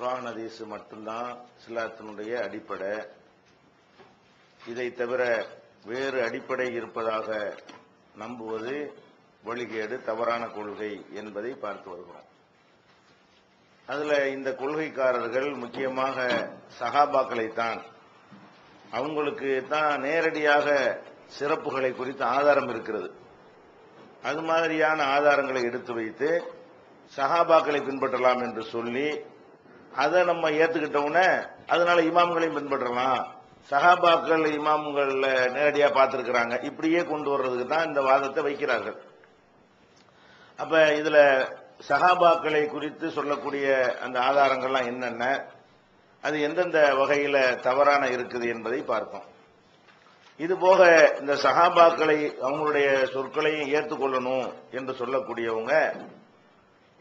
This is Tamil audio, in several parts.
குர்ஆன் ஹதீஸ் மட்டும்தான் இஸ்லாத்தினுடைய அடிப்படை. இதை தவிர வேறு அடிப்படை இருப்பதாக நம்புவது வழிகேடு, தவறான கொள்கை என்பதை பார்த்து வருகிறோம். அதுல இந்த கொள்கைக்காரர்கள் முக்கியமாக சஹாபாக்களைத்தான், அவங்களுக்கு தான் நேரடியாக சிறப்புகளை குறித்து ஆதாரம் இருக்கிறது. அது மாதிரியான ஆதாரங்களை எடுத்து வைத்து சஹாபாக்களை பின்பற்றலாம் என்று சொல்லி அதை நம்ம ஏத்துக்கிட்டோம்னா அதனால இமாம்களையும் பின்பற்றலாம், சஹாபாக்கள் இமாம்கள் நேரடியா பார்த்திருக்கிறாங்க, இப்படியே கொண்டு வர்றதுக்கு தான் இந்த வாதத்தை வைக்கிறார்கள். அப்ப இதுல சஹாபாக்களை குறித்து சொல்லக்கூடிய அந்த ஆதாரங்கள்லாம் என்னென்ன, அது எந்தெந்த வகையில தவறான இருக்குது என்பதை பார்த்தோம். இது போக இந்த சஹாபாக்களை அவங்களுடைய சொற்களையும் ஏற்றுக்கொள்ளணும் என்று சொல்லக்கூடியவங்க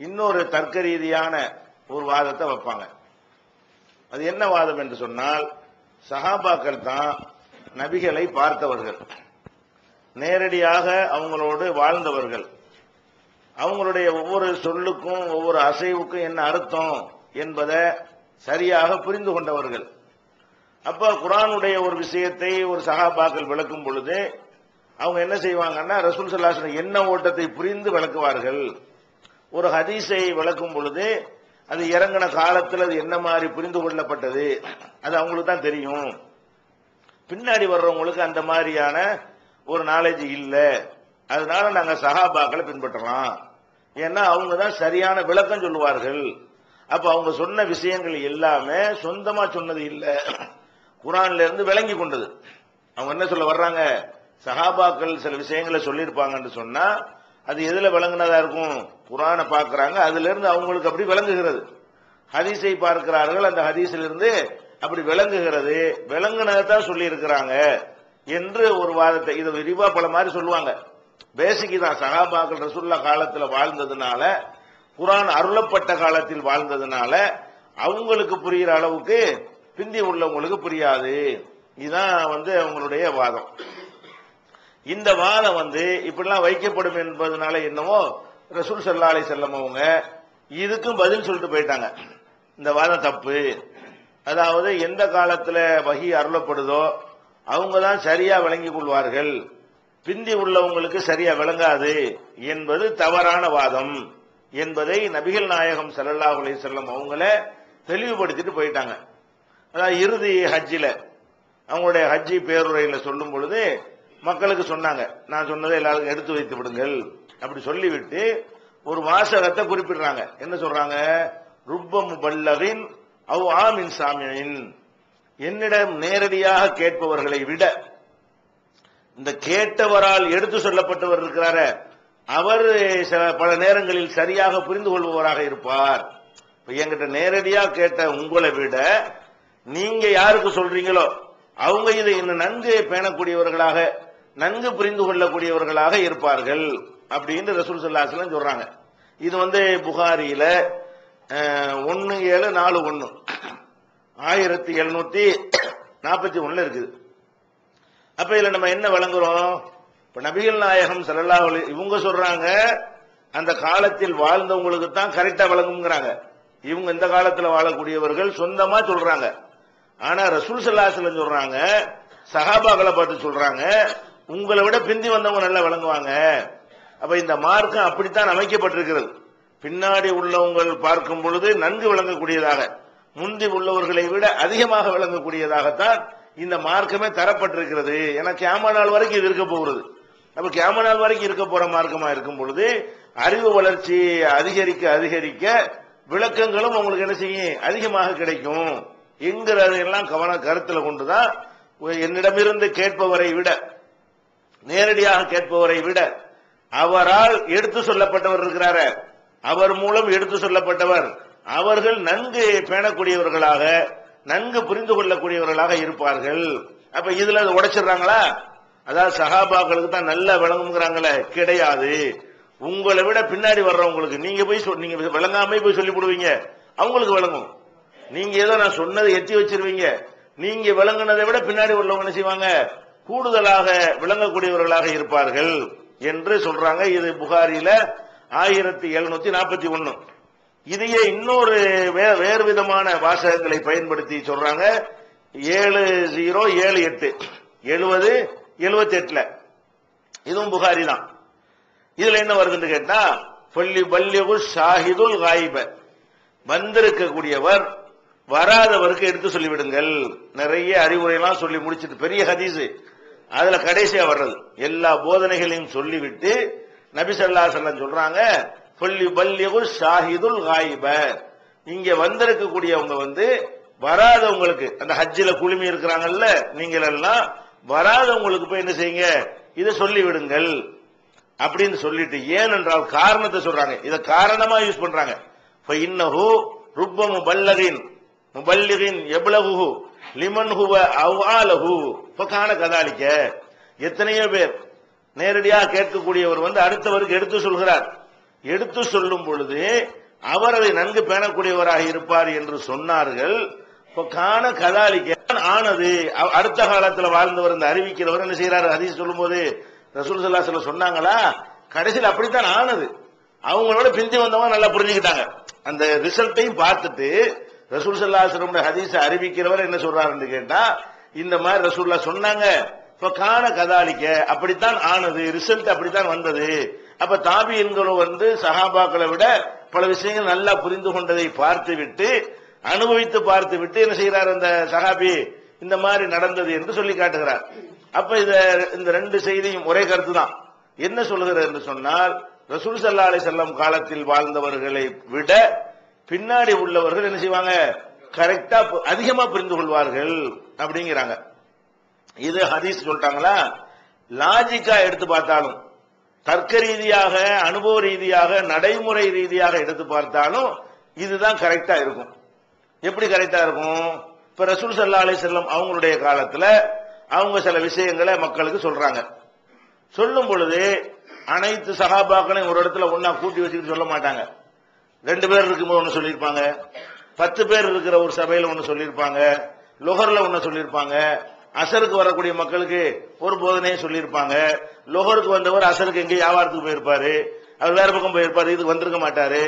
இன்னொரு தர்க்க ரீதியான ஒரு வாதத்தை வைப்பாங்க. அது என்ன வாதம் என்று சொன்னால், சஹாபாக்கள் தான் நபிகளை பார்த்தவர்கள், நேரடியாக அவங்களோடு வாழ்ந்தவர்கள், அவங்களுடைய ஒவ்வொரு சொல்லுக்கும் ஒவ்வொரு அசைவுக்கும் என்ன அர்த்தம் என்பதை சரியாக புரிந்து கொண்டவர்கள். அப்ப குர்ஆனுடைய ஒரு விஷயத்தை ஒரு சஹாபாக்கள் விளக்கும் பொழுது அவங்க என்ன செய்வாங்கன்னா, ரசூல் ஸல்லல்லாஹு அலைஹி வஸல்லம் என்ன ஓட்டத்தை புரிந்து விளக்குவார்கள். ஒரு ஹதீஸை விளக்கும் பொழுது அது இறங்கின காலத்தில் அது என்ன மாதிரி புரிந்து கொள்ளப்பட்டது அது அவங்களுக்கு தான் தெரியும். பின்னாடி வர்றவங்களுக்கு அந்த மாதிரியான ஒரு நாலேஜ் இல்லை. அதனால நாங்க சஹாபாக்களை பின்பற்றலாம், ஏன்னா அவங்க தான் சரியான விளக்கம் சொல்லுவார்கள். அப்ப அவங்க சொன்ன விஷயங்கள் எல்லாமே சொந்தமா சொன்னது இல்லை, குர்ஆன்ல இருந்து விளங்கி கொண்டது. அவங்க என்ன சொல்ல வர்றாங்க, சஹாபாக்கள் சில விஷயங்களை சொல்லியிருப்பாங்கன்னு சொன்னா அது எதுல விளங்குனதா இருக்கும், குர்ஆனை பார்க்கிறாங்க, அதுல இருந்து அவங்களுக்கு அப்படி விளங்குகிறது. ஹதீஸை பார்க்கிறார்கள், அந்த ஹதீஸில் இருந்து அப்படி விளங்குகிறது, விளங்குனதான் சொல்லி இருக்கிறாங்க என்று ஒரு வாதத்தை இதை விரிவா பல மாதிரி சொல்லுவாங்க. பேசிக் தான், சஹாபாக்கள் ரசூலுல்லாஹ் காலத்துல வாழ்ந்ததுனால, குர்ஆன் அருளப்பட்ட காலத்தில் வாழ்ந்ததுனால அவங்களுக்கு புரிகிற அளவுக்கு பிந்தி உள்ளவங்களுக்கு புரியாது. இதுதான் அவங்களுடைய வாதம். இந்த வாதம் இப்படிலாம் வைக்கப்படும் என்பதனால என்னவோ ரசூல் ஸல்லல்லாஹு அலைஹி வஸல்லம் அவங்க இதுக்கும் பதில் சொல்லிட்டு போயிட்டாங்க. இந்த வாதம் தப்பு, அதாவது எந்த காலத்துல வஹி அருளப்படுதோ அவங்க தான் சரியா விளங்கிக் கொள்வார்கள், பிந்தி உள்ளவங்களுக்கு சரியா விளங்காது என்பது தவறான வாதம் என்பதை நபிகள் நாயகம் ஸல்லல்லாஹு அலைஹி வஸல்லம் அவங்கள தெளிவுபடுத்திட்டு போயிட்டாங்க. அதாவது இறுதி ஹஜ்ஜில அவங்களுடைய ஹஜ்ஜி பேருரையில சொல்லும் பொழுது மக்களுக்கு சொன்னாங்க, நான் சொன்னதை எல்லாருக்கும் எடுத்து வைத்து விடுங்கள் அப்படி சொல்லிவிட்டு ஒரு வாசகத்தை குறிப்பிடுறாங்க. என்ன சொல்றாங்க, ருப்ப முபல்லகின் அவ் ஆமின் சாமியின், என்னிடம் நேரடியாக கேட்பவர்களை விட இந்த கேட்டவரால் எடுத்து சொல்லப்பட்டவர் இருக்கிறார அவர் பல நேரங்களில் சரியாக புரிந்து கொள்பவராக இருப்பார். என்கிட்ட நேரடியா கேட்ட உங்களை விட நீங்க யாருக்கு சொல்றீங்களோ அவங்க இதை இன்னும் நன்கு பேணக்கூடியவர்களாக, நன்கு புரிந்து கொள்ளக்கூடியவர்களாக இருப்பார்கள் அப்படின்னு ரசூல் ஸல்லல்லாஹு அலைஹி வஸல்லம் சொல்றாங்க. இது புகாரியில 1741 1741 இருக்குது. அப்ப இதுல நம்ம என்ன வழங்குறோம், இப்ப நபிகள் நாயகம் ஸல்லல்லாஹு அலைஹி இவங்க சொல்றாங்க அந்த காலத்தில் வாழ்ந்தவங்களுக்கு தான் கரெக்டா வழங்குங்கிறாங்க. இவங்க இந்த காலத்துல வாழக்கூடியவர்கள் சொந்தமா சொல்றாங்க. ஆனா ரசூல் ஸல்லல்லாஹு அலைஹி வஸல்லம் சொல்றாங்க, சஹாபாக்களை பார்த்து சொல்றாங்க, உங்களை விட பிந்தி வந்தவங்க நல்லா விளங்குவாங்க. அப்ப இந்த மார்க்கம் அப்படித்தான் அமைக்கப்பட்டிருக்கிறது. பின்னாடி உள்ளவங்க பார்க்கும் பொழுது நன்கு விளங்கக்கூடியதாக, முந்தி உள்ளவர்களை விட அதிகமாக விளங்கக்கூடியதாகத்தான் இந்த மார்க்கமே தரப்பட்டிருக்கிறது. ஏன்னா கியாமத் நாள் வரைக்கும் இது இருக்க போகிறது. அப்ப கியாமத் நாள் வரைக்கும் இருக்க போற மார்க்கமா இருக்கும் பொழுது அறிவு வளர்ச்சி அதிகரிக்க அதிகரிக்க விளக்கங்களும் உங்களுக்கு என்ன செய்யும், அதிகமாக கிடைக்கும் என்கிறதெல்லாம் கருத்துல கொண்டுதான் என்னிடமிருந்து கேட்பவரை விட, நேரடியாக கேட்பவரை விட அவரால் எடுத்து சொல்லப்பட்டவர் இருக்கிறார, அவர் மூலம் எடுத்து சொல்லப்பட்டவர், அவர்கள் நன்கு பேணக்கூடியவர்களாக, நன்கு புரிந்து கொள்ளக்கூடியவர்களாக இருப்பார்கள். அப்ப இதுல உடைச்சிடுறாங்களா, அதாவது சஹாபாக்களுக்கு தான் நல்லா விளங்குங்கிறாங்களே, கிடையாது. உங்களை விட பின்னாடி வர்றவங்களுக்கு நீங்க நீங்க விளங்காம போய் சொல்லி போடுவீங்க, அவங்களுக்கு விளங்கும். நீங்க ஏதோ நான் சொன்னதை எத்தி வச்சிருவீங்க, நீங்க விளங்குனதை விட பின்னாடி உள்ளவங்க என்ன செய்வாங்க, கூடுதலாக விளங்கக்கூடியவர்களாக இருப்பார்கள் என்று சொல்றாங்க. இது புகாரில 1741. இதையே இன்னொரு வேறு விதமான வாசகங்களை பயன்படுத்தி சொல்றாங்க. 7078 70 78 இதுவும் புகாரி தான். இதுல என்ன வருதுன்னு கேட்டா, பள்ளி பல்லிகு ஷாஹிதுல் காயிப, வந்திருக்கக்கூடியவர் வராதவருக்கு எடுத்து சொல்லிவிடுங்கள். நிறைய அறிவுரையெல்லாம் சொல்லி முடிச்சிட்டு பெரிய ஹதீஸ், அதுல கடைசியா வர்றது எல்லா போதனைகளையும் சொல்லிவிட்டு நபி ஸல்லல்லாஹு அலைஹி வஸல்லம் சொல்றாங்க, பள்ளி பல்லிகு ஷாஹிதுல் காயிப, இங்க வந்திருக்கக்கூடியவங்க வந்து வராதவங்களுக்கு, அந்த ஹஜ்ஜில குழுமி இருக்கிறாங்கல்ல நீங்கள் எல்லாம், வராதவங்களுக்கு போய் என்ன செய்யுங்க, இதை சொல்லிவிடுங்கள் அப்படின்னு சொல்லிட்டு, ஏனென்றால் காரணத்தை சொல்றாங்க, இத காரணமா யூஸ் பண்றாங்க. ஃபஇன்னஹு ருப்ப முபல்லிகின் யப்லகுஹு லிமன் ஹுவ அவ்ஆலஹு ஃபகான கதாலிக. எத்தனையோ பேர் நேரடியாக கேட்கக்கூடியவர் வந்து அடுத்தவருக்கு எடுத்து சொல்கிறார். எடுத்து சொல்லும் பொழுது அவர் அதை நன்கு பேணக்கூடியவராக இருப்பார் என்று சொன்னார்கள். ஃபகான கதாலிக ஆனது. அடுத்த காலத்தில் வாழ்ந்தவர் இந்த அறிவிக்கிறவர் என்ன செய்யறாரு, ஹதீஸ் சொல்லும் போது ரசூல் ஸல்லல்லாஹு அலைஹி வஸல்லம் சொன்னாங்களா, கடைசியில் அப்படித்தான் ஆனது. அவங்களோட பிந்தி வந்தவங்க நல்லா புரிஞ்சுக்கிட்டாங்க. அந்த ரிசல்ட்டையும் பார்த்துட்டு ரசூல் ஸல்லல்லாஹு அலைஹி வஸல்லம் ஹதீஸ் அறிவிக்கிறவர் என்ன சொல்றாருன்னு கேட்டா, இந்த மாதிரி ரசூலுல்லாஹ் சொன்னாங்க, கான கதாலிக்க, அப்படித்தான் ஆனது, ரிசல்ட் அப்படித்தான் வந்தது. அப்ப தாபியின்களும் வந்து சஹாபாக்களை விட பல விஷயங்கள் நல்லா புரிந்து கொண்டதை பார்த்து விட்டு, அனுபவித்து பார்த்து விட்டு என்ன செய்யறார் அந்த சஹாபி, இந்த மாதிரி நடந்தது என்று சொல்லி காட்டுகிறார். அப்ப இந்த ரெண்டு செய்தியும் ஒரே கருத்து தான். என்ன சொல்கிறது என்று சொன்னால், ரசூல் ஸல்லல்லாஹு அலைஹி வஸல்லம் காலத்தில் வாழ்ந்தவர்களை விட பின்னாடி உள்ளவர்கள் என்ன செய்வாங்க, கரெக்டா அதிகமா புரிந்து கொள்வார்கள் அப்படிங்கிறாங்க. இது ஹதீஸ் சொல்லிட்டாங்களா. லாஜிக்கா எடுத்து பார்த்தாலும், தர்க்க ரீதியாக, அனுபவ ரீதியாக, நடைமுறை ரீதியாக எடுத்து பார்த்தாலும் இதுதான் கரெக்டா இருக்கும். எப்படி கரெக்டா இருக்கும்? இப்ப ரசூல் ஸல்லல்லாஹு அலைஹி வஸல்லம் அவங்களுடைய காலத்துல அவங்க சில விஷயங்களை மக்களுக்கு சொல்றாங்க. சொல்லும் பொழுது அனைத்து சஹாபாக்களையும் ஒரு இடத்துல ஒன்னா கூட்டி வச்சுக்கிட்டு சொல்ல மாட்டாங்க. 2 பேர் இருக்கும்போது ஒன்னு சொல்லியிருப்பாங்க, 10 பேர் இருக்கிற ஒரு சபையில ஒன்னு சொல்லியிருப்பாங்க, லொஹர்ல ஒன்னு சொல்லியிருப்பாங்க, அசருக்கு வரக்கூடிய மக்களுக்கு ஒரு போதனையை சொல்லியிருப்பாங்க. லொஹருக்கு வந்தவர் அசருக்கு எங்கே வியாபாரத்துக்கு போயிருப்பாரு, அவர் வேற பக்கம் போயிருப்பாரு, இதுக்கு வந்திருக்க மாட்டாரு.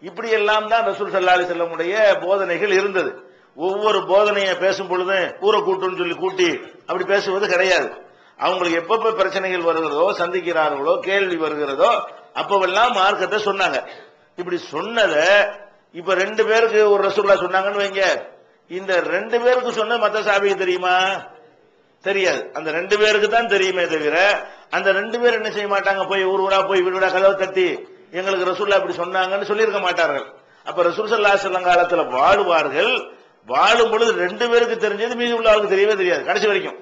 இப்படி எல்லாம் தான் ரசூல் ஸல்லல்லாஹு அலைஹி வஸல்லம் உடைய போதனைகள் இருந்தது. ஒவ்வொரு போதனையை பேசும் பொழுது ஊரை கூட்டுன்னு சொல்லி கூட்டி அப்படி பேசுவது கிடையாது. அவங்களுக்கு எப்பப்ப பிரச்சனைகள் வருகிறதோ, சந்திக்கிறார்களோ, கேள்வி வருகிறதோ அப்பவெல்லாம் மார்க்கத்தை சொன்னாங்க. இப்படி சொன்னத இப்ப 2 பேருக்கு ஒரு ரசூலுல்லாஹ் சொன்னாங்கன்னு வைங்க, இந்த 2 பேருக்கு சொன்ன மத்த சாபிக்கு தெரியுமா? தெரியாது. அந்த 2 பேருக்கு தான் தெரியுமே தவிர அந்த 2 பேர் என்ன செய்ய மாட்டாங்க, போய் ஊர் ஊரா போய் வீடு வீடா கதவை தட்டி எங்களுக்கு ரசூலுல்லாஹ் இப்படி சொன்னாங்கன்னு சொல்லியிருக்க மாட்டார்கள். அப்ப ரசூல் ஸல்லல்லாஹு அலைஹி வஸல்லம் காலத்துல வாழுவார்கள். வாழும் பொழுது 2 பேருக்கு தெரிஞ்சது மீதி உள்ள ஆளுக்கு தெரியவே தெரியாது. கடைசி வரைக்கும்,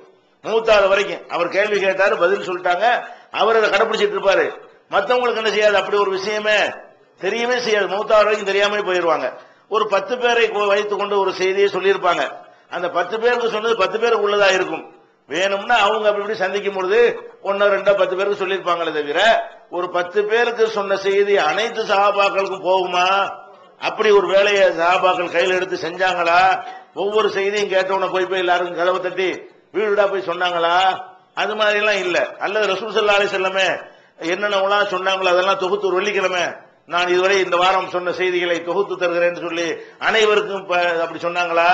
மூத்தாறு வரைக்கும் அவர் கேள்வி கேட்டாரு, பதில் சொல்லிட்டாங்க, அவர் அதை கடைபிடிச்சிட்டு இருப்பாரு. மற்றவங்களுக்கு என்ன செய்யாது, அப்படி ஒரு விஷயமே தெரியவே செய்யாது. மூத்தாறு வரைக்கும் தெரியாமலே போயிருவாங்க. ஒரு 10 பேரை வைத்துக் கொண்டு ஒரு செய்தியை சொல்லியிருப்பாங்க. அந்த 10 பேருக்கு சொன்னது 10 பேருக்கு உள்ளதா இருக்கும். வேணும்னா அவங்க அப்படி சந்திக்கும் பொழுது 1 2 10 பேருக்கு சொல்லியிருப்பாங்களே தவிர ஒரு 10 பேருக்கு சொன்ன செய்தி அனைத்து சஹாபாக்களுக்கும் போகுமா? அப்படி ஒரு வேலையை சஹாபாக்கள் கையில் எடுத்து செஞ்சாங்களா? ஒவ்வொரு செய்தியும் கேட்டவன போய் எல்லாருக்கும் கதவை தட்டி வீடு வீடா போய் சொன்னாங்களா? அது மாதிரி எல்லாம் இல்ல. அல்லது ரசூல் ஸல்லல்லாஹு அலைஹி வஸல்லம் என்னென்னலாம் சொன்னாங்களோ அதெல்லாம் தொகுத்து ஒரு வெள்ளிக்கிழமை நான் இதுவரை இந்த வாரம் சொன்ன செய்திகளை தொகுத்து தருகிறேன் சொல்லி அனைவருக்கும் அப்படி சொன்னாங்களா?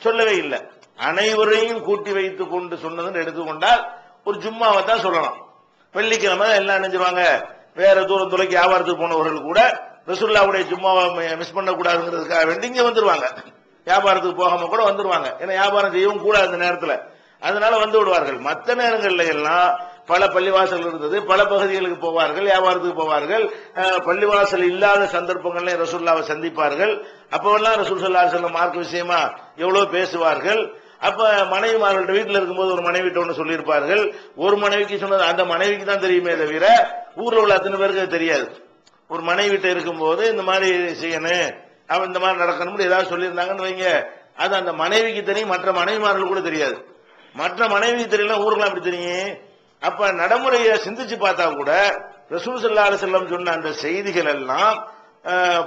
சொல்லவே இல்லை. அனைவரையும் கூட்டி வைத்துக் கொண்டு சொன்னதுன்னு எடுத்துக்கொண்டால் ஒரு ஜும்மாவை தான் சொல்லலாம். வெள்ளிக்கிழமை எல்லாம் நினைஞ்சிருவாங்க. வேற தூரம் துளைக்கு வியாபாரத்துக்கு போனவர்கள் கூட ரசூலுல்லாஹ்வுடைய ஜும்மாவை மிஸ் பண்ணக்கூடாதுங்கிறதுக்காக வேண்டி இங்க வந்துருவாங்க. வியாபாரத்துக்கு போகாம கூட வந்துருவாங்க. ஏன்னா வியாபாரம் செய்யவும் கூடாது அந்த நேரத்தில், அதனால வந்து விடுவார்கள். மற்ற நேரங்கள்ல எல்லாம் பல பள்ளிவாசல் இருந்தது, பல பகுதிகளுக்கு போவார்கள், வியாபாரத்துக்கு போவார்கள். பள்ளிவாசல் இல்லாத சந்தர்ப்பங்கள்ல ரசூலுல்லாஹ்வை சந்திப்பார்கள். அப்பவெல்லாம் ரசூல் ஸல்லல்லாஹு அலைஹி வஸல்லம் மார்க்க விஷயமா எவ்வளவு பேசுவார்கள். அப்ப மனைவிமார்கள்ட்ட வீட்டில் இருக்கும்போது ஒரு மனைவிட்ட ஒன்று சொல்லியிருப்பார்கள். ஒரு மனைவிக்கு சொன்னது அந்த மனைவிக்கு தான் தெரியுமே தவிர ஊர்ல உள்ள அத்தனை பேருக்கு தெரியாது. ஒரு மனைவிட்ட இருக்கும்போது இந்த மாதிரி செய்யணும், அவன் இந்த மாதிரி நடக்கணும் ஏதாவது சொல்லியிருந்தாங்கன்னு வைங்க, அது அந்த மனைவிக்கு தெரியும், மற்ற மனைவிமார்கள் கூட தெரியாது. மற்ற மனைவிக்கு தெரியல, ஊருக்குலாம் அப்படி தெரியும். அப்ப நடைமுறையை சிந்திச்சு பார்த்தா கூட ரசூல் ஸல்லல்லாஹு அலைஹி வஸல்லம் சொன்ன அந்த செய்திகள் எல்லாம்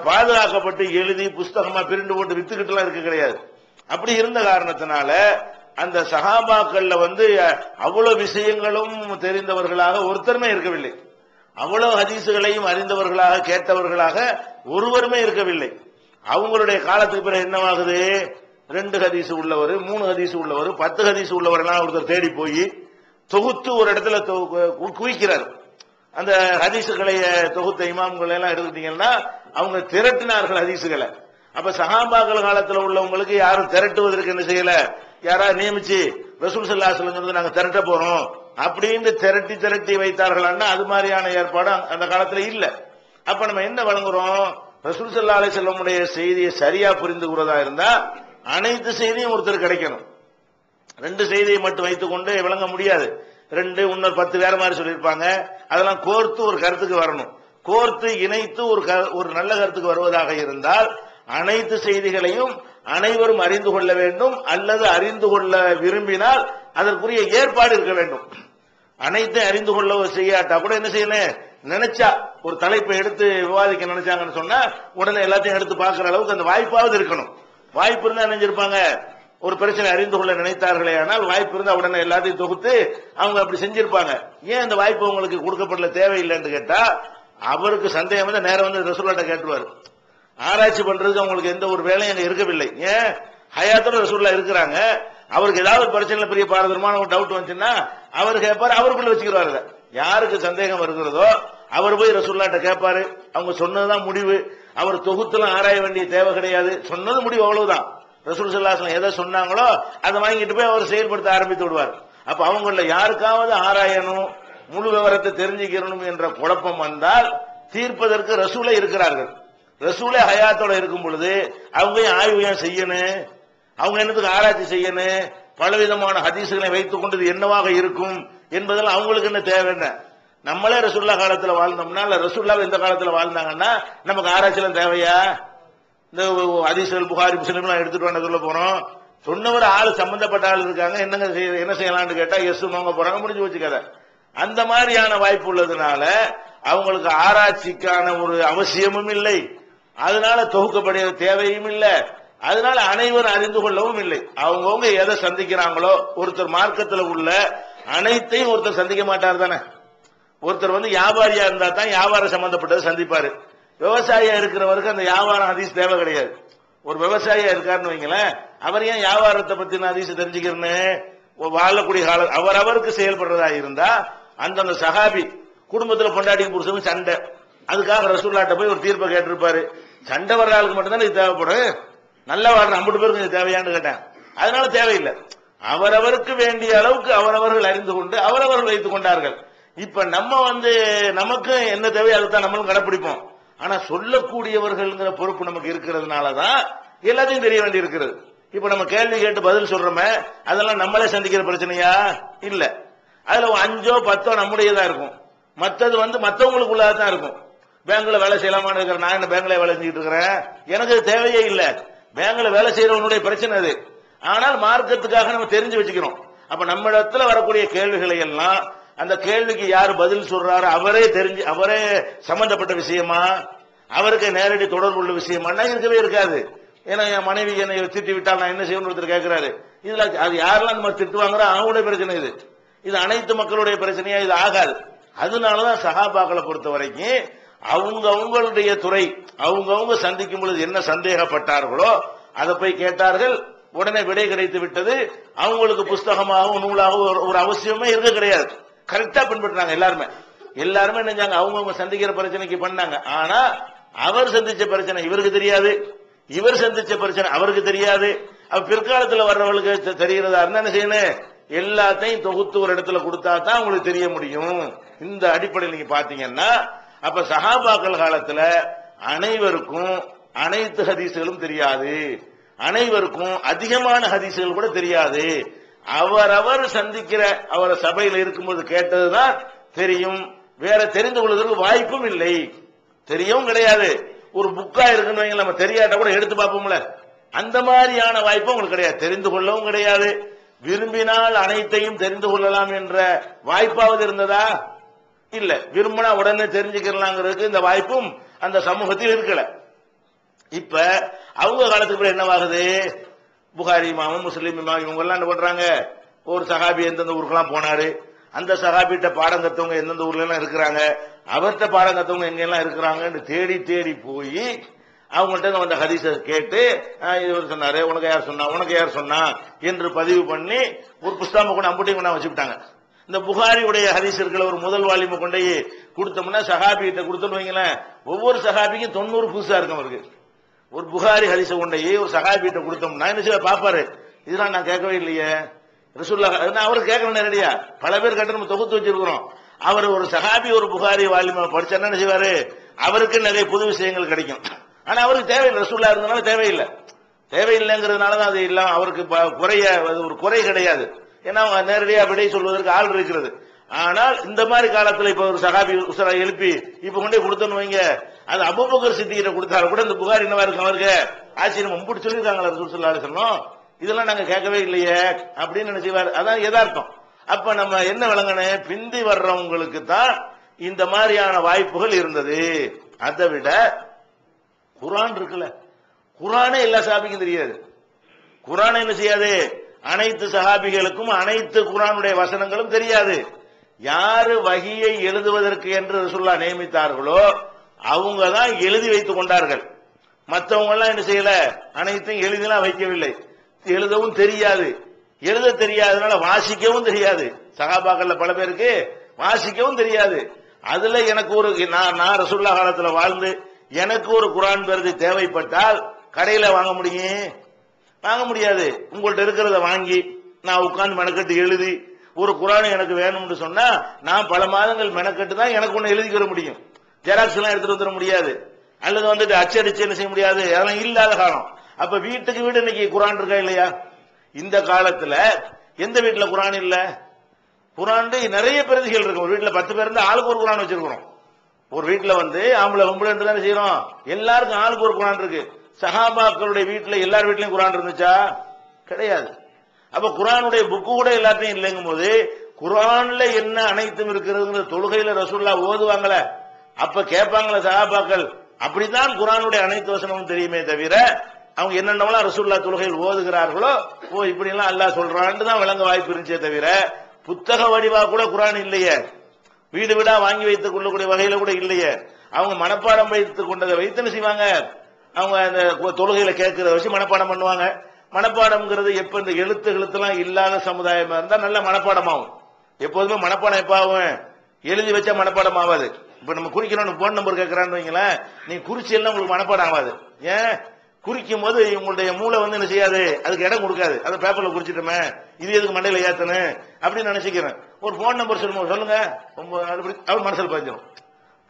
பாதுகாக்கப்பட்டு எழுதி புஸ்தகமா பிரிண்டு போட்டு வித்துக்கிட்டு எல்லாம் இருக்க கிடையாது. அப்படி இருந்த காரணத்தினால அந்த சஹாபாக்கள்ல வந்து அவ்வளவு விஷயங்களும் தெரிந்தவர்களாக ஒருத்தருமே இருக்கவில்லை. அவ்வளவு ஹதீசுகளையும் அறிந்தவர்களாக கேட்டவர்களாக ஒருவருமே இருக்கவில்லை. அவங்களுடைய காலத்துக்கு பிறகு என்னவாகுது? 2 ஹதீஸ் உள்ளவர், 3 ஹதீஸ் உள்ளவர், 10 ஹதீஸ் உள்ளவர் எல்லாம் ஒருத்தர் தேடி போய் தொகுத்து ஒரு இடத்துல குவிக்கிறார். அந்த ஹதீசுகளை தொகுத்த இமாம்கள் எல்லாம் எடுத்துட்டீங்கன்னா அவங்க திரட்டினார்கள் ஹதீசுகளை. அப்ப சஹாபாக்கள் காலத்துல உள்ளவங்களுக்கு யாரும் திரட்டுவதற்கு என்ன செய்யல, யாராவது நியமிச்சு ரசூல் ஸல்லல்லாஹு அலைஹி வஸல்லம் நாங்க திரட்ட போறோம் அப்படின்னு திரட்டி வைத்தார்கள்னா அது மாதிரியான ஏற்பாடு அந்த காலத்துல இல்ல. அப்ப நம்ம என்ன வழங்குறோம்? ரசூல் ஸல்லல்லாஹு அலைஹி வஸல்லமுடைய செய்தியை சரியா புரிந்து கொள்வதா இருந்தா அனைத்து செய்தியும் ஒருத்தர் கிடைக்கணும். 2 செய்தியை மட்டும் வைத்துக் கொண்டு விளங்க முடியாது. 2 இன்னொரு 10 வேற மாதிரி சொல்லியிருப்பாங்க. அதெல்லாம் கோர்த்து ஒரு கருத்துக்கு வரணும். கோர்த்து இணைத்து ஒரு நல்ல கருத்துக்கு வருவதாக இருந்தால் அனைத்து செய்திகளையும் அனைவரும் அறிந்து கொள்ள வேண்டும். அல்லது அறிந்து கொள்ள விரும்பினால் அதற்குரிய ஏற்பாடு இருக்க வேண்டும். அனைத்தையும் அறிந்து கொள்ள செய்யாட்டா கூட என்ன செய்யணும், நினைச்சா ஒரு தலைப்பை எடுத்து விவாதிக்க நினைச்சாங்கன்னு சொன்னா உடனே எல்லாத்தையும் எடுத்து பார்க்கிற அளவுக்கு அந்த வாய்ப்பாவது இருக்கணும். வாய்ப்பு இருந்தா நினைஞ்சிருப்பாங்க. ஒரு பிரச்சனை அறிந்து கொள்ள நினைத்தார்களே ஆனால் வாய்ப்பு இருந்தா உடனே எல்லாத்தையும் தொகுத்து அவங்க அப்படி செஞ்சிருப்பாங்க. ஏன் அந்த வாய்ப்பு உங்களுக்கு கொடுக்கப்படல, தேவையில்லைன்னு கேட்டா அவருக்கு சந்தேகம் வந்து நேரம் வந்து ரசூலுல்லாஹ்ட்ட கேட்டுருவாரு. ஆராய்ச்சி பண்றதுக்கு அவங்களுக்கு எந்த ஒரு வேலையும் அங்க இருக்கவில்லை. ஏன் ஹயாத்தோட ரசூலுல்லாஹ் இருக்கிறாங்க. அவருக்கு ஏதாவது ஒரு பிரச்சனைல பெரிய பாரதூரமான ஒரு டவுட் வந்துச்சுன்னா அவர் கேட்பாரு, அவருக்குள்ள வச்சுக்கிறாரு. யாருக்கு சந்தேகம் இருக்கிறதோ அவர் போய் ரசூலுல்லாஹ்ட்ட கேட்பாரு. அவங்க சொன்னதுதான் முடிவு. அவர் தொகுத்துலாம் ஆராய வேண்டிய தேவை கிடையாது. சொன்னது முடிவு, அவ்வளவுதான். ரசூல் ஸல்லல்லாஹு அலைஹி வஸல்லம் எதை சொன்னாங்களோ அதை வாங்கிட்டு போய் அவர் செயல்படுத்த ஆரம்பித்து விடுவார். அப்ப அவங்கள யாருக்காவது ஆராயணும், முழு விவரத்தை தெரிஞ்சுக்கணும் என்ற குழப்பம் வந்தால் தீர்ப்பதற்கு ரசூலே இருக்கிறார்கள். ரசூலே ஹயாத்தோட இருக்கும் பொழுது அவங்க ஆய்வு ஏன் செய்யணும்? அவங்க என்னத்துக்கு ஆராய்ச்சி செய்யணும்? பலவிதமான ஹதீசுகளை வைத்துக் கொண்டது என்னவாக இருக்கும் என்பதெல்லாம் அவங்களுக்கு என்ன தேவை? என்ன நம்மளே ரசூலுல்லாஹ் காலத்துல வாழ்ந்தோம்னா இல்ல ரசூலுல்லாஹ் இந்த காலத்துல வாழ்ந்தாங்கன்னா நமக்கு ஆராய்ச்சியெல்லாம் தேவையா? இந்த ஹதீஸ்கள் புகாரி முஸ்லிம் எல்லாம் எடுத்துட்டு வந்து சொல்ல போறோம். சொன்னவர் ஆளு சம்பந்தப்பட்ட ஆள் இருக்காங்க, என்ன செய்யலாம்னு கேட்டா எஸ் வாங்க போறாங்க, முடிஞ்சு வச்சு கதை. அந்த மாதிரியான வாய்ப்பு உள்ளதுனால அவங்களுக்கு ஆராய்ச்சிக்கான ஒரு அவசியமும் இல்லை. அதனால தொகுக்கப்படைய தேவையும் இல்லை. அதனால அனைவரும் அறிந்து கொள்ளவும் இல்லை. அவங்கவுங்க எதை சந்திக்கிறாங்களோ, ஒருத்தர் மார்க்கத்தில் உள்ள அனைத்தையும் ஒருத்தர் சந்திக்க மாட்டார் தானே. ஒருத்தர் வந்து வியாபாரியா இருந்தா தான் வியாபாரம் சம்பந்தப்பட்டதை சந்திப்பாரு. விவசாயியா இருக்கிறவருக்கு அந்த வியாபாரம் ஹதீஸ் தேவை கிடையாது. ஒரு விவசாயியா இருக்காருன்னு வைங்களேன், அவர் ஏன் வியாபாரத்தை பத்தி ஹதீஸ் தெரிஞ்சுக்கிறேன்னு வாழக்கூடிய காலம் அவருக்கு செயல்படுறதா இருந்தா அந்தந்த சஹாபி குடும்பத்தில் பொண்டாட்டி புருஷனும் சண்டை, அதுக்காக ரசூலுல்லாஹ்ட்ட போய் ஒரு தீர்ப்பை கேட்டிருப்பாரு. சண்டை வர்ற ஆளுக்கு மட்டும்தான் இது தேவைப்படும், நல்லா வாழ்ற 50 பேருக்கு இது தேவையான்னு கேட்டேன். அதனால தேவையில்லை. அவரவருக்கு வேண்டிய அளவுக்கு அவரவர்கள் அறிந்து கொண்டு அவரவர்கள் வைத்துக் கொண்டார்கள். இப்ப நம்ம வந்து நமக்கு என்ன தேவை அதுதான் நம்மளும் கடைப்பிடிப்போம். ஆனா சொல்லக்கூடியவர்கள்ங்கிற பொறுப்பு நமக்கு இருக்கிறதுனாலதான் எல்லாத்தையும் தெரிய வேண்டி இருக்கிறது. இப்ப நம்ம கேள்வி கேட்டு பதில் சொல்றோமே, அதெல்லாம் நம்மளே சந்திக்கிற பிரச்சனையா? இல்ல. அதுல 5ஓ 10ஓ நம்முடையதான் இருக்கும். மத்தது வந்து மத்தவங்களுக்குள்ளதான் இருக்கும். பேங்க்ல வேலை செய்யலாமான்னு இருக்கிற நான் என்ன பேங்க்ல வேலை செஞ்சுட்டு இருக்கிறேன், எனக்கு அது தேவையே இல்லை. பேங்க்ல வேலை செய்யறவனுடைய பிரச்சனை அது. ஆனால் மார்க்கத்துக்காக நம்ம தெரிஞ்சு வச்சுக்கிறோம். அப்ப நம்ம இடத்துல வரக்கூடிய கேள்விகளை எல்லாம் அந்த கேள்விக்கு யார் பதில் சொல்றாரு அவரே தெரிஞ்சு, அவரே சம்பந்தப்பட்ட விஷயமா, அவருக்கு நேரடி தொடர்பு உள்ள விஷயமா இருக்கவே இருக்காது. ஏன்னா என் மனைவி என்னை திட்டி விட்டால் நான் என்ன செய்யணும் ஒருத்தர் கேட்கிறாரு. இதுல அது யாரெல்லாம் நம்ம திட்டுவாங்கிற அவங்களுடைய பிரச்சனை இது. இது அனைத்து மக்களுடைய பிரச்சனையா இது ஆகாது. அதனாலதான் சஹாபாக்களை பொறுத்த வரைக்கும் அவங்களுடைய துறை அவங்கவுங்க சந்திக்கும் பொழுது என்ன சந்தேகப்பட்டார்களோ அதை போய் கேட்டார்கள். உடனே விடை கிடைத்து விட்டது. அவங்களுக்கு புஸ்தகமாகவும் நூலாகவும் ஒரு அவசியமே இருக்க கிடையாது. கரெக்டா பின்பற்றாங்க. எல்லாருமே நினைச்சாங்க அவங்கவுங்க சந்திக்கிற பிரச்சனைக்கு பண்ணாங்க. ஆனா அவர் சந்திச்ச பிரச்சனை இவருக்கு தெரியாது, இவர் சந்திச்ச பிரச்சனை அவருக்கு தெரியாது. பிற்காலத்தில் வர்றவர்களுக்கு தெரிகிறதா இருந்தா என்ன செய்யணும், எல்லாத்தையும் தொகுத்து ஒரு இடத்துல கொடுத்தா தான் உங்களுக்கு தெரிய முடியும். இந்த அடிப்படையில் நீங்க பாத்தீங்கன்னா அப்ப சஹாபாக்கள் காலத்துல அனைவருக்கும் அனைத்து ஹதீசுகளும் தெரியாது, அனைவருக்கும் அதிகமான ஹதீசுகள் கூட தெரியாது. அவரவர் சந்திக்கிற அவர் சபையில் இருக்கும்போது கேட்டதுதான் தெரியும். வேற தெரிந்து கொள்வதற்கு வாய்ப்பும் இல்லை, தெரியவும் கிடையாது. ஒரு புக்கா இருக்குன்னு நம்ம தெரியாட்ட கூட எடுத்து பார்ப்போம்ல, அந்த மாதிரியான வாய்ப்பும் உங்களுக்கு கிடையாது. தெரிந்து கொள்ளவும் கிடையாது. விரும்பினால் அனைத்தையும் தெரிந்து கொள்ளலாம் என்ற வாய்ப்பாவது இருந்ததா? இல்ல. விரும்பினா உடனே தெரிஞ்சுக்கலாங்கிறதுக்கு இந்த வாய்ப்பும் அந்த சமூகத்தில் இருக்கல. இப்ப அவங்க காலத்துக்கு என்னவாகுது, புகாரி இமாமும் முஸ்லீம் இமாம் இவங்க எல்லாம் என்ன பண்றாங்க, ஒரு சஹாபி எந்தெந்த ஊருக்கெல்லாம் போனாரு, அந்த சஹாபிட்ட பாடம் கத்தவங்க எந்தெந்த ஊர்ல எல்லாம் இருக்கிறாங்க, அவர்கிட்ட பாடம் கத்தவங்க எங்க எல்லாம் இருக்கிறாங்கன்னு தேடி தேடி போய் அவங்கள்ட்ட வந்த ஹதீஸை கேட்டு இவர் சொன்னாரு, உனக்கு யார் சொன்னா, உனக்கு யார் சொன்னா என்று பதிவு பண்ணி ஒரு புஸ்தகம் கொண்டு அம்புட்டையும் கொண்டா வச்சுட்டாங்க. இந்த புகாரியுடைய ஹதீஸ் இருக்கிற ஒரு முதல் வாலிமை கொண்டே கொடுத்தோம்னா சஹாபிகிட்ட கொடுத்தோம்னு வைங்களேன், ஒவ்வொரு சஹாபிக்கும் 90 புதுசா இருக்கும் அவருக்கு. ஒரு புகாரி ஹதீஸை கொண்டே ஒரு சஹாபிகிட்ட கொடுத்தோம்னா என்ன செய்ய பாப்பாரு, இதெல்லாம் நான் கேட்கவே இல்லையே ரசூலுல்லாஹ், அவரு கேட்கணும் நேரடியா. பல பேர் கேட்டு நம்ம தொகுத்து வச்சிருக்கிறோம். அவர் ஒரு சஹாபி ஒரு புகாரி வாலிமா படிச்சா என்ன செய்வாரு, அவருக்கு நிறைய புது விஷயங்கள் கிடைக்கும். ஆனா அவருக்கு தேவையில்லை, ரசூலுல்லாஹ் இருந்தனால தேவையில்லை. தேவையில்லைங்கிறதுனாலதான் அது இல்லாம அவருக்கு ஒரு குறை கிடையாது. ஏன்னா நேரடியா விடை சொல்வதற்கு ஆள் இருக்கிறது. ஆனால் இந்த மாதிரி காலத்துல இப்ப ஒரு சஹாபி உசரா எழுப்பி இப்ப கொண்டே கொடுத்தோன்னு வைங்க, அது அபூபக்கர் சித்திகிட்ட கொடுத்தாலும் கூட இந்த புகார் என்னவா இருக்கும் அவருக்கு ஆச்சரியம். மும்பிட்டு சொல்லியிருக்காங்களா ரசூல் ஸல்லல்லாஹு அலைஹி வஸல்லம், இதெல்லாம் நாங்க கேட்கவே இல்லையே அப்படின்னு நினைச்சுவார். அதான் யதார்த்தம். அப்ப நம்ம என்ன விளங்கணும், பிந்தி வர்றவங்களுக்கு தான் இந்த மாதிரியான வாய்ப்புகள் இருந்தது. அதை விட குர்ஆன் இருக்குல்ல, குர்ஆனே எல்லா சஹாபிக்கும் தெரியாது. குர்ஆன் என்ன செய்யாது, அனைத்து சஹாபிகளுக்கும் அனைத்து குர்ஆனுடைய வசனங்களும் தெரியாது. யாரு வஹியை எழுதுவதற்கு என்று ரசூலுல்லாஹ் நியமித்தார்களோ அவங்க தான் எழுதி வைத்துக் கொண்டார்கள். மற்றவங்க எல்லாம் என்ன செய்யல, அனைத்தையும் எழுதிலாம் வைக்கவில்லை. எழுதவும் தெரியாது. எழுத தெரியாதனால வாசிக்கவும் தெரியாது. சஹாபாக்கள்ல பல பேருக்கு வாசிக்கவும் தெரியாது. அதுல எனக்கு ஒரு நான் ரசூலுல்லாஹ் காலத்துல வாழ்ந்து எனக்கு ஒரு குர்ஆன் பிரதி தேவைப்பட்டால் கடையில வாங்க முடியும்? வாங்க முடியாது. உங்கள்ட்ட இருக்கிறத வாங்கி நான் உட்கார்ந்து மெனக்கட்டு எழுதி ஒரு குர்ஆன் எனக்கு வேணும்னு சொன்னா நான் பல மாதங்கள் மெனக்கட்டு தான் எனக்கு ஒண்ணு எழுதிக்கிற முடியும். ஜெராக்ஸ் எல்லாம் எடுத்துட்டு வந்துட முடியாது. அல்லது வந்துட்டு அச்சடிச்சு என்ன செய்ய முடியாது. அதெல்லாம் இல்லாத காலம். அப்ப வீட்டுக்கு வீடு இன்னைக்கு குர்ஆன் இருக்கா இல்லையா? இந்த காலத்துல எந்த வீட்டுல குர்ஆன் இல்ல? குர்ஆன் நிறைய பிரதிகள் இருக்கு. ஒரு வீட்டுல 10 பேர் இருந்தா ஆளுக்கு ஒரு குர்ஆன் வச்சிருக்கிறோம். ஒரு வீட்டுல ஆம்பளை பொம்பளை தானே செய்யறோம், எல்லாருக்கும் ஆளுக்கு ஒரு குர்ஆன் இருக்கு. சஹாபாக்களுடைய வீட்டுல எல்லார் வீட்லயும் குர்ஆன் இருந்துச்சா? கிடையாது. அப்ப குர்ஆனுடைய புக்கு கூட எல்லாத்தையும் இல்லைங்கும் போது குர்ஆன்ல என்ன அனைத்தும் இருக்கிறதுங்கிற தொழுகையில ரசூலுல்லாஹ் ஓதுவாங்கள, அப்ப கேட்பாங்களா சஹாபாக்கள், அப்படித்தான் குர்ஆனுடைய அனைத்து வசனமும் தெரியுமே தவிர அவங்க என்னென்னலாம் ரசூலுல்லாஹ் தொழுகையில் ஓதுகிறார்களோ இப்படி எல்லாம் அல்லாஹ் சொல்றான்னு தான் விளங்க வாய்ப்பு இருந்துச்சே தவிர புத்தக வடிவா கூட குர்ஆன் இல்லையே. வீடு வீடா வாங்கி வைத்துக் கொள்ளக்கூடிய வகையில கூட இல்லையே. அவங்க மனப்பாடம் வைத்துக் கொண்டதை வைத்து என்ன செய்வாங்க, அவங்க அந்த தொழுகையில கேட்கிறத வச்சு மனப்பாடம் பண்ணுவாங்க. மனப்பாடம்ங்கிறது எப்ப இந்த எழுத்துலாம் இல்லாத சமுதாயமா இருந்தா நல்ல மனப்பாடம் ஆகும். எப்போதுமே மனப்பாடம் எப்ப ஆகும், எழுதி வச்சா மனப்பாடம் ஆகாது. இப்ப நம்ம குறிக்கணும், போன் நம்பர் கேட்கறான்னு வைங்களேன், நீ குறிச்சி எல்லாம் உங்களுக்கு மனப்பாடம் ஆகாது. ஏன், குறிக்கும் போது உங்களுடைய மூளை என்ன செய்யாது, அதுக்கு இடம் கொடுக்காது. அதை பேப்பர்ல குறிச்சிட்டோமே, இது எதுக்கு மண்டையில ஏத்தணும் அப்படின்னு நினைச்சுக்கிறேன். ஒரு போன் நம்பர் சொல்லுங்க, அவர் மனசில் பதிஞ்சிடும்.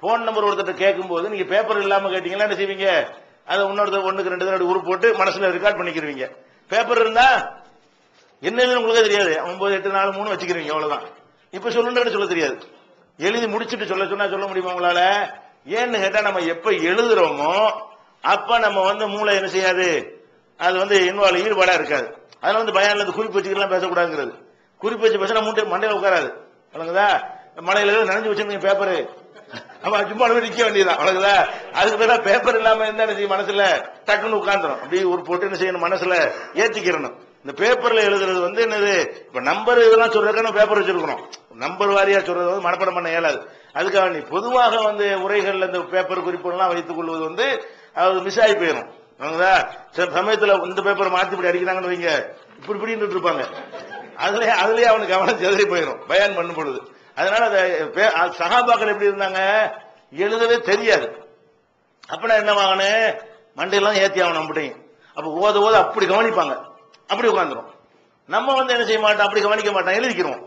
போன் நம்பர் ஒருத்தர் கேட்கும் போது நீங்க பேப்பர் இல்லாம கேட்டீங்கன்னா என்ன செய்வீங்க, அதை இன்னொருத்தர் 1க்கு 2 தடவை உரு போட்டு மனசுல ரெக்கார்ட் பண்ணிக்கிறீங்க. பேப்பர் இருந்தா என்னன்னு உங்களுக்கு தெரியாது, 9, 8, 4, 3 வச்சுக்கிறீங்க, அவ்வளவுதான். இப்ப சொல்லுன்னு சொல்ல தெரியாது. எழுதி முடிச்சுட்டு சொன்னா சொல்ல முடியுமா உங்களால? ஏன்னு கேட்டா நம்ம எப்ப எழுதுறோமோ அப்ப நம்ம மூளை என்ன செய்யாது, அது இன்வால்வ் ஈடுபாடா இருக்காது. அதனால பயான்ல குறிப்பு வச்சுக்கலாம் பேசக்கூடாதுங்கிறது. குறிப்பு வச்சு பேசினா மண்டையில உட்காராது. வழங்குதா, மலையில நனைஞ்சு வச்சிருந்தீங்க பேப்பரு, அப்ப சும்மா நிக்க வேண்டியதான். வழங்குதா, அதுக்கு பேரா பேப்பர் இல்லாம இருந்தா என்ன செய்யும், மனசுல டக்குன்னு உட்கார்ந்துடும். அப்படி ஒரு போட்டு என்ன செய்யணும், மனசுல ஏத்திக்கிறணும். இந்த பேப்பர்ல எழுதுறது என்னது, இப்ப நம்பர் இதெல்லாம் சொல்றதுக்கான பேப்பர் வச்சிருக்கிறோம். நம்பர் வாரியா சொல்றது மனப்பாடம் பண்ண இயலாது. அதுக்காக நீ பொதுவாக உரைகள்ல இந்த பேப்பர் குறிப்புகள்லாம் வைத்துக் கொள்வது அது மிஸ் ஆகி போயிடும். சில சமயத்துல இந்த பேப்பரை மாத்தி இப்படி அடிக்கிறாங்கன்னு வைங்க, இப்படி இருப்பாங்க. அதுலயே அவனுக்கு கவனம் செதறி போயிடும் பயான் பண்ணும் பொழுது. அதனால சஹாபாக்கள் எப்படி இருந்தாங்க, எழுதவே தெரியாது. அப்ப என்ன வாங்கினேன், மண்டையெல்லாம் ஏத்தி ஆகணும் அப்படியும். அப்ப ஓத அப்படி கவனிப்பாங்க, அப்படி உட்காந்துரும். நம்ம என்ன செய்ய மாட்டோம், அப்படி கவனிக்க மாட்டோம், எழுதிக்கிறோம்.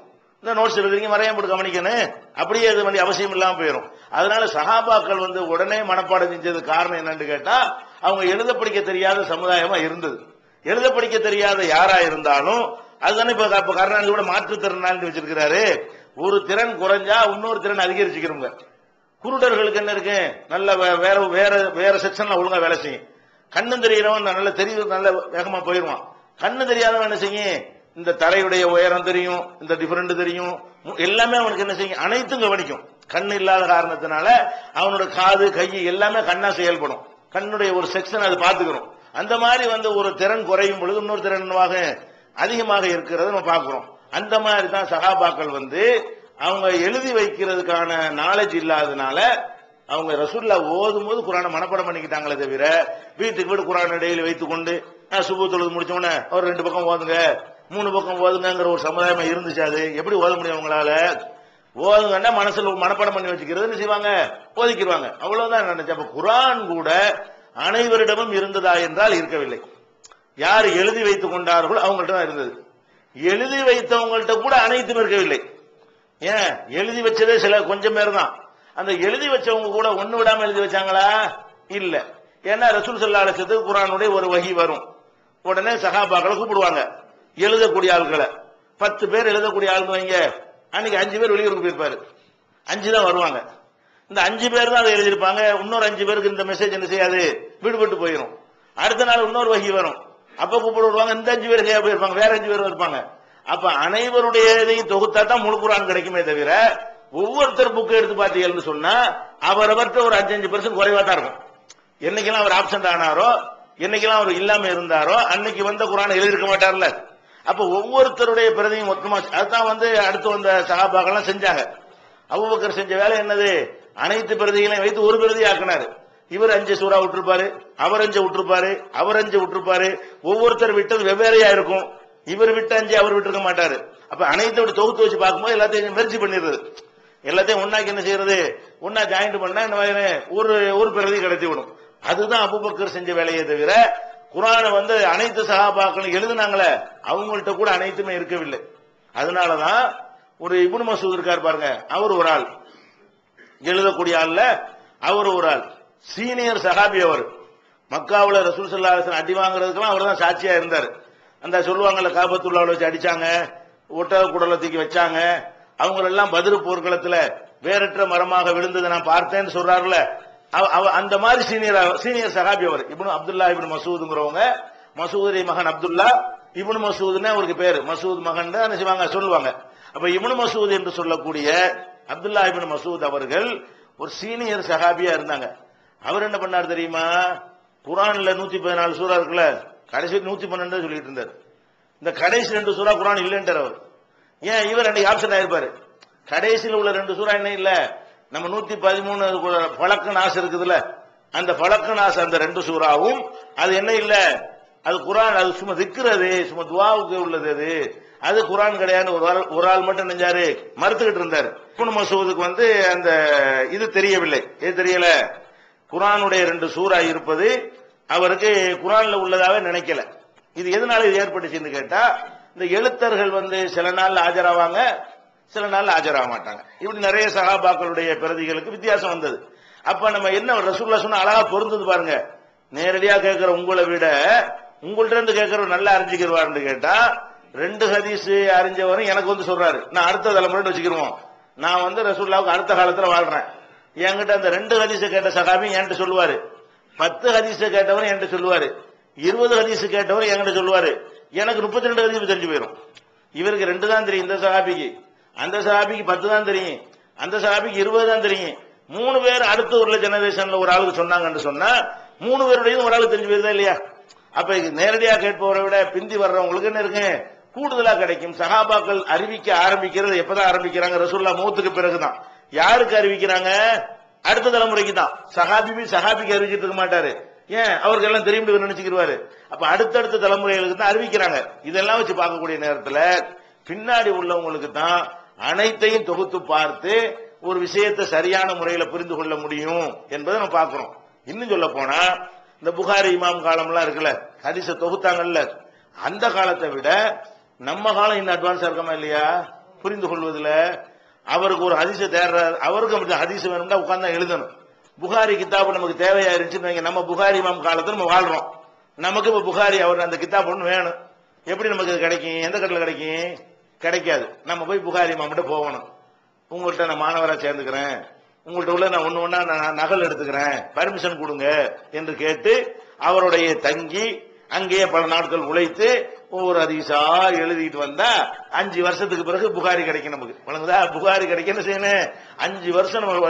இந்த நோட்ஸ் எழுதுறீங்க, மறையாம போட்டு கவனிக்கணும், அப்படியே இது வேண்டிய அவசியம் இல்லாம போயிடும். அதனால சஹாபாக்கள் உடனே மனப்பாடம் செஞ்சது காரணம் என்னன்னு கேட்டா, அவங்க எழுத படிக்க தெரியாத சமுதாயமா இருந்தது. எழுத படிக்க தெரியாத யாரா இருந்தாலும் அதுதானே இப்ப கருணாநிதி கூட மாற்றுத்திறனாளி வச்சிருக்கிறாரு. ஒரு திறன் குறைஞ்சா இன்னொரு திறன் அதிகரிச்சுக்கிறோங்க. குருடர்களுக்கு என்ன இருக்கு, நல்ல வேற வேற வேற செக்ஷன்ல ஒழுங்கா வேலை செய்யும். கண்ணு தெரியறவன் நல்ல தெரியும், நல்ல வேகமா போயிருவான். கண்ணு தெரியாதவன் என்ன செய்யும், இந்த தரையுடைய உயரம் தெரியும், இந்த டிஃபரெண்ட் தெரியும், எல்லாமே அவனுக்கு என்ன செய்யும், அனைத்தும் கவனிக்கும். கண்ணு இல்லாத காரணத்தினால அவனோட காது கை எல்லாமே கண்ணா செயல்படும். கண்ணுடைய ஒரு செக்ஷன் அது பாத்துக்கிறோம். அந்த மாதிரி ஒரு திறன் குறையும் பொழுது இன்னொரு திறனாக அதிகமாக இருக்கிறத நம்ம பார்க்கிறோம். அந்த மாதிரி தான் சஹாபாக்கள் அவங்க எழுதி வைக்கிறதுக்கான நாலேஜ் இல்லாதனால அவங்க ரசூல்லா ஓதும் போது குரானை மனப்பாடம் பண்ணிக்கிட்டாங்களே தவிர வீட்டுக்கு வீடு குரானை டெய்லி வைத்துக் கொண்டு சுபு தொழுது முடிச்ச உடனே ஒரு 2 பக்கம் ஓதுங்க 3 பக்கம் ஓதுங்கிற ஒரு சமுதாயமா இருந்துச்சு. அது எப்படி ஓத முடியும் அவங்களால? ஓதுங்கன்னா மனசுல மனப்பாடம் பண்ணி வச்சுக்கிறது செய்வாங்க, ஓதிக்கிடுவாங்க, அவ்வளவுதான் நினைச்சு. அப்ப குரான் கூட அனைவரிடமும் இருந்ததா என்றால் இருக்கவில்லை. யார் எழுதி வைத்துக் கொண்டார்களோ அவங்கள்ட்ட தான் இருந்தது. எழுதி வைத்தவங்கள்ட்ட கூட அனைத்தும் இருக்கவில்லை. ஏன் எழுதி வச்சதே சில கொஞ்சம் பேர் தான். அந்த எழுதி வச்சவங்க கூட ஒண்ணு விடாம எழுதி வச்சாங்களா? இல்ல. ஏன்னா ரசூல் ஸல்லல்லாஹு அலைஹி வஸல்லம் குர்ஆனுடைய ஒரு வஹி வரும், உடனே சஹாபாக்களை கூப்பிடுவாங்க எழுதக்கூடிய ஆட்களை. 10 பேர் எழுதக்கூடிய ஆளுங்க வைங்க, அன்னைக்கு 5 பேர் வெளியூருக்கு போயிருப்பாரு, 5 தான் வருவாங்க. இந்த 5 பேர் தான் அதை எழுதியிருப்பாங்க. இன்னொரு 5 பேருக்கு இந்த மெசேஜ் என்ன செய்யாது, விடுபட்டு போயிடும். அடுத்த நாள் இன்னொரு வஹி வரும், அப்ப கூப்பிட்டு வருவாங்க, இந்த 5 பேர் கையா போயிருப்பாங்க, வேற 5 பேர் இருப்பாங்க. அப்ப அனைவருடைய இதையும் தொகுத்தா தான் முழு குர்ஆன் கிடைக்குமே தவிர ஒவ்வொருத்தர் புக் எடுத்து பார்த்தீங்கன்னு சொன்னா அவரவர்கிட்ட ஒரு 5-5% குறைவா தான் இருக்கும். என்னைக்கெல்லாம் அவர் ஆப்சென்ட் ஆனாரோ, என்னைக்கெல்லாம் அவர் இல்லாம இருந்தாரோ அன்னைக்கு வந்த குர்ஆனை எழுதிருக்க மாட்டார்ல. அப்ப ஒவ்வொருத்தருடைய பிரதியும் மொத்தமா அதுதான் அடுத்து வந்த சஹாபாக்கெல்லாம் செஞ்சாங்க. அபூபக்கர் செஞ்ச வேலை என்னது, அனைத்து பிரதிகளையும் வைத்து ஒரு பிரதி ஆக்கினாரு. இவர் 5 சூறா விட்டுருப்பாரு, அவர் 5 விட்டுருப்பாரு, அவர் 5 விட்டுருப்பாரு. ஒவ்வொருத்தர் விட்டது வெவ்வேறையா இருக்கும். இவர் விட்டு 5 அவர் விட்டுருக்க மாட்டாரு. அப்ப அனைத்து தொகுத்து வச்சு பார்க்கும்போது எல்லாத்தையும் முயற்சி பண்ணிடுறது, எல்லாத்தையும் ஒன்னாக்கி என்ன செய்யறது, ஒன்னா ஜாயிண்ட் பண்ணா ஒரு பிரதி கிடைத்தி விடும். அதுதான் அபூபக்கர் செஞ்ச வேலையை தவிர குர்ஆனை அனைத்து சஹாபாக்களும் எழுதுனாங்களே அவங்கள்ட்ட கூட அனைத்துமே இருக்கவில்லை. அதனாலதான் ஒரு இப்னு மஸ்ஊத் இருக்கார் பாருங்க, அவர் ஒரு ஆள், எழுதக்கூடிய ஆள்ல அவர் ஒரு ஆள், சீனியர் சஹாபி. அவர் மக்காவுல ரசூல் ஸல்லல்லாஹு அலைஹி வஸல்லம் அடி வாங்குறதுக்கெல்லாம் அவர் தான் சாட்சியா இருந்தார். அந்த சொல்லுவாங்கல்ல, காபத்துல்லாஹ்ல வச்சு அடிச்சாங்க, ஒட்டக குடலை தூக்கி வச்சாங்க, அவங்களெல்லாம் பத்ர் போர்க்களத்துல வேறற்ற மரமாக விழுந்ததை நான் பார்த்தேன்னு சொல்றாருல, அந்த மாதிரி சீனியர் சஹாபி அவர். அப்துல்லா இப்னு மஸ்ஊத்ங்கிறவங்க, மசூதுடைய மகன் அப்துல்லா, இப்னு மஸ்ஊத்னு அவருக்கு பேரு, மசூத் மகன் தான் சொல்லுவாங்க. அப்ப இப்னு மஸ்ஊத் என்று சொல்லக்கூடிய அப்துல்லா இப்னு மஸ்ஊத் அவர்கள் ஒரு சீனியர் சஹாபியா இருந்தாங்க. அவர் என்ன பண்ணார் தெரியுமா, குர்ஆன்ல 114 சூரா இருக்குல்ல, கடைசி 112 சொல்லிட்டு இருந்தார். இந்த கடைசி 2 சூரா குர்ஆன் இல்லைன்றார் அவர். ஏன், இவர் அன்னைக்கு ஆப்ஷன் ஆயிருப்பாரு. கடைசியில் உள்ள 2 சூரா என்ன இல்ல, நம்ம 113 ஃபலக் நாஸ் இருக்குதுல்ல, அந்த ஃபலக் நாஸ் அந்த 2 சூறாவும் அது என்ன இல்ல, அது குர்ஆன், அது சும்மா திக்கிறது, சும்மா துஆவுக்கு உள்ளது, அது குர்ஆன் கிடையாது. ஒரு ஆள் மட்டும் நெஞ்சாரு மறுத்துக்கிட்டு இருந்தார். இப்னு மஸ்ஊதுக்கு அந்த இது தெரியவில்லை. எது தெரியல, குர்ஆனுடைய 2 சூரா இருப்பது அவருக்கு குர்ஆன்ல உள்ளதாவே நினைக்கல. இது எதனால இது ஏற்பட்டுச்சுன்னு கேட்டா, இந்த எழுத்தர்கள் சில நாள் ஆஜராவாங்க, சில நாள் ஆஜராக மாட்டாங்க. இப்படி நிறைய சஹாபாக்களுடைய பிரதிகளுக்கு வித்தியாசம் வந்தது. அப்ப நம்ம என்ன ரசூலுல்லாஹ் சொன்ன அழகா பொருந்தது பாருங்க. நேரடியா கேட்கிற உங்களை விட உங்கள்ட்ட இருந்து கேட்கறவர் நல்லா அறிஞ்சுக்கிறவாருன்னு கேட்டா, 2 ஹதீஸ் அறிஞ்சவரும் எனக்கு சொல்றாரு, நான் அடுத்த தலைமுறை வச்சுக்கிருவோம், நான் ரசூலுல்லாஹ்வுக்கு அடுத்த காலத்துல வாழ்றேன். என்கிட்ட அந்த 2 ஹதீஸை கேட்ட சஹாபி என்கிட்ட சொல்லுவாரு, 10 ஹதீஸை கேட்டவர் என்கிட்ட சொல்லுவாரு, 20 ஹதீஸ் கேட்டவர் என்கிட்ட சொல்லுவாரு. எனக்கு 32 ஹதீஸ் தெரிஞ்சு போயிடும். இவருக்கு 2 தான் தெரியும், இந்த சஹாபிக்கு, அந்த சஹாபிக்கு 10 தான் தெரியும், அந்த சஹாபிக்கு 20 தான் தெரியும். 3 பேர் அடுத்த ஒரு ஜெனரேஷன்ல ஒரு ஆளுக்கு சொன்னாங்கன்னு சொன்னா 3 பேருடையும் ஒரு ஆளுக்கு தெரிஞ்சு போயிருதா இல்லையா? அப்ப நேரடியா கேட்பவரை விட பிந்தி வர்றவங்களுக்கு என்ன இருக்கு, கூடுதலா கிடைக்கும். சஹாபாக்கள் அறிவிக்க ஆரம்பிக்கிறது எப்பதான் ஆரம்பிக்கிறாங்க, ரசூலுல்லாஹ் மௌத்துக்கு பிறகுதான். யாருக்கு அறிவிக்கிறாங்க, அடுத்த தலைமுறைக்கு தான். சஹாபிக்கு அறிவிச்சிட்டு இருக்க மாட்டாரு. ஏன், அவருக்கு எல்லாம் தெரியும் நினைச்சுக்கிடுவாரு. அப்ப அடுத்தடுத்த தலைமுறைகளுக்கு தான் அறிவிக்கிறாங்க. இதெல்லாம் வச்சு பார்க்கக்கூடிய நேரத்துல பின்னாடி உள்ளவங்களுக்கு தான் அனைத்தையும் தொகுத்து பார்த்து ஒரு விஷயத்தை சரியான முறையில புரிந்து கொள்ள முடியும் என்பதை நம்ம பார்க்கிறோம். இன்னும் சொல்ல போனா இந்த புகாரி இமாம் காலம்லாம் இருக்குல்ல, ஹதீஸ தொகுத்தாங்கல்ல, அந்த காலத்தை விட நம்ம காலம் இன்னும் அட்வான்ஸா இருக்கமா இல்லையா புரிந்து கொள்வதில்? அவருக்கு ஒரு ஹதீஸை தேடுறாரு, அவருக்கு அப்படி ஹதீஸ் வேணும்னா உட்கார்ந்து எழுதணும். புகாரி கிதாபு நமக்கு தேவையா இருந்துச்சு, நம்ம புகாரி இமாம் காலத்துல நம்ம வாழ்றோம், நமக்கு இப்ப புகாரி அவர் அந்த கிதாப் ஒண்ணு வேணும். எப்படி நமக்கு அது கிடைக்கும், எந்த கட்டில கிடைக்கும்? கிடைக்காது. நம்ம போய் புகாரி இமாம்கிட்ட போகணும், உங்கள்கிட்ட நான் மாணவரா சேர்ந்துக்கிறேன், உங்கள்கிட்ட உள்ள நான் ஒண்ணு ஒண்ணா நான் நகல் எடுத்துக்கிறேன், பர்மிஷன் கொடுங்க என்று கேட்டு அவருடைய தங்கி அங்கேயே பல நாட்கள் உழைத்து ஒவ்வொரு ஹதீஸா எழுதிட்டு வந்தா 5 வருஷத்துக்கு பிறகு புகாரி கிடைக்கும் நமக்கு. வழங்குதா? புகாரி கிடைக்க என்ன செய்யணும், 5 வருஷம் நம்ம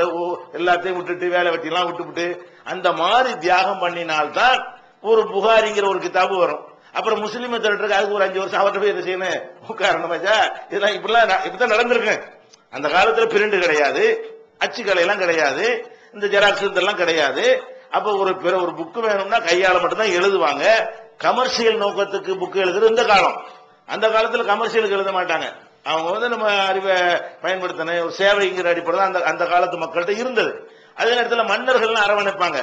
எல்லாத்தையும் விட்டுட்டு வேலை வெட்டி எல்லாம் விட்டுவிட்டு அந்த மாதிரி தியாகம் பண்ணினால்தான் ஒரு புகாரிங்கிற ஒரு கிதாபு வரும். அப்புறம் முஸ்லீமை திரட்டுறதுக்கு அதுக்கு ஒரு 5 வருஷம் அவர்கிட்ட போய் என்ன செய்யணும், உட்காரணும். இதெல்லாம் இப்படிதான் நடந்திருக்கு. அந்த காலத்துல பிரிண்ட் கிடையாது, அச்சுக்கலை எல்லாம் கிடையாது. இந்த ஜெராக்ஸ் இதெல்லாம் கிடையாது. அப்ப ஒரு புக் வேணும்னா கையால மட்டும்தான் எழுதுவாங்க. கமர்ஷியல் நோக்கத்துக்கு புக் எழுதுறது இந்த காலம். அந்த காலத்துல கமர்ஷியலுக்கு எழுத மாட்டாங்க. அவங்க நம்ம அறிவை பயன்படுத்தின ஒரு சேவைங்கிற அடிப்படை அந்த காலத்து மக்கள்கிட்ட இருந்தது. அதே நேரத்தில் மன்னர்கள் அரவணைப்பாங்க.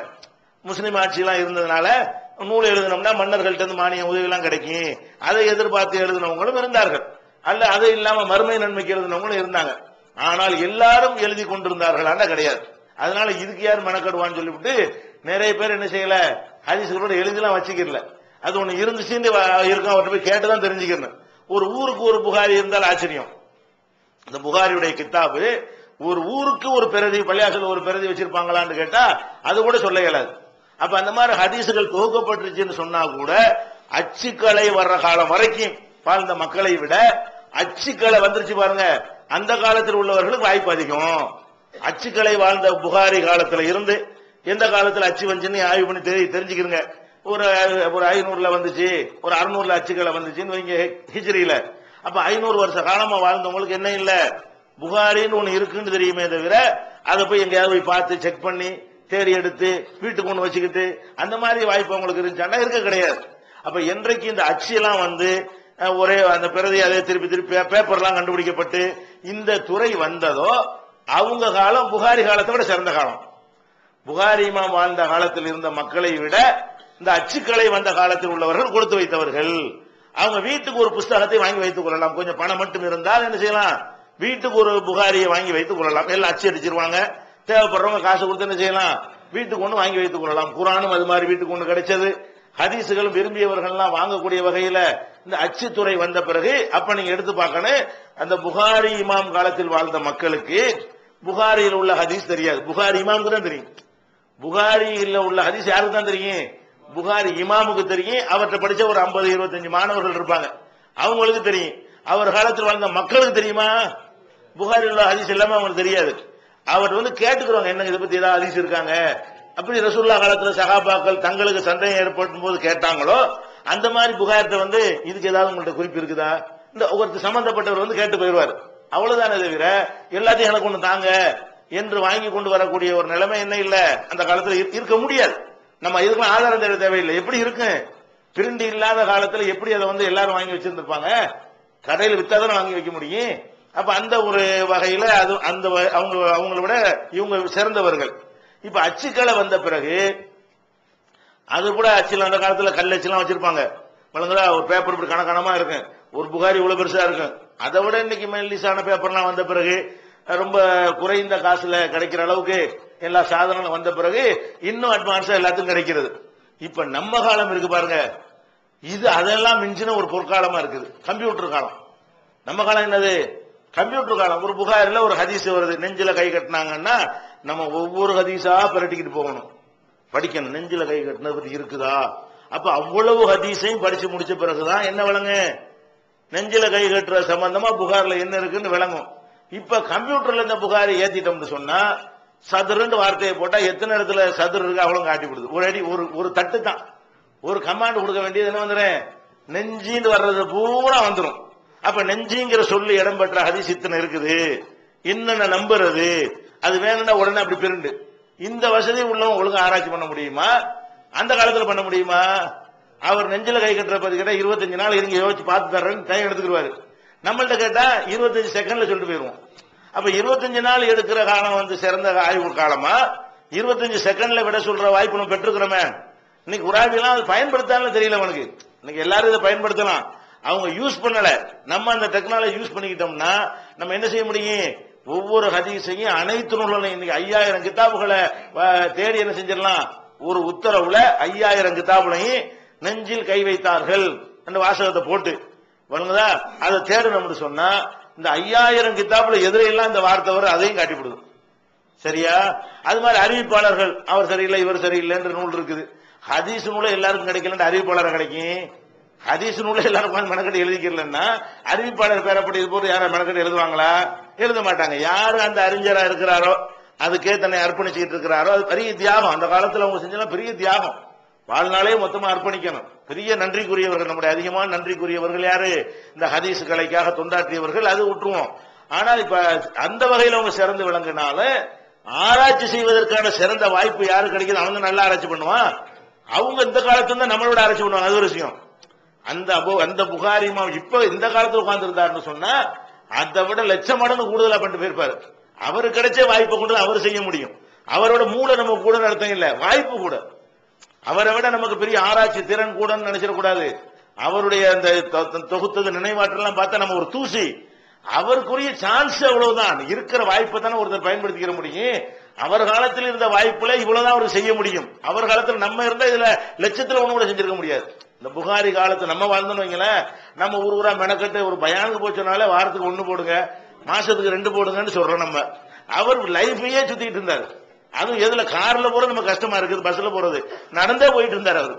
முஸ்லீம் ஆட்சி எல்லாம் இருந்ததுனால நூல் எழுதினோம்னா மன்னர்கள்ட்ட இருந்து மானிய உதவி எல்லாம் கிடைக்கும். அதை எதிர்பார்த்து எழுதினவங்களும் இருந்தார்கள். அல்ல அது இல்லாம மறுமை நன்மைக்கு எழுதினவங்களும் இருந்தாங்க. ஆனால் எல்லாரும் எழுதி கொண்டிருந்தார்கள் கிடையாது. அதனால இதுக்கு யார் மெனக்கடுவான்னு சொல்லிவிட்டு நிறைய பேர் என்ன செய்யல, ஹதீஸ்களோட எழுதிலாம் வச்சுக்கல. அது ஒண்ணு இருந்துச்சுன்னு இருக்கும், அவர்கிட்ட போய் கேட்டுதான் தெரிஞ்சுக்கணும். ஒரு ஊருக்கு ஒரு புகாரி இருந்தால் ஆச்சரியம். இந்த புகாரியுடைய கித்தாபு ஒரு ஊருக்கு ஒரு பிரதி, பள்ளியாசல் ஒரு பிரதி வச்சிருப்பாங்களான்னு கேட்டா அது கூட சொல்ல இயலாது. அப்ப அந்த மாதிரி ஹதீசுகள் தொகுக்கப்பட்டுருச்சுன்னு சொன்னா கூட அச்சுக்கலை வர்ற காலம் வரைக்கும் வாழ்ந்த மக்களை விட அச்சுக்கலை வந்துருச்சு பாருங்க, அந்த காலத்தில் உள்ளவர்களுக்கு வாய்ப்பு அதிகம். அச்சுக்கலை வாழ்ந்த புகாரி காலத்துல இருந்து எந்த காலத்துல அச்சு வந்துச்சுன்னு ஆய்வு பண்ணி தெரிஞ்சுக்கிறங்க. ஒரு 500ல வந்துச்சு, ஒரு 600ல அச்சுக்களை வந்துச்சுன்னு வைங்க ஹிஜ்ரியில. அப்ப 500 வருஷ காலமா வாழ்ந்தவங்களுக்கு என்ன இல்ல, புகாரின்னு ஒண்ணு இருக்குன்னு தெரியுமே தவிர அதை போய் எங்கேயாவது போய் பார்த்து செக் பண்ணி தேடி எடுத்து வீட்டுக்கு ஒண்ணு வச்சுக்கிட்டு அந்த மாதிரி வாய்ப்பு அவங்களுக்கு இருந்துச்சான்னா இருக்க கிடையாது. அப்ப என்றைக்கு இந்த அச்சு எல்லாம் ஒரே அந்த பிரதி அதே திருப்பி பேப்பர்லாம் கண்டுபிடிக்கப்பட்டு இந்த துறை வந்ததோ அவங்க காலம் புகாரி காலத்தை விட சிறந்த காலம். புகாரி இமாம் வாழ்ந்த காலத்தில் இருந்த மக்களை விட இந்த அச்சுக்களை வந்த காலத்தில் உள்ளவர்கள் கொடுத்து வைத்தவர்கள். அவங்க வீட்டுக்கு ஒரு புஸ்தகத்தை வாங்கி வைத்துக் கொள்ளலாம். கொஞ்சம் பணம் மட்டும் இருந்தால் என்ன செய்யலாம், வீட்டுக்கு ஒரு புகாரியை வாங்கி வைத்துக் கொள்ளலாம். எல்லாம் அச்சு அடிச்சிருவாங்க. தேவைப்படுறவங்க காசு கொடுத்து என்ன செய்யலாம், வீட்டுக்கு ஒண்ணு வாங்கி வைத்துக் கொள்ளலாம். குரானும் அது மாதிரி வீட்டுக்கு ஒண்ணு கிடைச்சது. ஹதீசுகளும் விரும்பியவர்கள்லாம் வாங்கக்கூடிய வகையில இந்த அச்சுத்துறை வந்த பிறகு அப்ப நீங்க எடுத்து பார்க்கணும், அந்த புகாரி இமாம் காலத்தில் வாழ்ந்த மக்களுக்கு புகாரியில் உள்ள ஹதீஸ் தெரியாது. புகாரி இமாமுக்கு தான் தெரியும். புகாரியில் உள்ள ஹதீஸ் யாருக்கு தான் தெரியும், புகாரி இமாமுக்கு தெரியும். அவற்றை படிச்ச ஒரு 50-25 மாணவர்கள் இருப்பாங்க, அவங்களுக்கு தெரியும். அவர் காலத்தில் வாழ்ந்த மக்களுக்கு தெரியுமா, புகாரில் உள்ள ஹதீஸ் எல்லாமே அவங்களுக்கு தெரியாது. அவர் கேட்டுக்கிறவங்க, என்ன இதை பத்தி ஏதாவது ஹதீஸ் இருக்காங்க அப்படி ரசூலுல்லாஹ் காலத்துல சஹாபாக்கள் தங்களுக்கு சந்தேகம் ஏற்படும் போது கேட்டாங்களோ அந்த மாதிரி புகார்ட்ட இதுக்கு ஏதாவது உங்கள்ட்ட குறிப்பு இருக்குதா, இந்த ஒருத்தர் சம்பந்தப்பட்டவர் கேட்டு போயிடுவார். அவ்வளவுதானே தவிர எல்லாத்தையும் எனக்கு ஒண்ணு தாங்க என்று வாங்கி கொண்டு வரக்கூடிய ஒரு நிலைமை என்ன இல்ல, அந்த காலத்துல இருக்க முடியாது. நம்ம இதுக்கெல்லாம் ஆதாரம் தேட தேவையில்லை. எப்படி இருக்கு, பிரிண்டு இல்லாத காலத்துல எப்படி அதை எல்லாரும் வாங்கி வச்சிருந்திருப்பாங்க, கடையில் வித்தாதானே வாங்கி வைக்க முடியும். அப்ப அந்த ஒரு வகையில அது அந்த அவங்களை விட இவங்க சிறந்தவர்கள். இப்ப அச்சுக்களை வந்த பிறகு அது கூட அச்சில் அந்த காலத்துல கல் அச்சுலாம் வச்சிருப்பாங்க. வழங்குதா ஒரு பேப்பர் இப்படி கணக்கணமா இருக்கு, ஒரு புகாரி இவ்வளவு பெருசா இருக்கும். அதை விட இன்னைக்கு மெல்லிசான பேப்பர்லாம் வந்த பிறகு ரொம்ப குறைந்த காசுல கிடைக்கிற அளவுக்கு எல்லா சாதனங்களும் வந்த பிறகு இன்னும் அட்வான்ஸா எல்லாத்துக்கும் கிடைக்கிறது. இப்ப நம்ம காலம் இருக்கு பாருங்க, இது அதெல்லாம் மிஞ்சின ஒரு பொற்காலமா இருக்குது, கம்ப்யூட்டர் காலம். நம்ம காலம் என்னது, கம்ப்யூட்டர் காலம். ஒரு புகாரில ஒரு ஹதீஸ் வருது, நெஞ்சில கை கட்டினாங்கன்னா நம்ம ஒவ்வொரு ஹதீஸா பிரட்டிக்கிட்டு போகணும், படிக்கணும். நெஞ்சில கை கட்டினது பத்தி இருக்குதா, அப்ப அவ்வளவு ஹதீஸையும் படிச்சு முடிச்ச பிறகுதான் என்ன விளங்க, நெஞ்சில கை கட்டுற சம்பந்தமா புகார்ல என்ன இருக்குன்னு விளங்கும். இப்ப கம்ப்யூட்டர்ல இந்த புகாரி ஏத்திட்டோம்னு சொன்னா சதுருன்னு வார்த்தையை போட்டா எத்தனை இடத்துல சதுரு இருக்கு அவ்வளவு காட்டி விடுது. ஒரு அடி ஒரு தட்டு தான், ஒரு கமாண்ட் கொடுக்க வேண்டியது என்ன வந்துடும், நெஞ்சின்னு வர்றது பூரா வந்துடும். அப்ப நெஞ்சிங்கிற சொல்லு இடம் பெற்ற ஹதீஸ் இத்தனை இருக்குது, என்னென்ன நம்புறது, அது வேணும்னா உடனே அப்படி பிரிண்டு. இந்த வசதி உள்ளவங்க ஒழுங்கா ஆராய்ச்சி பண்ண முடியுமா, அந்த காலத்துல பண்ண முடியுமா? அவர் நெஞ்சில கை கட்டுற பத்தி கேட்டா 25 நாள் இருங்க யோசிச்சு பார்த்து தர்றேன்னு டைம் எடுத்துக்கிடுவாரு. நம்மள்ட்ட கேட்டா 25 செகண்ட்ல சொல்லிட்டு போயிருவோம். அப்ப 25 நாள் எடுக்கிற காலம் சிறந்த ஆய்வு காலமா, 25 செகண்ட்ல விட சொல்ற வாய்ப்பு நம்ம பெற்றுக்கிறோமே. இன்னைக்கு உராவிலாம் அது பயன்படுத்தாலும் தெரியல அவனுக்கு. இன்னைக்கு எல்லாரும் இதை பயன்படுத்தலாம், அவங்க யூஸ் பண்ணல. நம்ம அந்த டெக்னாலஜி யூஸ் பண்ணிக்கிட்டோம்னா நம்ம என்ன செய்ய முடியும், ஒவ்வொரு ஹதீஸையும் அனைத்து நூல்களையும் இன்னைக்கு 5000 கிதாபுகளை தேடி என்ன செஞ்சிடலாம், ஒரு உத்தரவுல 5000 கிதாபுலையும் நெஞ்சில் கை வைத்தார்கள் என்ற வாசகத்தை போட்டு வழங்குதா, அதை தேடணும்னு சொன்னா இந்த 5000 கிதாபுல எதிரெல்லாம் இந்த வார்த்தை வர அதையும் காட்டிவிடுது. சரியா? அது மாதிரி அறிவிப்பாளர்கள் அவர் சரியில்லை இவர் சரியில்லை என்ற நூல் இருக்குது. ஹதீஸ் நூல எல்லாருக்கும் கிடைக்கல, அறிவிப்பாளர் கிடைக்கும். ஹதீஸ் நூல எல்லாருக்கும் மெனக்கட்டு எழுதிக்கலன்னா அறிவிப்பாளர் பேரப்பட்டு இது போட்டு யாரும் மெனக்கட்டு எழுதுவாங்களா? எழுத மாட்டாங்க. யாரு அந்த அறிஞரா இருக்கிறாரோ அதுக்கே தன்னை அர்ப்பணிச்சுக்கிட்டு இருக்கிறாரோ அது பெரிய தியாகம். அந்த காலத்துல அவங்க செஞ்சா பெரிய தியாகம், வாழ்நாளே மொத்தமா அர்ப்பணிக்கணும். பெரிய நன்றிக்குரியவர்கள், நம்முடைய அதிகமான நன்றிக்குரியவர்கள் யாரு, இந்த ஹதீஸ் கலைக்காக தொண்டாற்றியவர்கள். அது விட்டுருவோம். ஆனால் இப்ப அந்த வகையில் அவங்க சிறந்து விளங்கினால ஆராய்ச்சி செய்வதற்கான சிறந்த வாய்ப்பு யாரு கிடைக்குது? அவங்க நல்லா ஆராய்ச்சி பண்ணுவான். அவங்க இந்த காலத்துல தான் நம்மளோட ஆராய்ச்சி பண்ணுவாங்க. அது ஒரு விஷயம். அந்த புகாரி இமாம் இப்ப இந்த காலத்துல உட்கார்ந்து இருந்தாருன்னு சொன்னா அதை விட லட்சம் மடங்கு கூடுதலா பண்ணிட்டு போயிருப்பாரு. அவரு கிடைச்ச வாய்ப்பை கொண்டு அவர் செய்ய முடியும். அவரோட மூளை நம்ம கூட அர்த்தம் இல்ல, வாய்ப்பு கூட. அவரை விட நமக்கு பெரிய ஆராய்ச்சி திறன் கூட நினைச்சிடக்கூடாது. அவருடைய அந்த தொகுத்தது நினைவாற்றலாம் பார்த்தா நம்ம ஒரு தூசி. அவருக்குரிய சான்ஸ் அவ்வளவுதான். இருக்கிற வாய்ப்பை தானே ஒருத்தர் பயன்படுத்திக்கிற முடியும். அவர் காலத்தில் இருந்த வாய்ப்புல இவ்வளவுதான் அவருக்கு செய்ய முடியும். அவர் காலத்தில் நம்ம இருந்தா இதுல லட்சத்துல ஒண்ணு கூட செஞ்சிருக்க முடியாது. இந்த புகாரி காலத்து நம்ம வாழ்ந்தோன்னு வைங்களேன், நம்ம ஊரா மெனக்கட்டு ஒரு பயானுக்கு போச்சனால வாரத்துக்கு 1 போடுங்க, மாசத்துக்கு 2 போடுங்கன்னு சொல்றோம் நம்ம. அவர் லைஃபையே சுத்திட்டு இருந்தாரு. அதுவும் எதுல கார்ல போறது நம்ம கஷ்டமா இருக்குது, பஸ்ல போறது, நடந்தே போயிட்டு இருந்தாரு. அவரு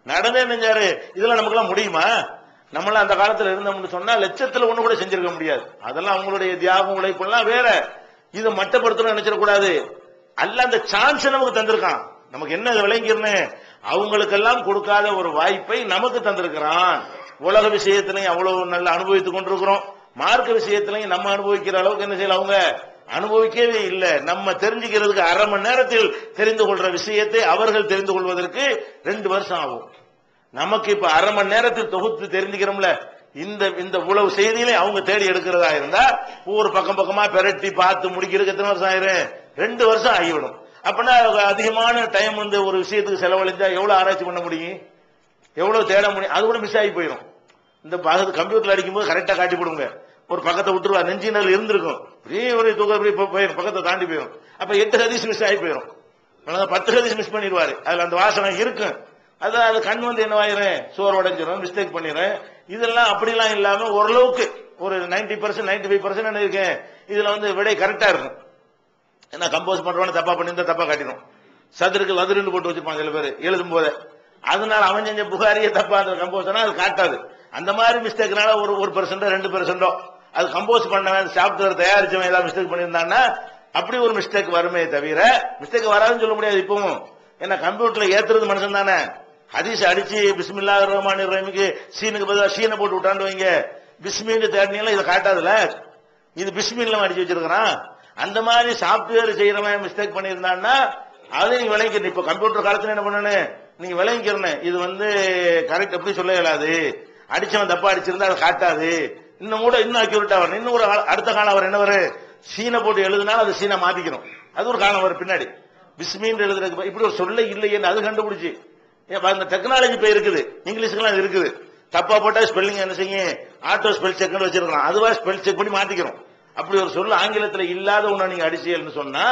நடந்தே நினைஞ்சாரு. இதெல்லாம் நமக்கு எல்லாம் முடியுமா? நம்மளாம் அந்த காலத்துல இருந்தோம்னு சொன்னா லட்சத்துல 1 கூட செஞ்சிருக்க முடியாது. அதெல்லாம் அவங்களுடைய தியாகம் உழைப்பெல்லாம் வேற. இதை மட்டப்படுத்தணும் நினைச்சிடக்கூடாது. அல்ல அந்த சான்ஸ் நமக்கு தந்திருக்கான். நமக்கு என்ன விளங்கிருன்னு அவங்களுக்கெல்லாம் கொடுக்காத ஒரு வாய்ப்பை நமக்கு தந்திருக்கிறான். உலக விஷயத்திலையும் அவ்வளவு நல்லா அனுபவித்துக் கொண்டிருக்கிறோம். மார்க்க விஷயத்திலையும் நம்ம அனுபவிக்கிற அளவுக்கு என்ன செய்யல அவங்க அனுபவிக்கவே இல்லை. நம்ம தெரிஞ்சுக்கிறதுக்கு அரை மணி நேரத்தில் தெரிந்து கொள்ற விஷயத்தை அவர்கள் தெரிந்து கொள்வதற்கு 2 வருஷம் ஆகும். நமக்கு இப்ப அரை மணி நேரத்தில் தொகுத்து தெரிஞ்சுக்கிறோம்ல. இந்த உளவு செய்தியிலே அவங்க தேடி எடுக்கிறதா இருந்தா ஒவ்வொரு பக்கமா பெரட்டி பார்த்து முடிக்கிறதுக்கு எத்தனை வருஷம் ஆயிரும்? 2 வருஷம் ஆகிவிடும். அப்படின்னா அதிகமான டைம் ஒரு விஷயத்துக்கு செலவழிஞ்சா எவ்வளவு ஆராய்ச்சி பண்ண முடியும், எவ்வளவு தேட முடியும்? அது கூட மிஸ் ஆகி போயிடும். இந்த கம்ப்யூட்டர்ல அடிக்கும் போது கரெக்டா காட்டி போடுங்க, ஒரு பக்கத்தை விட்டுருவா, நெஞ்சினல் இருந்திருக்கும், ஒரு போயிடும், பக்கத்தை தாண்டி போயிடும். அப்ப 8 ஹதீஸ் மிஸ் ஆகி போயிடும். 10 ஹதீஸ் மிஸ் பண்ணிடுவாரு. அதுல அந்த வாசனை இருக்கும். அது கண் என்னவாயிரும், சோறு உடைஞ்சிரும், மிஸ்டேக் பண்ணிடுறேன். இதெல்லாம் அப்படிலாம் இல்லாம ஓரளவுக்கு ஒரு 90% 95% என்ன இருக்கேன், இதுல விடை கரெக்டா இருக்கும். ஏன்னா கம்போஸ் பண்றவன தப்பா பண்ணியிருந்தா தப்பா காட்டிடும். சதுருக்கு வதுருன்னு போட்டு வச்சிருப்பாங்க சில பேர் எழுதும் போது. அதனால அவன் செஞ்ச புகாரியே தப்பா அந்த கம்போஸ்னா அது காட்டாது. அந்த மாதிரி மிஸ்டேக்னால ஒரு 1% 2% அது கம்போஸ் பண்ணவன் சாப்ட்வேர் தயாரிச்சவன் ஏதாவது மிஸ்டேக் பண்ணியிருந்தான்னா அப்படி ஒரு மிஸ்டேக் வருமே தவிர மிஸ்டேக் வராதுன்னு சொல்ல முடியாது. இப்பவும் ஏன்னா கம்ப்யூட்டர்ல ஏத்துறது மனுஷன் தானே. ஹதீஸ் அடிச்சு பிஸ்மில்லாஹ் ரஹ்மானிர் ரஹீமுக்கு சீனுக்கு பதிலாக சீனை போட்டு விட்டான்னு வைங்க, பிஸ்மின்னு தேடினீங்களா இதை காட்டாதுல. இது பிஸ்மில்லாம் அடிச்சு வச்சிருக்கிறான். அந்த மாதிரி சாப்ட்வேர் செய்யறவன் மிஸ்டேக் பண்ணியிருந்தான்னா அதை நீங்க விளங்கிக்கணும். இப்ப கம்ப்யூட்டர் காலத்துல என்ன பண்ணணும், நீங்க விளங்கிக்கிறேன். இது கரெக்ட் எப்படி சொல்ல இயலாது, அடிச்சவன் தப்பா அடிச்சிருந்தா அதை காட்டாது. இன்னும் அக்யூரேட்டா வரணும். இன்னும் ஒரு அடுத்த காலம் அவர் என்ன வரும், சீனை போட்டு எழுதுனாலும் அது சீனை மாத்திக்கணும். அது ஒரு காலம் வரும் பின்னாடி. பிஸ்மின்னு எழுதுறதுக்கு இப்படி ஒரு சொல்ல இல்லையேன்னு அது கண்டுபிடிச்சு அந்த டெக்னாலஜி இப்ப இருக்குது. இங்கிலீஷ்லாம் அது இருக்குது. தப்பா போட்டா ஸ்பெல்லிங் என்ன செய்யும், ஆட்டோ ஸ்பெல் செக் வச்சிருக்கலாம். அதுவா ஸ்பெல் செக் பண்ணி மாத்திக்கிறோம். அப்படி ஒரு சொல்ல ஆங்கிலத்துல இல்லாத ஒண்ணு நீங்க அடிச்சீங்கன்னு சொன்னா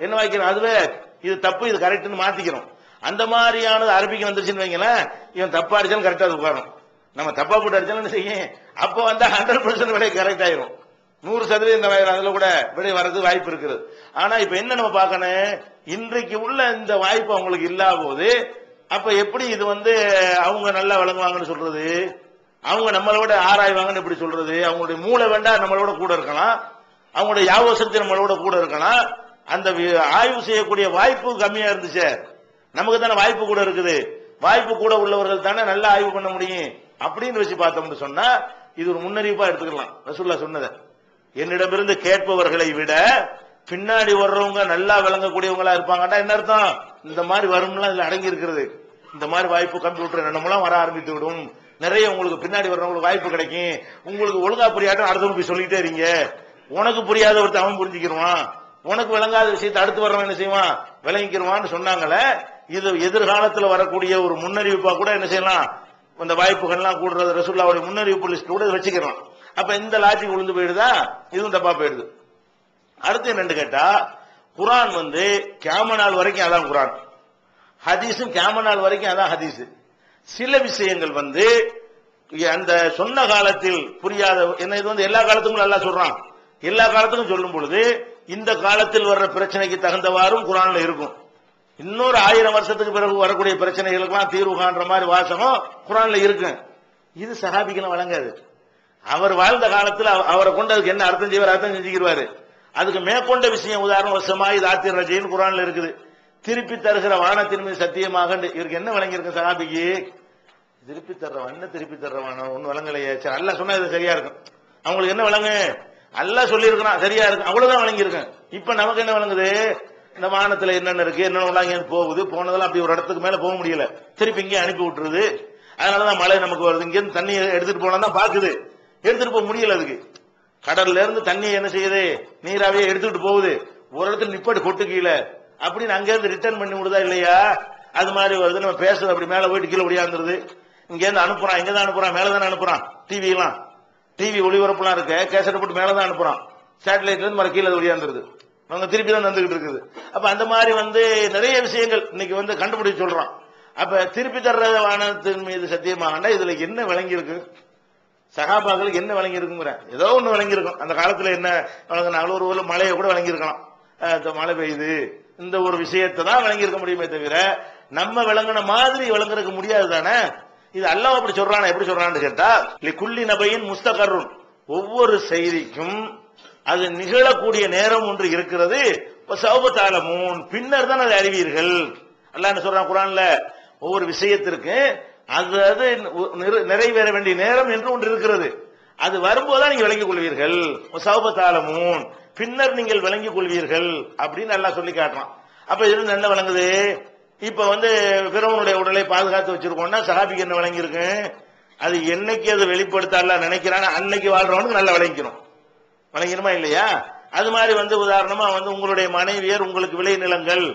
என்ன வாய்க்கிறோம், அதுவே இது தப்பு இது கரெக்ட்னு மாத்திக்கிறோம். அந்த மாதிரியானது அரபிக்கு வந்துருச்சுன்னு வைங்களேன், இவன் தப்பா அடிச்சாலும் கரெக்டா உட்காரும். நம்ம தப்பா போட்டு அடிச்சாலும் என்ன செய்யும், அப்போ 100% விடை கரெக்ட் ஆயிரும். 100% அதுல கூட விடை வர்றது வாய்ப்பு இருக்குது. ஆனா இப்ப என்ன நம்ம பார்க்கணும், இன்றைக்கு உள்ள இந்த வாய்ப்பு அவங்களுக்கு இல்லாத போது அப்ப எப்படி இது அவங்க நல்லா விளங்குவாங்கன்னு சொல்றது, அவங்க நம்மளோட ஆராய்வாங்கன்னு எப்படி சொல்றது? அவங்களுடைய மூளை வேண்டா நம்மளோட கூட இருக்கலாம், அவங்களுடைய ஞாபக சக்தி நம்மளோட கூட இருக்கலாம். அந்த ஆய்வு செய்யக்கூடிய வாய்ப்பு கம்மியா இருந்துச்சு. நமக்கு தானே வாய்ப்பு கூட இருக்குது. வாய்ப்பு கூட உள்ளவர்கள் தானே நல்லா ஆய்வு பண்ண முடியும். அப்படின்னு வச்சு பார்த்தோம்னு சொன்னா இது ஒரு முன்னறிவிப்பா எடுத்துக்கலாம். ரசூலுல்லாஹ் சொன்னது, என்னிடமிருந்து கேட்பவர்களை விட பின்னாடி வர்றவங்க நல்லா விளங்கக்கூடியவங்களா இருப்பாங்கடா. என்ன அர்த்தம், இந்த மாதிரி வரும்லாம் இதுல அடங்கி இருக்கிறது. இந்த மாதிரி வாய்ப்பு கம்ப்யூட்டர் என்னமெல்லாம் வர ஆரம்பித்து விடும். நிறைய உங்களுக்கு பின்னாடி வர்றவங்களுக்கு வாய்ப்பு கிடைக்கும். உங்களுக்கு ஒழுங்கா புரியாட்டம் அடுத்தவங்க போய் சொல்லிட்டே இருங்க. உனக்கு புரியாத ஒருத்தர் அவன் புரிஞ்சுக்கிடுவான், உனக்கு விளங்காத விஷயத்தை அடுத்து வர்றவன் என்ன செய்வான், விளங்கிக்கிடுவான்னு சொன்னாங்களே. இது எதிர்காலத்தில் வரக்கூடிய ஒரு முன்னறிவிப்பா கூட என்ன செய்யலாம், இந்த வாய்ப்புகள்லாம் கூடுறது ரசூலுல்லாஹ்வுடைய முன்னறிவிப்பு லிஸ்ட் கூட வச்சுக்கலாம். அப்ப இந்த லாஜிக் விழுந்து போயிடுதா, இதுவும் தப்பா போயிடுது. அடுத்து என்னன்னு கேட்டா, குரான் கியாம நாள் வரைக்கும் அதான் குரான், ஹதீஸும் கியாம நாள் வரைக்கும் அதான் ஹதீஸ். சில விஷயங்கள் அந்த சொன்ன காலத்தில் புரியாத என்ன, இது எல்லா காலத்துக்கும் நல்லா சொல்றான். எல்லா காலத்துக்கும் சொல்லும் பொழுது இந்த காலத்தில் வர்ற பிரச்சனைக்கு தகுந்தவாறும் குரான்ல இருக்கும். இன்னொரு 1000 வருஷத்துக்கு பிறகு வரக்கூடிய பிரச்சனைகளுக்கெல்லாம் தீர்வு காண்ற மாதிரி வாசகம் குரான்ல இருக்கு. இது சஹாபிக்கெல்லாம் வழங்காது. அவர் வாழ்ந்த காலத்தில் அவரை கொண்டு அதுக்கு என்ன அர்த்தம் செய்வார், அர்த்தம் செஞ்சுக்கிறாரு. அதுக்கு மேற்கொண்ட விஷயம் உதாரணம் வசமாய் தாத்திர ரஜின்னு குரான்ல இருக்குது. திருப்பி தருகிற வானத்தின் மீது சத்தியமாக இவருக்கு என்ன வழங்கியிருக்கு சஹாபிக்கு, திருப்பி தர்றவன் என்ன திருப்பி தர்றவான ஒன்னும் வழங்கலையே. சரி அல்லாஹ் சொன்னா இது சரியா இருக்கும். அவங்களுக்கு என்ன வழங்கு, அல்லாஹ் சொல்லி இருக்கிறான் சரியா இருக்கும், அவ்வளவுதான் வழங்கியிருக்கேன். இப்ப நமக்கு என்ன வழங்குது, இந்த வானத்துல என்னென்ன இருக்கு, என்னென்ன போகுது, போனதெல்லாம் அப்படி ஒரு இடத்துக்கு மேல போக முடியல, திருப்பி இங்கே அனுப்பி விட்டுருது. அதனாலதான் மழை நமக்கு வருது. இங்க இருந்து தண்ணி எடுத்துட்டு போனா தான் பாக்குது, எடுத்துட்டு போக முடியல. அதுக்கு கடல்ல இருந்து தண்ணி என்ன செய்யுது, நீராவே எடுத்துட்டு போகுது, ஒரு இடத்துல நிப்பாட்டு கொட்டு கீழே அப்படின்னு அங்க இருந்து ரிட்டர்ன் பண்ணி விடுதா இல்லையா? அது மாதிரி வருது. நம்ம பேசுறது அப்படி மேல போயிட்டு கீழே ஒடியாந்துருது. இங்க இருந்து அனுப்புறான், எங்கதான் அனுப்புறான், மேலதான் அனுப்புறான். டிவி ஒளிபரப்புலாம் இருக்க கேசட் போட்டு மேலதான் அனுப்புறான். சேட்டலைட்ல இருந்து மறு கீழே ஒடியாந்துருது, அவங்க திருப்பி தான் வந்துகிட்டு இருக்குது. அப்ப அந்த மாதிரி நிறைய விஷயங்கள் இன்னைக்கு கண்டுபிடிச்சு சொல்றான். அப்ப திருப்பி தர்ற வானத்தின் மீது சத்தியமாக இதுல என்ன விளங்கி இருக்கு, சகாபாக்களுக்கு என்ன விளங்கி இருக்குங்கிற ஏதோ ஒண்ணு விளங்கி இருக்கும். அந்த காலத்துல என்ன வழங்கினாலும் ஒரு மழையை கூட விளங்கி இருக்கலாம், மழை பெய்யுது, இந்த ஒரு விஷயத்தை தான் விளங்கி இருக்க முடியுமே தவிர நம்ம விளங்கின மாதிரி விளங்குறதுக்கு முடியாது தானே. இது அல்லாஹ் அப்படி சொல்றான். எப்படி சொல்றான்னு கேட்டா, குல்லி நபையின் முஸ்தகருன், ஒவ்வொரு செய்திக்கும் அது நிகழக்கூடிய நேரம் ஒன்று இருக்கிறது. சௌபத்தாலமூன், பின்னர் தான் அதை அறிவீர்கள். அல்லாஹ் என்ன சொல்றான் குர்ஆன்ல, ஒவ்வொரு விஷயத்திற்கு அது அது நிறைவேற வேண்டிய நேரம் என்று ஒன்று இருக்கிறது. அது வரும்போதுதான் நீங்க விளங்கிக் கொள்வீர்கள். சௌபத்தாலமூன், பின்னர் நீங்கள் விளங்கிக் கொள்வீர்கள் அப்படின்னு அல்லாஹ் சொல்லி காட்டுறான். அப்ப இதுல என்ன விளங்குது, இப்ப பிறவனுடைய உடலை பாதுகாத்து வச்சிருக்கோம்னா சஹாபிக்கு என்ன விளங்கி இருக்கு, அது என்னைக்கு அதை வெளிப்படுத்த அல்லாஹ் நினைக்கிறான் அன்னைக்கு வாழ்றவனுக்கு நல்லா விளங்கிக்கணும். வழங்கிடுமா இல்லையா? அது மாதிரி உதாரணமா உங்களுடைய மனைவியர் உங்களுக்கு விளை நிலங்கள்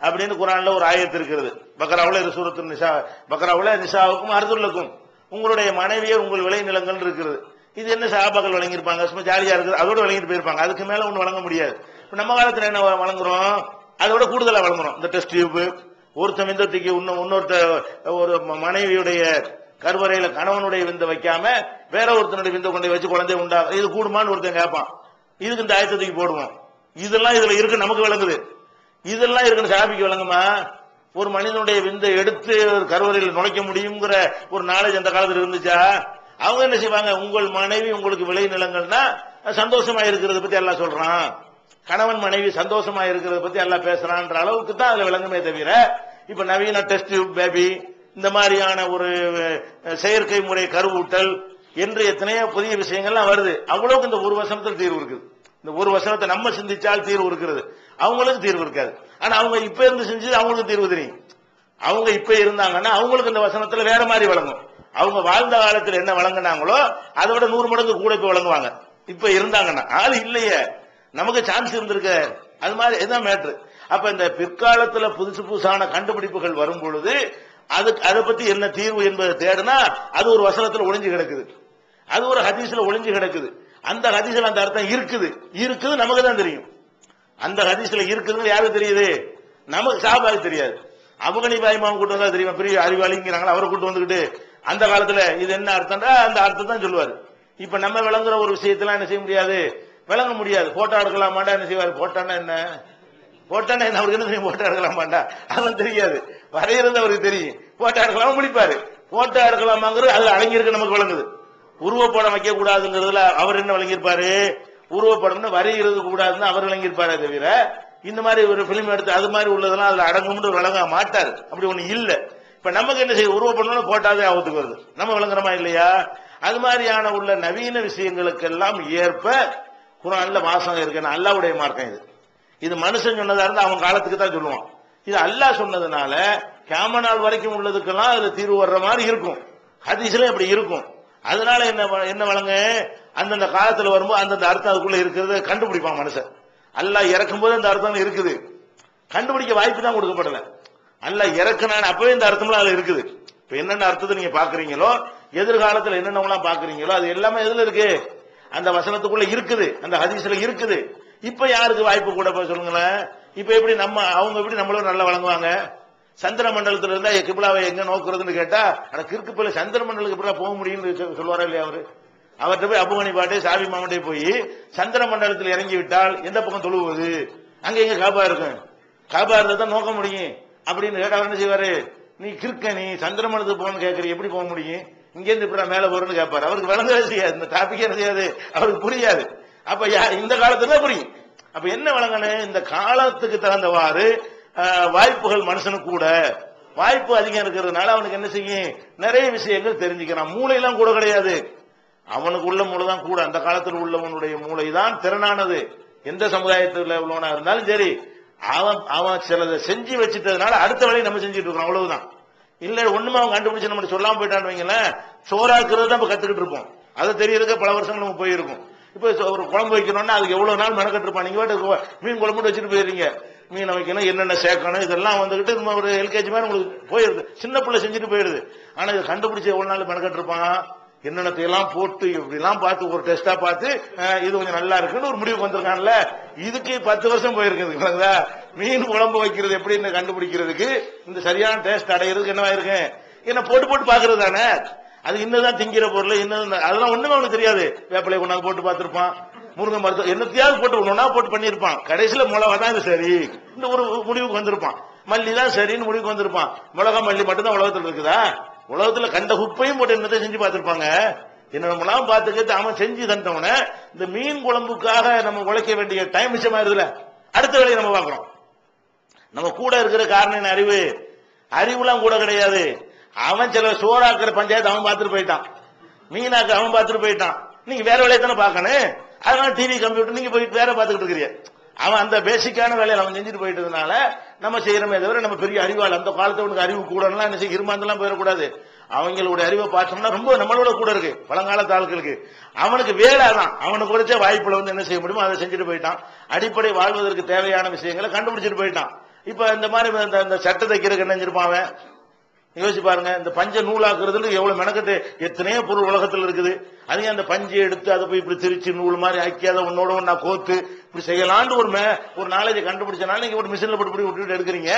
அப்படின்னு குர்ஆன்ல ஒரு ஆயத்து இருக்கிறது. பக்ராவுல சூரத்து நிசா, பக்ராவுல நிசாவுக்கும் அர்துல்லக்கும், உங்களுடைய மனைவியர் உங்கள் விளை நிலங்கள் இருக்கிறது. இது என்ன சஹாபாக்கள் வழங்கியிருப்பாங்க, சும்மா ஜாலியா இருக்குது, அதோட வழங்கிட்டு போயிருப்பாங்க. அதுக்கு மேல ஒண்ணு வழங்க முடியாது. நம்ம காலத்துல என்ன வழங்குறோம், அதோட கூடுதலா வழங்குறோம். இந்த டெஸ்ட் டியூப், ஒருத்த விந்தத்துக்கு இன்னொருத்த ஒரு மனைவியுடைய கருவறையில கணவனுடைய விந்த வைக்காம வேற ஒருத்தனுடைய விந்த கொண்டு வச்சு குழந்தை உண்டா, இது கூடுமான்னு ஒருத்தன் கேட்பான். இதுக்கு இந்த ஆயத்தத்துக்கு போடுவோம். இதெல்லாம் இதுல இருக்கு, நமக்கு விளங்குது. இதெல்லாம் இருக்குன்னு சஹாபிக்கு விளங்குமா? ஒரு மனிதனுடைய விந்தை எடுத்து கருவறையில் நுழைக்க முடியுங்கிற ஒரு நாலேஜ் அந்த காலத்துல இருந்துச்சா? அவங்க என்ன செய்வாங்க, உங்கள் மனைவி உங்களுக்கு விளை நிலங்கள்னா சந்தோஷமா இருக்கிறத பத்தி எல்லாம் சொல்றான், கணவன் மனைவி சந்தோஷமா இருக்கிறத பத்தி எல்லாம் பேசுறான்ற அளவுக்கு தான் அதுல விளங்குமே தவிர, இப்ப நவீன டெஸ்ட் பேபி இந்த மாதிரியான ஒரு செயற்கை முறை கருவூட்டல் என்று எத்தனையோ புதிய விஷயங்கள்லாம் வருது. அவ்வளவுக்கு இந்த ஒரு வசனத்தில் தீர்வு இருக்குது. இந்த ஒரு வசனத்தை நம்ம சிந்திச்சால் தீர்வு இருக்கிறது, அவங்களுக்கு தீர்வு இருக்காது. ஆனா அவங்க இப்ப இருந்து செஞ்சது அவங்களுக்கு தீர்வு தெரியும். அவங்க இப்ப இருந்தாங்கன்னா அவங்களுக்கு இந்த வசனத்துல வேற மாதிரி வழங்கும். அவங்க வாழ்ந்த காலத்தில் என்ன வழங்கினாங்களோ அதை விட 100 மடங்கு கூட இப்ப வழங்குவாங்க. இப்ப இருந்தாங்கன்னா ஆள் இல்லையே, நமக்கு சான்ஸ் இருந்திருக்க. அது மாதிரி இதுதான் மேட்ரு. அப்ப இந்த பிற்காலத்துல புதுசு புதுசான கண்டுபிடிப்புகள் வரும் பொழுது அதை பத்தி என்ன தீர்வு என்பதை தேடினா அது ஒரு வசனத்துல ஒளிஞ்சு கிடக்குது, அது ஒரு ஹதீஸ்ல ஒளிஞ்சு கிடக்குது. அந்த ஹதீஸ்ல அந்த அர்த்தம் இருக்குது நமக்கு தான் தெரியும். அந்த ஹதீஸ்ல இருக்குதுன்னு யாருக்கு தெரியுது, நமக்கு சாபாவுக்கு தெரியாது. அபுகனிபா இமாம் கூட்டு வந்தா தெரியுமா, பெரிய அறிவாளிங்கிறாங்களா, அவரை கூட்டு வந்துகிட்டு அந்த காலத்துல இது என்ன அர்த்தம்டா அந்த அர்த்தம் தான் சொல்லுவாரு. இப்ப நம்ம விளங்குற ஒரு விஷயத்தெல்லாம் என்ன செய்ய முடியாது, விளங்க முடியாது. போட்டோ எடுக்கலாமாண்டா என்ன செய்வாரு, போட்டான்னா என்ன அவருக்கு என்ன தெரியும், போட்டோ எடுக்கலாமாண்டா அவன் தெரியாது, வரைகிறது அவருக்கு தெரியும். போட்டோ எடுக்கலாமா முடிப்பாரு, போட்டோ எடுக்கலாமாங்கிறது அதுல அடங்கியிருக்கு, நமக்கு விளங்குது. உருவப்படம் வைக்க கூடாதுங்கிறதுல அவர் என்ன விளங்கியிருப்பாரு, உருவப்படம்னு வரைகிறது கூடாதுன்னு அவர் விளங்கியிருப்பாரு. தவிர இந்த மாதிரி ஒரு பிலிம் எடுத்து அது மாதிரி உள்ளதெல்லாம் அதுல அடங்கும்னு விளங்க மாட்டாரு. அப்படி ஒண்ணு இல்ல. இப்ப நமக்கு என்ன செய்ய, உருவப்படம்னு போட்டாதே ஆபத்துக்கு வருது, நம்ம விளங்குறோமா இல்லையா? அது மாதிரியான உள்ள நவீன விஷயங்களுக்கெல்லாம் ஏற்ப குர்ஆன்ல வாசகம் இருக்கு. அல்லாஹ்வுடைய மார்க்கம் இது. இது மனுஷன் சொன்னதா இருந்தா அவன் காலத்துக்கு தான் சொல்லுவான். இது அல்லாஹ் சொன்னதுனால கியாம நாள் வரைக்கும் உள்ளதுக்கெல்லாம் அதுல தீர்வு வர்ற மாதிரி இருக்கும். ஹதீஸ்ல அப்படி இருக்கும். அதனால என்ன வழங்க, அந்தந்த காலத்துல வரும்போது அந்தந்த அர்த்தம் அதுக்குள்ள இருக்கிறத கண்டுபிடிப்பான் மனுஷன். அல்லாஹ் இறக்கும் போது அந்த அர்த்தம் இருக்குது, கண்டுபிடிக்க வாய்ப்பு தான் கொடுக்கப்படல. அல்லாஹ் இறக்குனான அப்பவே இந்த அர்த்தம்லாம் அதுல இருக்குது. இப்ப என்னென்ன அர்த்தத்தை நீங்க பாக்குறீங்களோ, எதிர்காலத்துல என்னென்னலாம் பாக்குறீங்களோ அது எல்லாமே எதுல இருக்கு, அந்த வசனத்துக்குள்ள இருக்குது, அந்த ஹதீஸ்ல இருக்குது. இப்ப யாருக்கு வாய்ப்பு கூட சொல்லுங்களேன். இப்ப எப்படி அவங்க எப்படி நம்மளும் நல்லா வழங்குவாங்க. சந்திர மண்டலத்துல இருந்தா கிபிலாவை எங்க நோக்குறதுன்னு கேட்டா, ஆனா கிறுக்கு போல சந்திர மண்டலுக்கு எப்படி போக முடியும்னு சொல்லுவாரா இல்லையா அவரு? அவர்கிட்ட போய் அபுகனி பாட்டு சாவி மாமட்டே போய் சந்திர மண்டலத்தில் இறங்கி விட்டால் எந்த பக்கம் தொழுவது, அங்க எங்க காபா இருக்கும், காபா இருந்தா தான் நோக்க முடியும் அப்படின்னு கேட்டா அவர் என்ன செய்வாரு, நீ கிறுக்க, நீ சந்திர மண்டலத்துக்கு போகணும்னு கேட்கறீ, எப்படி போக முடியும், இங்க இருந்து இப்ப மேல போறன்னு கேட்பாரு. அவருக்கு வழங்கவே செய்யாது, இந்த டாபிக் என்ன செய்யாது, அவருக்கு புரியாது. அப்ப இந்த காலத்துல புரியும். அப்ப என்ன வழங்கணும், இந்த காலத்துக்கு தகுந்தவாறு வாய்ப்புகள் மனுஷனுக்கு கூட வாய்ப்பு அதிகம் இருக்கிறதுனால அவனுக்கு என்ன செய்யும், நிறைய விஷயங்கள் தெரிஞ்சுக்கிறான். மூளையெல்லாம் கூட கிடையாது, அவனுக்கு உள்ள மூளை தான் கூட. அந்த காலத்தில் உள்ளவனுடைய மூளை தான் திறனானது. எந்த சமுதாயத்தில் உள்ளவனா இருந்தாலும் சரி, அவன் அவன் சிலதை செஞ்சு வச்சுட்டதுனால அடுத்த வேலையை நம்ம செஞ்சுட்டு இருக்கோம், அவ்வளவுதான். இல்ல ஒண்ணுமே அவன் கண்டுபிடிச்சு நம்ம சொல்லாம போயிட்டான்னு வைங்களேன், சோறாக்குறது தான் இப்ப கத்துக்கிட்டு இருப்போம். அது தெரியறதுக்கு பல வருஷங்கள் நம்ம போயிருக்கும். இப்ப ஒரு குழம்பு வைக்கணும்னா அதுக்கு எவ்வளவு நாள் மெனக்கட்டு இருப்பான். நீங்க மீன் குழம்பு வச்சுட்டு போயிருங்க, மீனை வைக்கணும், என்னென்ன சேர்க்கணும், இதெல்லாம் வந்துகிட்டு நம்ம ஒரு எல்கேஜி மாதிரி உங்களுக்கு போயிருது. சின்ன பிள்ளை செஞ்சுட்டு போயிருது. ஆனா இதை கண்டுபிடிச்சு எவ்வளவு நாள் மெனக்கட்டு இருப்பான். என்னென்னத்தையெல்லாம் போட்டு இப்படிலாம் பார்த்து ஒரு டெஸ்டா பார்த்து இது கொஞ்சம் நல்லா இருக்குன்னு ஒரு முடிவுக்கு வந்திருக்கான்ல. இதுக்கு 10 வருஷம் போயிருக்குது. மீன் குழம்பு வைக்கிறது எப்படின்னு கண்டுபிடிக்கிறதுக்கு இந்த சரியான டேஸ்ட் அடையிறதுக்கு என்னவா இருக்கு, என்ன போட்டு போட்டு பாக்குறது தானே. அது இன்னதான் திங்கிற பொருள், இன்னும் அதெல்லாம் ஒண்ணுமே அவனுக்கு தெரியாது. வேப்பிலை கொண்டாந்து போட்டு பார்த்திருப்பான், முருங்கை மரத்தை என்னத்தையாவது போட்டு ஒண்ணா போட்டு பண்ணிருப்பான். கடைசியில மிளகா தான் இது சரி இந்த ஒரு முடிவுக்கு வந்திருப்பான். மல்லி தான் சரின்னு முடிவுக்கு வந்திருப்பான். மிளகா மல்லி மட்டும்தான் உலகத்தில் இருக்குதா? உலகத்துல கண்ட குப்பையும் போட்டு என்னத்தை செஞ்சு பார்த்திருப்பாங்க. என்னெல்லாம் பார்த்துக்கிட்டு அவன் செஞ்சு தந்தவன இந்த மீன் குழம்புக்காக நம்ம உழைக்க வேண்டிய டைம் மிச்சமாயிருதுல. அடுத்த வேலையை நம்ம பார்க்கிறோம். நம்ம கூட இருக்கிற காரணம் அறிவு, அறிவுலாம் கூட கிடையாது. அவன் சில சோறாக்குற பஞ்சாயத்து அவன் பார்த்துட்டு போயிட்டான், மீனாக்க அவன் பார்த்துட்டு போயிட்டான். நீங்க வேற வேலையை தானே பார்க்கணும். அதனால டிவி கம்ப்யூட்டர் நீங்க போயிட்டு வேற பார்த்துக்கிட்டு இருக்கிறீங்க. அவன் அந்த பேசிக்கான வேலையை அவன் செஞ்சுட்டு போயிட்டதுனால நம்ம செய்யறமே தவிர நம்ம பெரிய அறிவாள் அந்த காலத்தை உனக்கு அறிவு கூடலாம் என்ன செய்ய இருமாந்தெல்லாம் போயிடக்கூடாது. அவங்களுடைய அறிவை பார்த்தோம்னா ரொம்ப நம்மளோட கூட இருக்கு பழங்காலத்து ஆட்களுக்கு. அவனுக்கு வேலை தான், அவனுக்கு குறைச்ச வாய்ப்புல வந்து என்ன செய்ய முடியுமோ அதை செஞ்சுட்டு போயிட்டான். அடிப்படை வாழ்வதற்கு தேவையான விஷயங்களை கண்டுபிடிச்சிட்டு போயிட்டான். இப்ப இந்த மாதிரி இந்த சட்டை தைக்கிறதுக்கு என்ன செஞ்சிருப்பான் அவன் யோசிச்சு பாருங்க. இந்த பஞ்ச நூலாக்குறதுல எவ்வளவு மெனக்கட்டு எத்தனையோ பொருள் உலகத்தில் இருக்குது. அதையும் அந்த பஞ்சை எடுத்து அதை போய் இப்படி திரிச்சு நூல் மாதிரி ஆக்கி அதை உன்னோட ஒன்னா கோத்து இப்படி செய்யலான்னு ஒரு நாலேஜ் கண்டுபிடிச்சனால நீங்க ஒரு மிஷின்ல போட்டு விட்டுட்டு எடுக்கிறீங்க.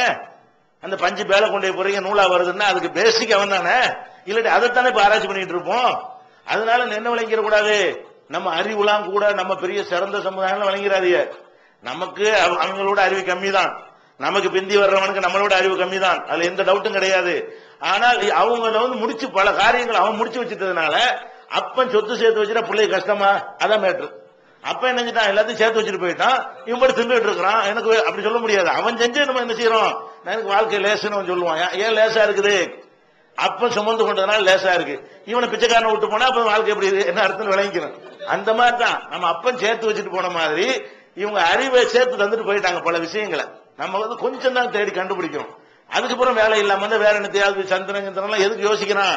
அந்த பஞ்சு பேல கொண்டு போறீங்க நூலா வருதுன்னா அதுக்கு பேசிக் அவன் தானே, இல்லாட்டி அதைத்தானே இப்ப ஆராய்ச்சி பண்ணிட்டு இருப்போம். அதனால என்ன விளங்கிட கூடாது, நம்ம அறிவுலாம் கூட நம்ம பெரிய சிறந்த சமுதாயம் விளங்கிறாதீங்க. நமக்கு அவங்களோட அறிவு கம்மி தான், நமக்கு பிந்தி வர்றவனுக்கு நம்மளோட அறிவு கம்மி தான், அதுல எந்த டவுட்டும் கிடையாது. ஆனால் அவங்கள வந்து முடிச்சு பல காரியங்கள் அவன் முடிச்சு வச்சுட்டதுனால அப்பன் சொத்து சேர்த்து வச்சுட்டா பிள்ளை கஷ்டமா, அதான் மேட்ரு. அப்ப என்ன செஞ்சுட்டான், எல்லாத்தையும் சேர்த்து வச்சுட்டு போயிட்டான். இவன் மட்டும் தின்னுட்டு இருக்கிறான். எனக்கு அப்படி சொல்ல முடியாது. அவன் செஞ்சு நம்ம என்ன செய்யறோம், எனக்கு வாழ்க்கை லேசுன்னு சொல்லுவான். ஏன் லேசா இருக்குது, அப்ப சுமந்து கொண்டதுனால லேசா இருக்கு. இவனை பிச்சைக்காரனை விட்டு போனா அப்ப வாழ்க்கை எப்படி என்ன அர்த்தம் விளங்கிக்கணும். அந்த மாதிரி தான் நம்ம அப்பன் சேர்த்து வச்சுட்டு போன மாதிரி இவங்க அறிவை சேர்த்து தந்துட்டு போயிட்டாங்க பல விஷயங்களை. நம்ம வந்து கொஞ்சம் தான் தேடி கண்டுபிடிக்கணும். அதுக்கப்புறம் வேலை இல்லாம வந்து வேற என்னத்தையாவது சந்திரன் எதுக்கு யோசிக்கிறான்,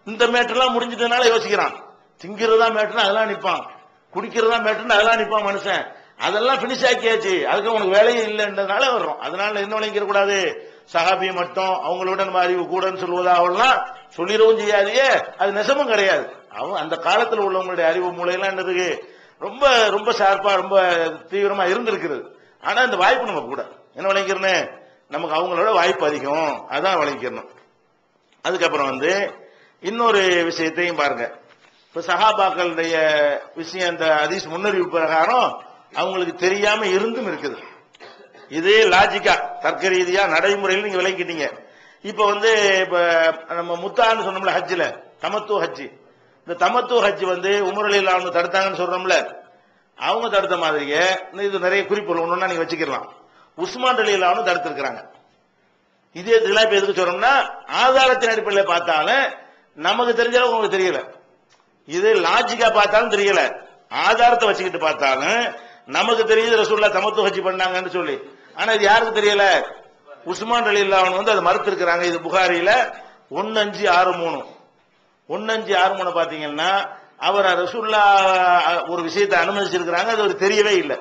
இந்த மேட்டர்லாம் முடிஞ்சதுனால யோசிக்கிறான். திங்கிறதா மேட்டர்னா அதெல்லாம் நிப்பான், குடிக்கிறதா மேட்டர்னா அதெல்லாம் நிப்பான் மனுஷன். அதெல்லாம் பினிஷ் ஆக்கியாச்சு, அதுக்கு உனக்கு வேலையே இல்லைன்றதுனால வர்றோம். அதனால என்ன விளங்கிற கூடாது, சஹாபியை மட்டும் அவங்களோட நம்ம அறிவு கூடன்னு சொல்லுவதா அவெல்லாம் சொல்லிடவும் செய்யாதியே, அது நெசமும் கிடையாது. அவன் அந்த காலத்தில் உள்ளவங்களுடைய அறிவு மூலையெல்லாம் என்னதுக்கு ரொம்ப ரொம்ப ஷார்ப்பா ரொம்ப தீவிரமா இருந்திருக்கிறது. ஆனா இந்த வாய்ப்பு நம்ம கூட என்ன விளங்கிக்கிறனே, நமக்கு அவங்களோட வாய்ப்பு அதிகம், அதான் விளங்கிக்கணும். அதுக்கப்புறம் வந்து இன்னொரு விஷயத்தையும் பாருங்க. இப்ப சஹாபாக்களுடைய விஷயம் இந்த ஹதீஸ் முன்னறிவு பிரகாரம் அவங்களுக்கு தெரியாம இருந்தும் இருக்குது. இதே லாஜிக்கா தர்க்க ரீதியா நடைமுறையில் நீங்க விளங்கிட்டீங்க. இப்ப வந்து இப்ப நம்ம முத்தான்னு சொன்னோம்ல ஹஜ்ஜில தமத்து ஹஜ்ஜி, இந்த தமத்து ஹஜ்ஜி வந்து உமரலில் அவங்க தடுத்தாங்கன்னு சொல்றோம்ல, அவங்க தடுத்த மாதிரியே இது நிறைய குறிப்புகள் ஒண்ணுன்னா நீங்க வச்சுக்கலாம். உஸ்மான் ரலியல்லாஹு தடுத்திருக்கிறாங்க. இதே இதெல்லாம் இப்ப எதுக்கு சொல்றோம்னா ஆதாரத்தின் அடிப்படையில் பார்த்தாலும் நமக்கு தெரிஞ்ச அளவுக்கு உங்களுக்கு தெரியல, இது லாஜிக்கா பார்த்தாலும் தெரியல, ஆதாரத்தை வச்சுக்கிட்டு பார்த்தாலும் நமக்கு தெரியுது ரசூலுல்லாஹ் தமத்து ஹஜ்ஜி பண்ணாங்கன்னு சொல்லி. ஆனா இது யாருக்கு தெரியல, உஸ்மான் ரலியல்லாஹு வந்து அதை மறுத்து இருக்கிறாங்க. இது புகாரில 1563 1563 பாத்தீங்கன்னா அவர் ரசூலுல்லாஹ் ஒரு விஷயத்தை அனுமதிச்சிருக்கிறாங்க, அது ஒரு தெரியவே இல்லை,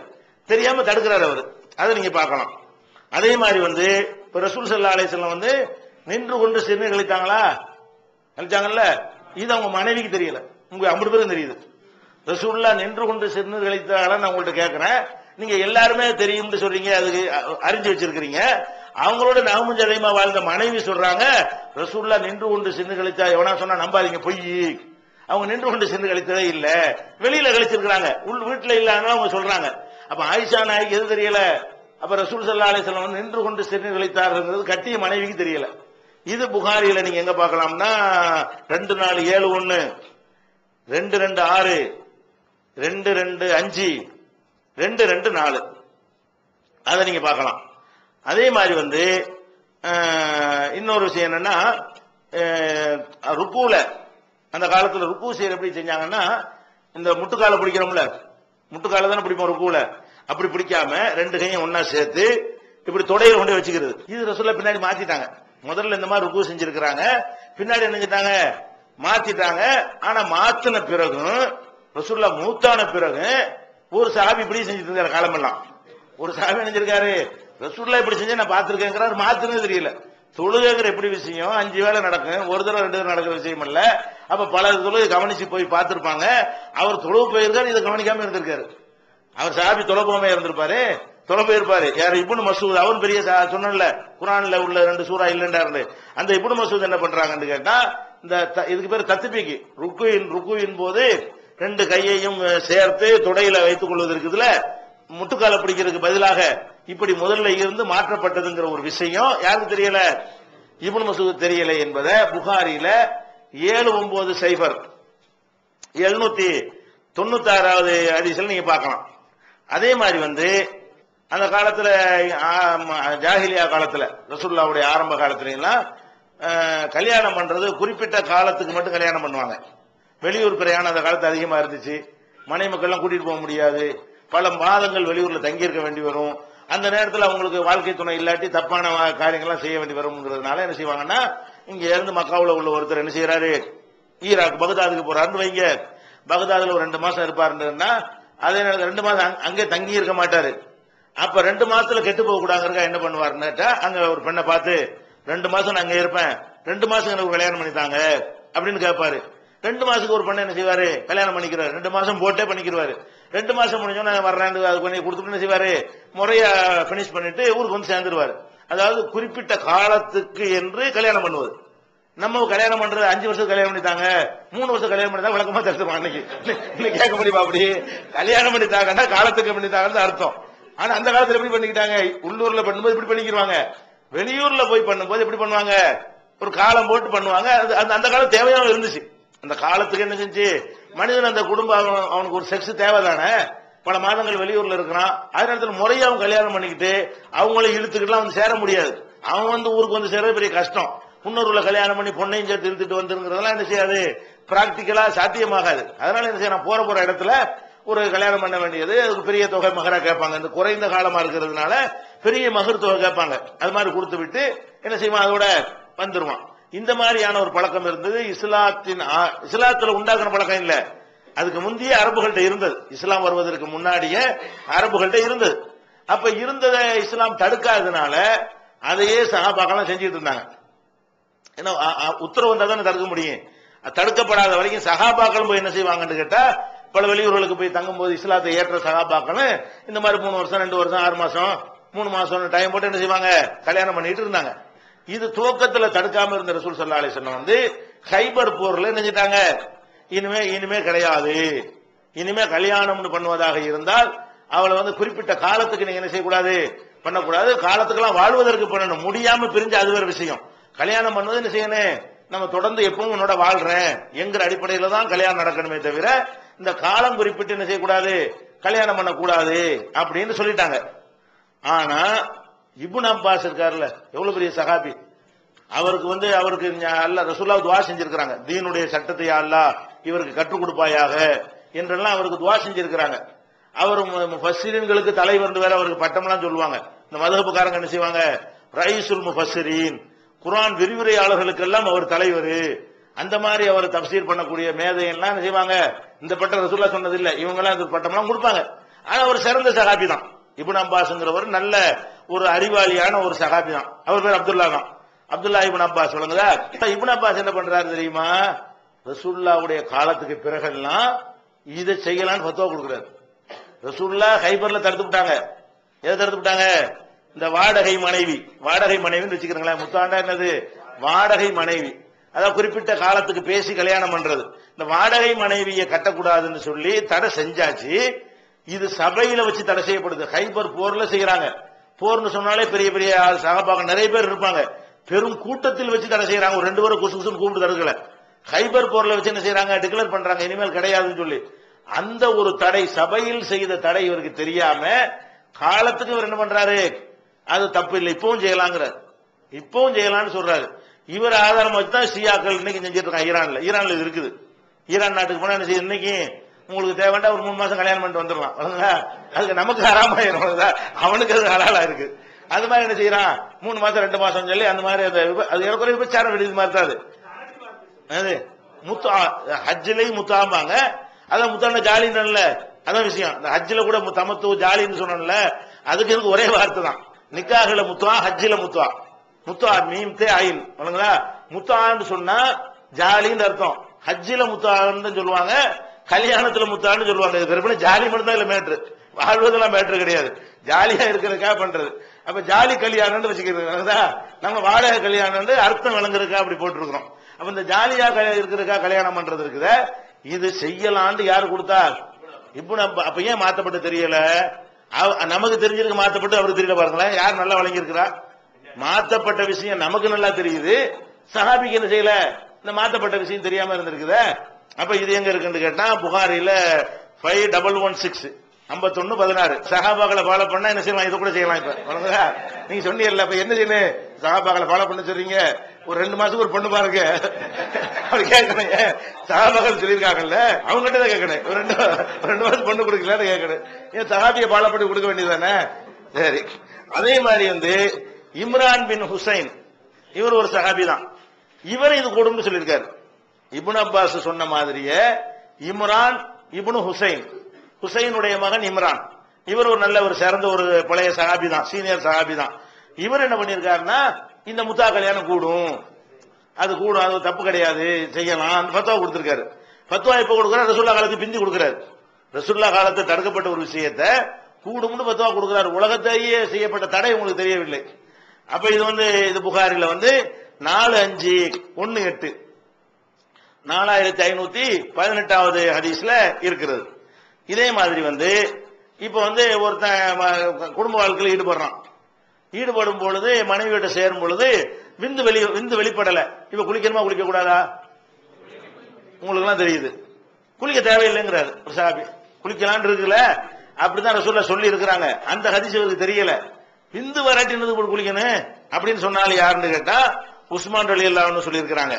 தெரியாம தடுக்கிறார் அவர். அதை நீங்க பார்க்கலாம். அதே மாதிரி வந்து இப்ப ரசூல் ஸல்லல்லாஹு அலைஹி வஸல்லம் வந்து நின்று கொண்டு சிறுநீர் கழித்தாங்களா, கழிச்சாங்கல்ல, இது அவங்க மனைவிக்கு தெரியல, உங்க 50 பேரும் தெரியுது. ரசூலுல்லாஹ் நின்று கொண்டு சிறுநீர் கழித்தாங்களா நான் உங்கள்ட்ட கேட்கிறேன். நீங்க எல்லாருமே தெரியும்னு சொல்றீங்க, அதுக்கு அறிஞ்சு வச்சிருக்கிறீங்க. அவங்களோட நகமும் ஜலைமா வாழ்ந்த மனைவி சொல்றாங்க ரசூலுல்லாஹ் நின்று கொண்டு சிறுநீர் கழித்தா, எவனா சொன்னா நம்பாதீங்க, பொய், அவங்க நின்று கொண்டு சிறுநீர் கழித்ததே இல்ல, வெளியில கழிச்சிருக்கிறாங்க, வீட்டுல இல்லன்னு அவங்க சொல்றாங்க. அப்ப ஆயிஷா நாய்க்கு எது தெரியல, அப்ப ரசூல் ஸல்லல்லாஹு அலைஹி வஸல்லம் நின்று கொண்டு சிறுநீர் கழித்தாருங்கிறது கட்டிய மனைவிக்கு தெரியல. இது புகாரில நீங்க எங்க பார்க்கலாம்னா 2471 226 225 224 அதை நீங்க பார்க்கலாம். அதே மாதிரி வந்து இன்னொரு விஷயம் என்னன்னா ருக்கூல அந்த காலத்துல ருக்கு செய்யற எப்படி செஞ்சாங்கன்னா, இந்த முட்டுக்கால பிடிக்கிறோம்ல, முட்டுக்கால தானே பிடிப்போம் ருக்கூல, அப்படி பிடிக்காம ரெண்டு கையும் ஒன்னா சேர்த்து இப்படி தொடையில கொண்டு வச்சுக்கிறது. இது ரசூலுல்லாஹ் பின்னாடி மாத்திட்டாங்க. முதல்ல இந்த மாதிரி ருக்கு செஞ்சிருக்கிறாங்க, பின்னாடி என்ன செஞ்சாங்க மாத்திட்டாங்க. ஆனா மாத்தின பிறகும் ரசூலுல்லாஹ் மூத்தான பிறகு ஒரு சஹாபி இப்படி செஞ்சுட்டு இருக்காரு காலமெல்லாம். ஒரு சஹாபி நினைச்சிருக்காரு ரசூலுல்லாஹ் இப்படி செஞ்சா நான் பார்த்திருக்கேங்கிறாரு, மாத்துனது தெரியல. தொழுகைங்கிற எப்படி விஷயம் 5 வேளை நடக்கும், ஒரு தடவை 2 தடவை நடக்கிற விஷயம் இல்ல. அப்ப பல தொழுகை கவனிச்சு போய் பார்த்திருப்பாங்க. அவர் தொழுவு போயிருக்காரு, இதை கவனிக்காம இருந்திருக்காரு. அவர் சஹாபி தொலைபோமே இருந்திருப்பாரு, தொலை போயிருப்பாரு. யார் இப்னு மஸ்ஊத், அவரும் பெரிய சொன்னல குர்ஆன்ல உள்ள 2 சூரா இல்லைன்றாரு. அந்த இப்னு மஸ்ஊத் என்ன பண்றாங்கன்னு கேட்டா, இந்த இதுக்கு பேர் தத்பீக். ருக்குவின் போது 2 கையையும் சேர்த்து தொடையில வைத்துக் கொள்வது இருக்குதுல, முட்டுக்கால பிடிக்கிறதுக்கு பதிலாக இப்படி முதல்ல இருந்து மாற்றப்பட்டதுங்கிற ஒரு விஷயம் யாருக்கு தெரியல, இப்னு மஸ்ஊத் தெரியல என்பதை புகாரில 790 796வது ஹதீஸ்ல நீங்க பார்க்கலாம். அதே மாதிரி அந்த காலத்துல ஜாஹிலியா காலத்துல ரசூலுல்லாஹ்வுடைய ஆரம்ப காலத்துல எல்லாம் கல்யாணம் பண்றது குறிப்பிட்ட காலத்துக்கு மட்டும் கல்யாணம் பண்ணுவாங்க. வெளியூர் பிரயாணம் அந்த காலத்து அதிகமா இருந்துச்சு. மனைவி மக்கள் எல்லாம் கூட்டிட்டு போக முடியாது, பல மாதங்கள் வெளியூர்ல தங்கி இருக்க வேண்டி வரும். அந்த நேரத்தில் அவங்களுக்கு வாழ்க்கை துணை இல்லாட்டி தப்பான காரியங்கள்லாம் செய்ய வேண்டி வரும்ங்கிறதுனால என்ன செய்வாங்கன்னா, இங்க இருந்து மக்காவுல உள்ள ஒருத்தர் என்ன செய்யறாரு, ஈராக் பகதாதுக்கு போறாருன்னு வைங்க. பகதாதுல ஒரு 2 மாசம் இருப்பாருன்னா அதே நேரத்தில் 2 மாசம் அங்கே தங்கி இருக்க மாட்டாரு. அப்ப 2 மாசத்துல கெட்டு போக கூடாதுங்க என்ன பண்ணுவாருன்னா, அங்க ஒரு பெண்ணை பார்த்து 2 மாசம் நான் அங்க இருப்பேன், 2 மாசம் எனக்கு கல்யாணம் பண்ணித்தாங்க அப்படின்னு கேட்பாரு. 2 மாசத்துக்கு ஒரு பெண்ணை என்ன செய்வாரு, கல்யாணம் பண்ணிக்கிறாரு. 2 மாசம் போட்டே பண்ணிக்கிறாரு. 2 மாசம் முடிஞ்சோன்னா வர்றேன் அது பண்ணி கொடுத்துட்டு என்ன செய்வாரு, முறையா பினிஷ் பண்ணிட்டு ஊருக்கு வந்து சேர்ந்துருவாரு. அதாவது குறிப்பிட்ட காலத்துக்கு என்று கல்யாணம் பண்ணுவது. நம்ம கல்யாணம் பண்றது 5 வருஷத்துக்கு கல்யாணம் பண்ணித்தாங்க, 3 வருஷம் கல்யாணம் பண்ணித்தாங்க விளக்கமா தடுத்துருவாங்க. இன்னைக்கு கேட்க முடியுமா, அப்படி கல்யாணம் பண்ணித்தாங்கன்னா காலத்துக்கு பண்ணித்தாங்கன்னு அர்த்தம். ஆனா அந்த காலத்துல எப்படி பண்ணிக்கிட்டாங்க, உள்ளூர்ல பண்ணும்போது இப்படி பண்ணிக்கிறாங்க, வெளியூர்ல போய் பண்ணும்போது எப்படி பண்ணுவாங்க, ஒரு காலம் போட்டு பண்ணுவாங்க. அந்த காலம் தேவையாக இருந்துச்சு. அந்த காலத்துக்கு என்ன செஞ்சு மனிதன் அந்த குடும்பம் அவனுக்கு ஒரு செக்ஸ் தேவைதானே, பல மாதங்கள் வெளியூர்ல இருக்கிறான். அதே நேரத்தில் முறையாவும் கல்யாணம் பண்ணிக்கிட்டு அவங்கள இழுத்துக்கிட்டுலாம் வந்து சேர முடியாது. அவன் ஊருக்கு வந்து சேர பெரிய கஷ்டம். முன்னூறுல கல்யாணம் பண்ணி பொண்ணையும் சேர்த்து இழுத்துட்டு வந்துருங்கிறதெல்லாம் என்ன செய்யாது, பிராக்டிக்கலா சாத்தியமாகாது. அதனால என்ன செய்யணும், போற இடத்துல ஒரு கல்யாணம் பண்ண வேண்டியது, அதுக்கு பெரிய தொகை மகரா கேட்பாங்க. இந்த குறைந்த காலமா இருக்கிறதுனால பெரிய மகர் தொகை கேட்பாங்க. அது மாதிரி கொடுத்து விட்டு என்ன செய்வான், அதோட வந்துருவான். இந்த மாதிரியான ஒரு பழக்கம் இருந்தது. இஸ்லாத்துல உண்டாக்குன பழக்கம் இல்ல, அதுக்கு முந்தைய அரபுகள்கிட்ட இருந்தது. இஸ்லாம் வருவதற்கு முன்னாடியே அரபுகள்கிட்ட இருந்தது. அப்ப இருந்ததை இஸ்லாம் தடுக்காததுனால அதையே சஹாபாக்கெல்லாம் செஞ்சுட்டு இருந்தாங்க. ஏன்னா உத்தரவு வந்தா தானே தடுக்க முடியும். தடுக்கப்படாத வரைக்கும் சஹாபாக்கள் போய் என்ன செய்வாங்கன்னு கேட்டா, பல வெளியூர்களுக்கு போய் தங்கும் போது இஸ்லாத்தை ஏற்ற சஹாபாக்கள் இந்த மாதிரி 3 வருஷம் 2 வருஷம் 6 மாசம் 3 மாசம் டைம் போட்டு என்ன செய்வாங்க, கல்யாணம் பண்ணிட்டு இருந்தாங்க. இது துவக்கத்துல தடுக்காம இருந்த ரசூல் ஸல்லல்லாஹு அலைஹி வஸல்லம் கைபர் போர்ல நினைச்சிட்டாங்க, இனிமே கிடையாது, இனிமே கல்யாணம் பண்ணுவதாக இருந்தால் அவளை குறிப்பிட்ட காலத்துக்கு நீங்க என்ன செய்யக்கூடாது, பண்ணக்கூடாது. காலத்துக்கெல்லாம் வாழ்வதற்கு பண்ணணும், முடியாம பிரிஞ்சு அது வேற விஷயம். கல்யாணம் பண்ணுவது என்ன செய்யணும், நம்ம தொடர்ந்து எப்பவும் உன்னோட வாழ்றேன் என்கிற அடிப்படையில தான் கல்யாணம் நடக்கணுமே தவிர இந்த காலம் குறிப்பிட்டு என்ன செய்யக்கூடாது, கல்யாணம் பண்ணக்கூடாது அப்படின்னு சொல்லிட்டாங்க. ஆனா இப்னு அப்பாஸ் இருக்காருல்ல, எவ்வளவு பெரிய சஹாபி, அவருக்கு அல்லாஹ் ரசூலுல்லாஹ் துஆ செஞ்சிருக்காங்க, தீனுடைய சட்டத்தை அல்லாஹ் இவருக்கு கற்றுக் கொடுப்பாயாக என்றெல்லாம் அவருக்கு துஆ செஞ்சிருக்காங்க. அவர் முஃபஸ்ஸிரீன்களுக்கு தலைவர் வேற அவருக்கு பட்டம்லாம் சொல்லுவாங்க. இந்த மதஹபுக்காரங்க என்ன செய்வாங்க, ரயீசுல் முஃபஸ்ஸிரீன், குர்ஆன் விரிவுரையாளர்களுக்கு எல்லாம் அவர் தலைவர். அந்த மாதிரி அவர் தஃப்சீர் பண்ணக்கூடிய மேதையெல்லாம் என்ன செய்வாங்க, இந்த பட்டம் ரசூலுல்லாஹ் சொன்னது இல்ல, இவங்க எல்லாம் இந்த பட்டம்லாம் கொடுப்பாங்க. ஆனா அவர் சிறந்த சஹாபி தான். இப்னு அப்பாஸ்ங்கிறவர் நல்ல ஒரு அறிவாளியான ஒரு சஹாபி தான். அவர் பேர் அப்துல்லா தான், அப்துல்லா இப்னு அப்பாஸ். சொல்லுங்க, இப்னு அப்பாஸ் என்ன பண்றாரு தெரியுமா, ரசூலுல்லாஹ்வுடைய காலத்துக்கு பிறகெல்லாம் இதை செய்யலான்னு ஃபத்வா கொடுக்கிறாரு. ரசூலுல்லாஹ் கைபர்ல தடுத்து விட்டாங்க. எதை தடுத்து விட்டாங்க, இந்த வாடகை மனைவின்னு வச்சுக்கிறீங்களா, முத்தாண்டா என்னது வாடகை மனைவி, அதாவது குறிப்பிட்ட காலத்துக்கு பேசி கல்யாணம் பண்றது. இந்த வாடகை மனைவியை கட்டக்கூடாதுன்னு சொல்லி தடை செஞ்சாச்சு. இது சபையில வச்சு தடை செய்யப்படுது. கைபர் போர்ல செய்யறாங்க. போர்னு சொன்னாலே பெரிய பெரிய சகாபாக்கள் நிறைய பேர் இருப்பாங்க, பெரும் கூட்டத்தில் வச்சு தடை செய்யறாங்க. ஒரு 2 பேரும் குசுகுசுன்னு கூப்பிட்டு தடுக்கல, கைபர் போர்ல வச்சு என்ன செய்யறாங்க, டிக்ளேர் பண்றாங்க இனிமேல் கிடையாதுன்னு சொல்லி. அந்த ஒரு தடை, சபையில் செய்த தடை இவருக்கு தெரியாம காலத்துக்கு இவர் என்ன பண்றாரு, அது தப்பு இல்லை, இப்பவும் செய்யலாங்கிறார், இப்பவும் செய்யலாம்னு சொல்றாரு. இவர் ஆதாரம் வச்சுதான் ஷியாக்கள் இன்னைக்கு செஞ்சிட்டு இருக்காங்க. ஈரான்ல இருக்குது. ஈரான் நாட்டுக்கு போனா என்ன செய்ய, இன்னைக்கு உங்களுக்கு தேவைண்டா ஒரு 3 மாசம் கல்யாணம் பண்ணிட்டு வந்துடலாம், அதுக்கு நமக்கு ஹராமாயிரும், அவனுக்கு அது ஹலாலா இருக்கு. அது மாதிரி என்ன செய்யறான் 3 மாசம் 2 மாசம் சொல்லி அந்த மாதிரி அது எனக்கு விபச்சாரம் வெளியே மாதிரி தான் அது முத்தா ஹஜ்ஜிலையும் முத்தாம்பாங்க. அதான் முத்தான ஜாலின்னு அதான் விஷயம். இந்த ஹஜ்ஜில கூட தமத்து ஜாலின்னு சொன்னோம்ல, அதுக்கு எனக்கு ஒரே வார்த்தை தான். நிக்காஹ்ல முத்துவா, ஹஜ்ஜில முத்துவா. முத்துவா மீம் தே ஆயில் சொல்லுங்களா. முத்தான்னு சொன்னா ஜாலின்னு அர்த்தம். ஹஜ்ஜில முத்தான்னு சொல்லுவாங்க, கல்யாணத்துல முத்தான்னு சொல்லுவாங்க. இது ஜாலி மட்டும் தான் இல்ல மேட்ரு, வாழ்வதெல்லாம் மேட்ரு கிடையாது. ஜாலியா இருக்கிறதுக்காக பண்றது. அப்ப ஜாலி கல்யாணம் வச்சுக்கிறது, நம்ம வாடகை கல்யாணம் அர்த்தம் விளங்குறதுக்கா அப்படி போட்டுருக்கிறோம். அப்ப இந்த ஜாலியா இருக்கிறதுக்கா கல்யாணம் பண்றது இருக்குத, இது செய்யலான்னு யாரு கொடுத்தா? இப்ப அப்ப ஏன் மாத்தப்பட்டு தெரியல? நமக்கு தெரிஞ்சிருக்கு மாத்தப்பட்டு அவருக்கு தெரியல. பாருங்களேன், யார் நல்லா வழங்கி இருக்கிறா? மாத்தப்பட்ட விஷயம் நமக்கு நல்லா தெரியுது, சஹாபிக்கு என்ன செய்யல? இந்த மாத்தப்பட்ட விஷயம் தெரியாம இருந்திருக்குத. அப்ப இது எங்க இருக்குன்னு கேட்டா புகாரில 5116 5116 சஹாபாக்களை ஃபாலோ பண்ணா என்ன செய்யலாம்? இதை கூட செய்யலாம். இப்ப நீங்க சொன்னீங்கல்ல, இப்ப என்ன செய்யணும்? சஹாபாக்களை ஃபாலோ பண்ண சொல்றீங்க, ஒரு 2 மாசத்துக்கு ஒரு பொண்ணு பாருங்க அப்படி கேட்கணும். சஹாபாக்கள் சொல்லியிருக்காங்கல்ல, அவங்க கிட்ட தான் கேட்கணும். ஒரு 2 மாசம் பொண்ணு கொடுக்கல கேட்கணும். ஏன் சஹாபியை ஃபாலோ பண்ணி கொடுக்க வேண்டியதானே? சரி. அதே மாதிரி இம்ரான் பின் ஹுசைன், இவர் ஒரு சஹாபி தான். இவர் இது கூடும்னு சொல்லியிருக்காரு. இப்னு அப்பாஸ் சொன்ன மாதிரியே இம்ரான் இப்னு ஹுசைன், ஹுசைனுடைய மகன் இம்ரான், இவர் ஒரு நல்ல ஒரு சிறந்த ஒரு பழைய சஹாபி தான், சீனியர் சஹாபி தான். இவர் என்ன பண்ணிருக்காருன்னா, இந்த முத்தா கல்யாணம் கூடும், அது கூடும், அது தப்பு கிடையாது, செய்யலாம், அந்த பத்துவா கொடுத்திருக்காரு. பத்துவா எப்ப கொடுக்கிறார்? ரசூல்லா காலத்துக்கு பிந்தி கொடுக்கிறாரு. ரசூல்லா காலத்தை தடுக்கப்பட்ட ஒரு விஷயத்த கூடும்னு பத்துவா கொடுக்கிறாரு. உலகத்தையே செய்யப்பட்ட தடை உங்களுக்கு தெரியவில்லை. அப்ப இது புகாரில 4518 4518வது ஹதீஸ்ல இருக்கிறது. இதே மாதிரி இப்ப ஒருத்தன் குடும்ப வாழ்க்கையில் ஈடுபடுறான். ஈடுபடும் பொழுது மனைவியிட்ட சேரும் பொழுது விந்து வெளிப்படல. இப்ப குளிக்கணுமா குளிக்க கூடாதா? உங்களுக்கு எல்லாம் தெரியுது, குளிக்க தேவையில்லைங்கிறாரு ஒரு சஹாபி. குளிக்கலான் இருக்குல்ல, அப்படிதான் ரசூலுல்லாஹ் சொல்லி இருக்கிறாங்க. அந்த ஹதீஸ் இவருக்கு தெரியல. விந்து வராட்டினது குளிக்கணும் அப்படின்னு சொன்னாலும் யாருன்னு கேட்டா உஸ்மான் ரலியல்லாஹு அன்ஹு சொல்லி இருக்கிறாங்க.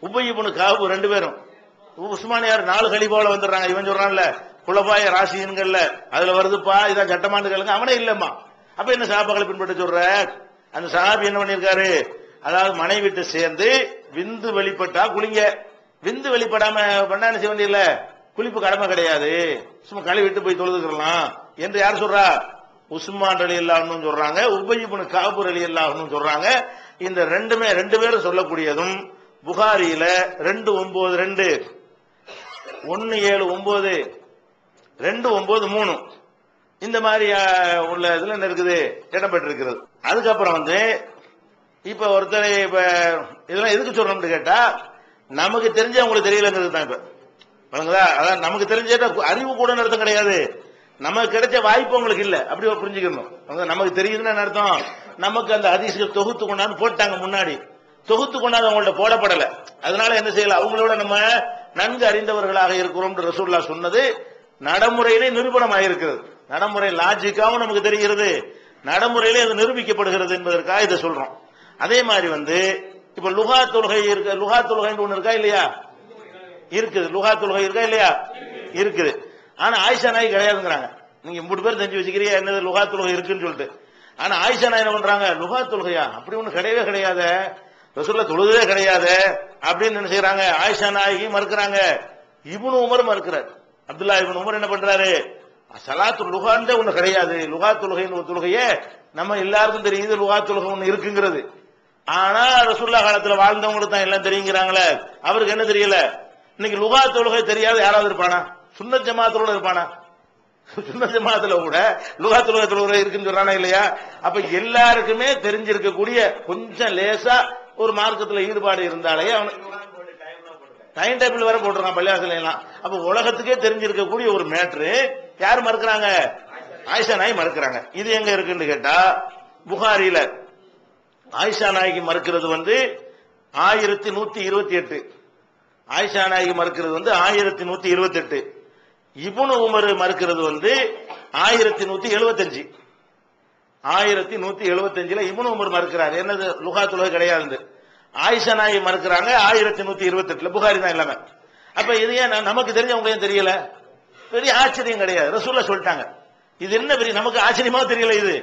உபய் இப்னு கஅப் 2 பேரும். உஸ்மான் யார்? 4 கலீஃபாவுல வந்துடுறாங்க. இவன் சொல்றான்ல குலபாய ராசியன்கள்ல அதுல வருதுப்பா, இதான் சட்டமான்னு கேளுங்க. அவனே இல்லம்மா. அப்ப என்ன சஹாபாக்களை பின்பற்ற சொல்ற? அந்த சஹாபி என்ன பண்ணிருக்காரு? அதாவது மனைவிட்டு சேர்ந்து விந்து வெளிப்பட்டா குளிங்க, விந்து வெளிப்படாம பண்ணா என்ன செய்ய வேண்டியல, குளிப்பு கடமை கிடையாது, சும்மா கழுவிட்டு போய் தொழுதுக்கலாம் என்று யார் சொல்றா? உஸ்மான் ரலியல்லாஹு அன்ஹு சொல்றாங்க, உபய் இப்னு கஅப் ரலியல்லாஹு அன்ஹு சொல்றாங்க. இந்த 2 பேரும் சொல்லக்கூடியதும் புகாரியில 292 179 293 இந்த மாதிரி உள்ள இதுல என்ன இருக்குது, இடம்பெற்றிருக்கிறது. அதுக்கப்புறம் இப்ப ஒருத்தர் இப்ப இதெல்லாம் எதுக்கு சொல்றோம்னு கேட்டா, நமக்கு தெரிஞ்ச உங்களுக்கு தெரியலங்கிறது தான். இப்ப பாருங்களா, அதான் நமக்கு தெரிஞ்ச அறிவு கூட அர்த்தம் கிடையாது, நமக்கு கிடைச்ச வாய்ப்பு உங்களுக்கு இல்ல, அப்படி புரிஞ்சுக்கணும். நமக்கு தெரியுதுன்னு அர்த்தம், நமக்கு அந்த ஹதீஸ்கள் தொகுத்து கொண்டாந்து போட்டாங்க, முன்னாடி தொகுத்து கொண்டாந்து அவங்கள்ட்ட போடப்படல. அதனால என்ன செய்யல, அவங்களோட நம்ம நன்கு அறிந்தவர்களாக இருக்கிறோம் ரசூலுல்லாஹ் சொன்னது நடைமுறையிலே நிரூபணம் ஆயிருக்கிறது. நடைமுறை லாஜிக்காவும் நமக்கு தெரிகிறது, நடைமுறையிலே அது நிரூபிக்கப்படுகிறது என்பதற்காக இதை சொல்றோம். அதே மாதிரி இப்ப லுகா தொழுகை இருக்கு, லுகா தொழுகைன்னு ஒண்ணு இருக்கா இல்லையா? இருக்குது. லுகா தொழுகை இருக்கா இல்லையா? இருக்குது. ஆனா ஆயிஷா நாய் கிடையாதுங்கிறாங்க. நீங்க 3 பேர் தெரிஞ்சு வச்சுக்கிறீங்க என்னது லுகா தொழுகை இருக்குன்னு சொல்லிட்டு. ஆனா ஆயிஷா நாய் என்ன பண்றாங்க, லுகா தொழுகையா அப்படி ஒண்ணு கிடையவே கிடையாது, ரசூலுல்லாஹ் தொழுதே கிடையாது அப்படின்னு என்ன செய்யறாங்க, ஆயிஷா நாயகி மறுக்கிறாங்க, இப்னு உமர் மறுக்கிறார். அப்துல்லா இப்னு உமர் என்ன பண்றாரு, சலாத்து லுகான்னு ஒண்ணு கிடையாது, லுகா தொழுகைன்னு ஒரு தொழுகையே நம்ம எல்லாருக்கும் தெரியுது, லுகா தொழுகை ஒண்ணு இருக்குங்கிறது. ஆனா ரசூலுல்லாஹ் காலத்துல வாழ்ந்தவங்களுக்கு தான் எல்லாம் தெரியுங்கிறாங்களே, அவருக்கு என்ன தெரியல? இன்னைக்கு லுகா தொழுகை தெரியாது யாராவது இருப்பானா? சுன்னத் ஜமாஅத்தோட இருப்பானா? சுன்னத் ஜமாஅத்துல கூட லுகா தொழுகை இருக்குன்னு சொல்றானா இல்லையா? அப்ப எல்லாருக்குமே தெரிஞ்சிருக்கக்கூடிய கொஞ்சம் லேசா ஒரு மார்க்கத்துல ஈடுபாடு இருந்தாலே அவனுக்கு டைம் டேபிள் வர போட்டுருக்கான் பள்ளிவாசல எல்லாம். அப்ப உலகத்துக்கே தெரிஞ்சிருக்கக்கூடிய ஒரு மேட்ரு யார் மறுக்கிறாங்க? ஆயிஷா நாய் மறுக்கிறாங்க. இது எங்க இருக்குன்னு கேட்டா புகாரில ஆயிஷா நாய்க்கு மறுக்கிறது 1128, ஆயிஷா நாய்க்கு மறுக்கிறது 1128, இப்னு உமர் மறுக்கிறது 1175. 1175ல இப்னு உமர் மறுக்கிறார், என்னது லுகா தொழுகை கிடையாது. ஆயிஷா நாயகி மறுக்கிறாங்க 1128ல, புகாரி தான் எல்லாமே. அப்ப இது ஏன் நமக்கு தெரிஞ்சவங்க ஏன் தெரியல? பெரிய ஆச்சரியம் கிடையாது, ரசூலுல்லாஹ் சொல்லிட்டாங்க. இது என்ன பெரிய நமக்கு ஆச்சரியமா தெரியல, இது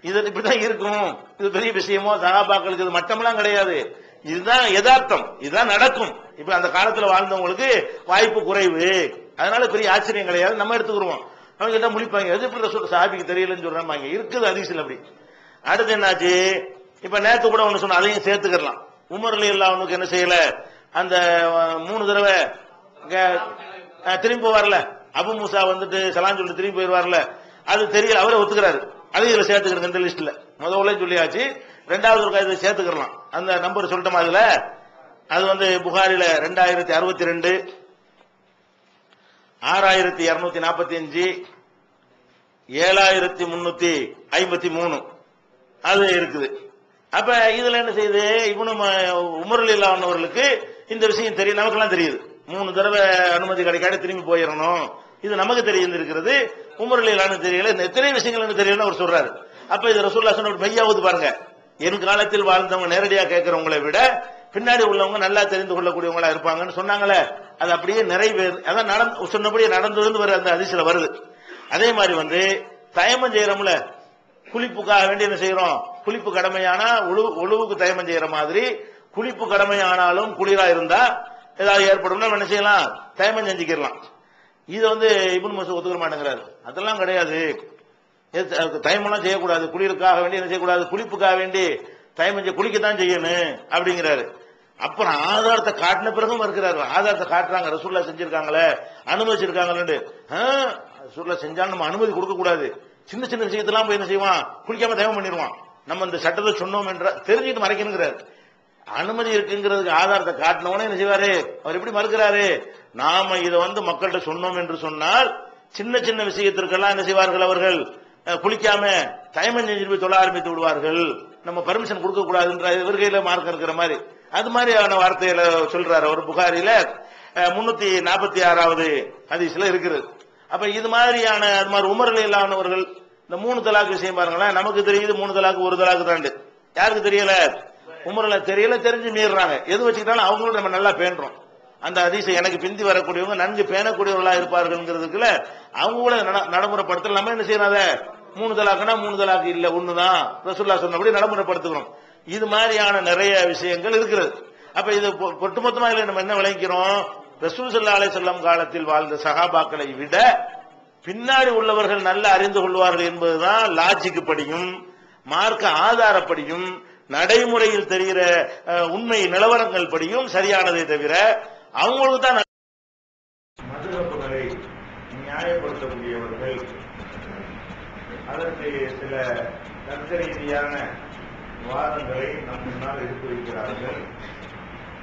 இது இப்படிதான் இருக்கும், இது பெரிய விஷயமோ சகாபாக்களுக்கு இது மட்டமெல்லாம் கிடையாது, இதுதான் யதார்த்தம், இதுதான் நடக்கும். இப்ப அந்த காலத்துல வாழ்ந்தவங்களுக்கு வாய்ப்பு குறைவு, அதனால பெரிய ஆச்சரியம் கிடையாது, நம்ம எடுத்துக்கிறோம். அவங்க கிட்ட முழிப்பாங்க, எது இப்படி ரசூல் சஹாபிக்கு தெரியலன்னு சொல்றாங்க, இருக்குது ஹதீஸ்ல அப்படி. அடுத்து என்னாச்சு, இப்ப நேத்து கூட ஒண்ணு சொன்ன, அதையும் சேர்த்துக்கலாம். உமர் ரலியல்லாஹு அன்ஹுக்கு என்ன செய்யல, அந்த 3 தடவை திரும்பி வரல, அபு மூசா வந்துட்டு சலான் சொல்லிட்டு திரும்பி போயிருவார்ல, அது தெரியல, அவரே ஒத்துக்கிறாரு. அது இதுல சேர்த்துக்கிறேன் இந்த லிஸ்ட்ல, முதல்ல சொல்லியாச்சு, ரெண்டாவது ஒரு இதை சேர்த்துக்கலாம். அந்த நம்பர் சொல்லிட்டோம், அதுல அது வந்து புகாரில 2062, 6245, 7353 அது இருக்குது. அப்ப இதுல என்ன செய்யுது, இவனு உமர் ரலியல்லாஹு அன்ஹு அவர்களுக்கு இந்த விஷயம் தெரியும், நமக்கெல்லாம் தெரியுது. 3 தடவை அனுமதி கிடைக்காது திரும்பி போயிடணும், இது நமக்கு தெரிஞ்சிருக்கிறது. உமர் ரலியல்லாஹு அன்ஹு தெரியல, எத்தனை விஷயங்கள் தெரியலன்னு அவர் சொல்றாரு. அப்ப இது ரசூலுல்லாஹ் சொன்ன மெய்யாவது பாருங்க, என் காலத்தில் வாழ்ந்தவங்க நேரடியா கேட்கிறவங்களை விட பின்னாடி உள்ளவங்க நல்லா தெரிந்து கொள்ளக்கூடியவங்களா இருப்பாங்கன்னு சொன்னாங்களே, அது அப்படியே நிறைவேறு, அதான் சொன்னபடியே நடந்ததுன்னு வர அந்த ஹதீஸ்ல வருது. அதே மாதிரி வந்து தயமம் செய்யறோம்ல, குளிப்புக்காக வேண்டி என்ன செய்யறோம், குளிப்பு கடமையானா ஒழுவுக்கு தயமம் செய்யற மாதிரி குளிப்பு கடமையானாலும் குளிரா இருந்தா ஏதாவது ஏற்படும்னா என்ன செய்யலாம், தயமம் செஞ்சுக்கலாம். இது வந்து இப்னு மஸ்ஊத் ஒத்துக்க மாட்டேங்கிறாரு, அதெல்லாம் கிடையாது, தயமெல்லாம் செய்யக்கூடாது, குளிருக்காக வேண்டி என்ன செய்யக்கூடாது, குளிப்புக்காக வேண்டி தயமம் குளிக்கத்தான் செய்யணும் அப்படிங்கிறாரு. அப்புறம் ஆதாரத்தை காட்டின பிறகும் இருக்கிறாரு, ஆதாரத்தை காட்டுறாங்க, ரசூலுல்லாஹ் செஞ்சிருக்காங்களே, அனுமதிச்சிருக்காங்களே, ரசூலுல்லாஹ் செஞ்சாலும் நம்ம அனுமதி கொடுக்க கூடாது, சின்ன சின்ன விஷயத்தெல்லாம் போய் என்ன செய்வான், குளிக்காம தயமம் பண்ணிடுவான், நம்ம இந்த சட்டத்தை சொன்னோம் என்ற தெரிஞ்சுட்டு மறைக்கணுங்கிறாரு. அனுமதி இருக்குங்கிறதுக்கு ஆதாரத்தை காட்டினவனே என்ன செய்வாரு, அவர் எப்படி மறுக்கிறாரு, நாம இதை வந்து மக்கள்கிட்ட சொன்னோம் என்று சொன்னால் சின்ன சின்ன விஷயத்திற்கெல்லாம் என்ன செய்வார்கள், அவர்கள் குளிக்காம தயமம் செஞ்சு போய் தொழ ஆரம்பித்து விடுவார்கள், நம்ம பர்மிஷன் கொடுக்க கூடாதுன்ற இவர்கையில மார்க்கம் இருக்கிற மாதிரி அது மாதிரியான வார்த்தையில சொல்றாரு. ஒரு புகாரில 346வது ஹதீஸ்ல இருக்கிறது. அப்ப இது மாதிரியான அது மாதிரி உமர் ரலியல்லாஹு அன்ஹு அவர்கள் இந்த 3 தலாக் விஷயம் பாருங்களேன், நமக்கு தெரியுது 3 தலாக் 1 தலாக் தாண்டு, யாருக்கு தெரியல, உமர்ல தெரியல, தெரிஞ்சு மீறாங்க. எது வச்சுக்கிட்டாலும் அவங்களும் நம்ம நல்லா பேணுறோம். அந்த ஹதீஸை எனக்கு பிந்தி வரக்கூடியவங்க நன்கு பேணக்கூடியவர்களா இருப்பார்கள்ங்கிறதுக்குல அவங்க கூட நடைமுறைப்படுத்தல. நம்ம என்ன செய்யறாத 3 தலாக்குனா 3 தலாக்கு இல்ல, ஒண்ணுதான் ரசூலுல்லாஹ் சொன்னபடி நடைமுறைப்படுத்துகிறோம். இது மாதிரியான நிறைய விஷயங்கள் இருக்கிறது. அப்ப இது ஒட்டுமொத்தமா இல்ல, நம்ம என்ன விளங்கிறோம், ரசூல் ஸல்லல்லாஹு அலைஹி வஸல்லம் காலத்தில் வாழ்ந்த சஹாபாக்களை விட பின்னாடி உள்ளவர்கள் நல்ல அறிந்து கொள்வார்கள் என்பதுதான் லாஜிக் படியும் மார்க்க ஆதாரப்படியும் நடைமுறையில் தெரிகிற உண்மை நிலவரங்கள் படியும் சரியானதை தவிர அவங்களுக்கு தான் மதுரப்புகளை நியாயப்படுத்தக்கூடியவர்கள் அதற்கு சில தர்க்க ரீதியான வாதங்களை நம் முன்னால் எடுத்து வைக்கிறார்கள்.